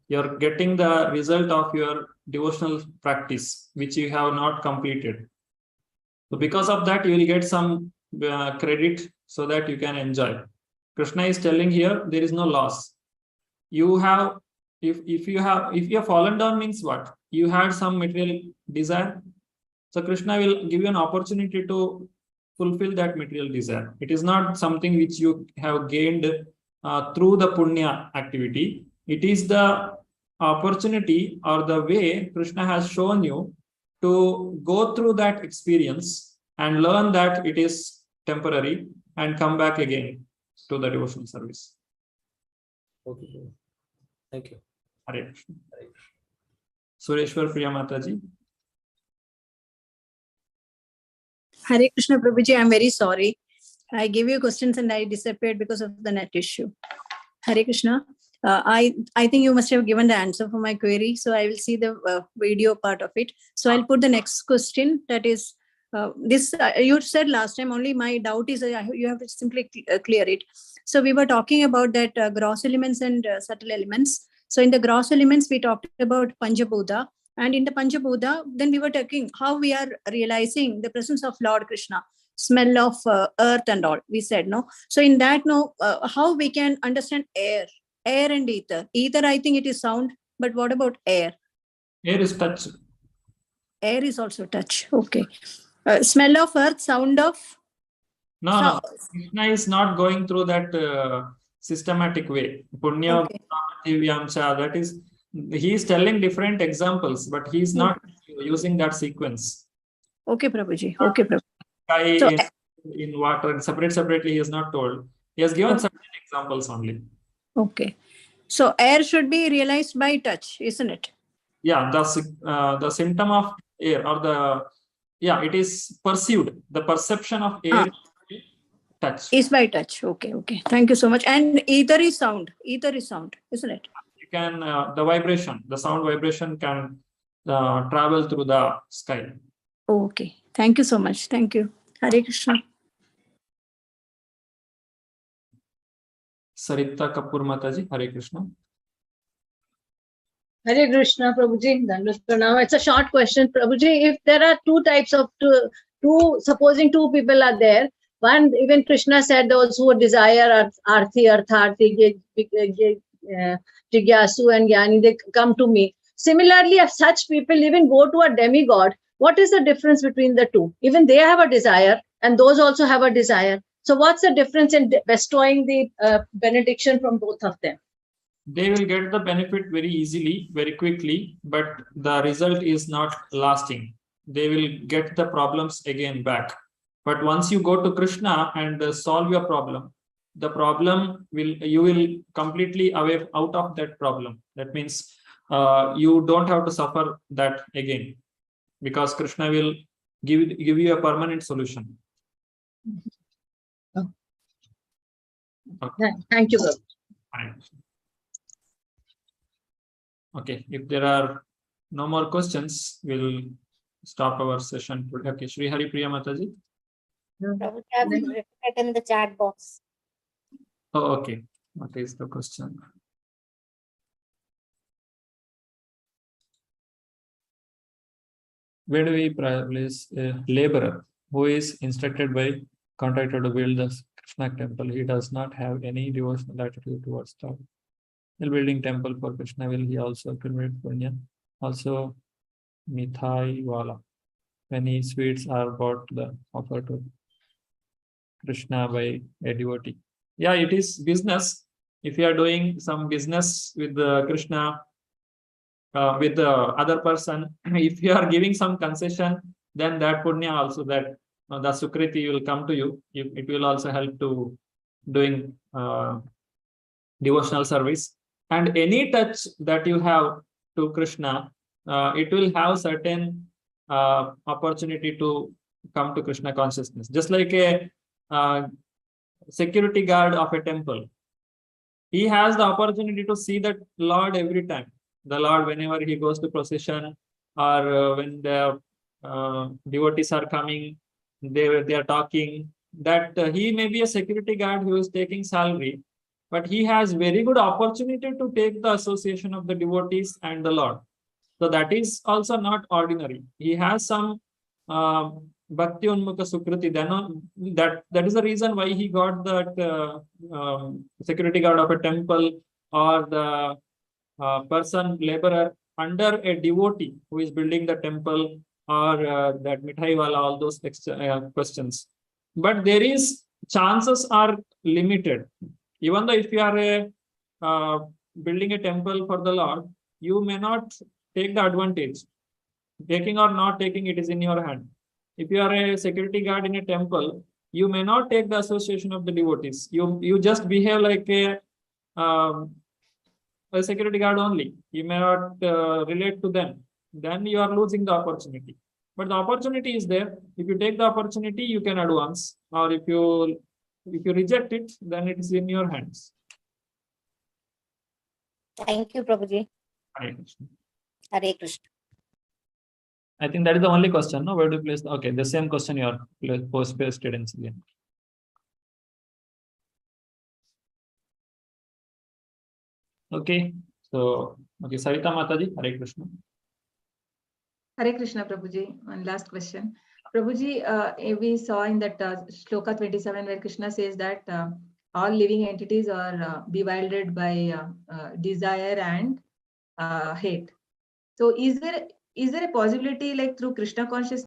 You're getting the result of your devotional practice, which you have not completed. So because of that, you will get some credit so that you can enjoy. Krishna is telling here, there is no loss. You have, if you have fallen down means what? You had some material desire. So Krishna will give you an opportunity to fulfill that material desire. It is not something which you have gained through the punya activity. It is the opportunity or the way Krishna has shown you to go through that experience and learn that it is temporary and come back again to the devotional service. Okay. Thank you. Hare Krishna. Sureshwar Priya Mataji. Hare Krishna, Prabhuji, I'm very sorry. I gave you questions and I disappeared because of the net issue. Hare Krishna. I think you must have given the answer for my query. So I will see the video part of it. So I'll put the next question. That is, this you said last time, only my doubt is you have to simply clear it. So we were talking about that gross elements and subtle elements. So in the gross elements, we talked about Panchabhuta. And in the Panchabhuta, then we were talking how we are realizing the presence of Lord Krishna, smell of earth and all, we said, no? So in that, no, how we can understand air and ether. Ether, I think it is sound, but what about air? Air is touch. Air is also touch. Okay. Smell of earth, sound of? No. Krishna is not going through that systematic way. Punya, Divyamsha, that is, he is telling different examples, but he is not using that sequence. Okay, Prabhuji. Okay, Prabhuji. So, in water, separately, he has not told. He has given certain examples only. Okay. So air should be realized by touch, isn't it? Yeah, the symptom of air or it is perceived. The perception of air touch. Is by touch. Okay. Thank you so much. And ether is sound. Ether is sound, isn't it? You can, the sound vibration can travel through the sky. Okay. Thank you so much. Thank you. Hare Krishna. Sarita Kapoor Mataji, Hare Krishna. Hare Krishna, Prabhuji. Dandavat Pranam. It's a short question, Prabhuji. If there are two types of supposing two people are there, one, even Krishna said those who desire arthi, artharthi, jigyasu and gyani, they come to me. Similarly, if such people even go to a demigod, what is the difference between the two? Even they have a desire and those also have a desire. So what's the difference in bestowing the benediction from both of them? They will get the benefit very easily, very quickly, but the result is not lasting. They will get the problems again back. But once you go to Krishna and solve your problem, the problem you will completely away out of that problem. That means you don't have to suffer that again, because Krishna will give you a permanent solution. Okay. Thank you. Okay, if there are no more questions, we'll stop our session. Okay, Shri Hari Priya Mataji. Prabhuji, I've written in the chat box. Oh, okay. What is the question? Where do we place a laborer who is instructed by contractor to build the Krishna temple? He does not have any devotional attitude towards God. While building temple for Krishna, will he also accumulate Punyan? Also, Mithai Wala. Many sweets are bought the offer to Krishna by a devotee. Yeah, it is business. If you are doing some business with Krishna, with the other person, if you are giving some concession, then that punya also, that the sukriti will come to you. It will also help to doing devotional service. And any touch that you have to Krishna, it will have certain opportunity to come to Krishna consciousness. Just like a security guard of a temple, he has the opportunity to see that Lord every time. The Lord, whenever he goes to procession, or when the devotees are coming, they are talking, that he may be a security guard who is taking salary, but he has very good opportunity to take the association of the devotees and the Lord. So that is also not ordinary. He has some Bhakti Unmukha Sukriti. That is the reason why he got that security guard of a temple, or the person laborer under a devotee who is building the temple, or that Mithai Wala, all those questions. But there is chances are limited. Even though if you are building a temple for the Lord, you may not take the advantage. Taking or not taking, it is in your hand. If you are a security guard in a temple, you may not take the association of the devotees. You just behave like a security guard only. You may not relate to them. Then you are losing the opportunity. But the opportunity is there. If you take the opportunity, you can advance. Or if you reject it, then it is in your hands. Thank you, Prabhuji. Hare Krishna. Hare Krishna. I think that is the only question. No, where do you place? Okay, the same question you are pasted in again. Okay, so okay, Sarita Mataji, Hare Krishna. Hare Krishna, Prabhuji. One last question. Prabhuji, we saw in that Shloka 27 where Krishna says that all living entities are bewildered by desire and hate. So is there a possibility, like through Krishna consciousness,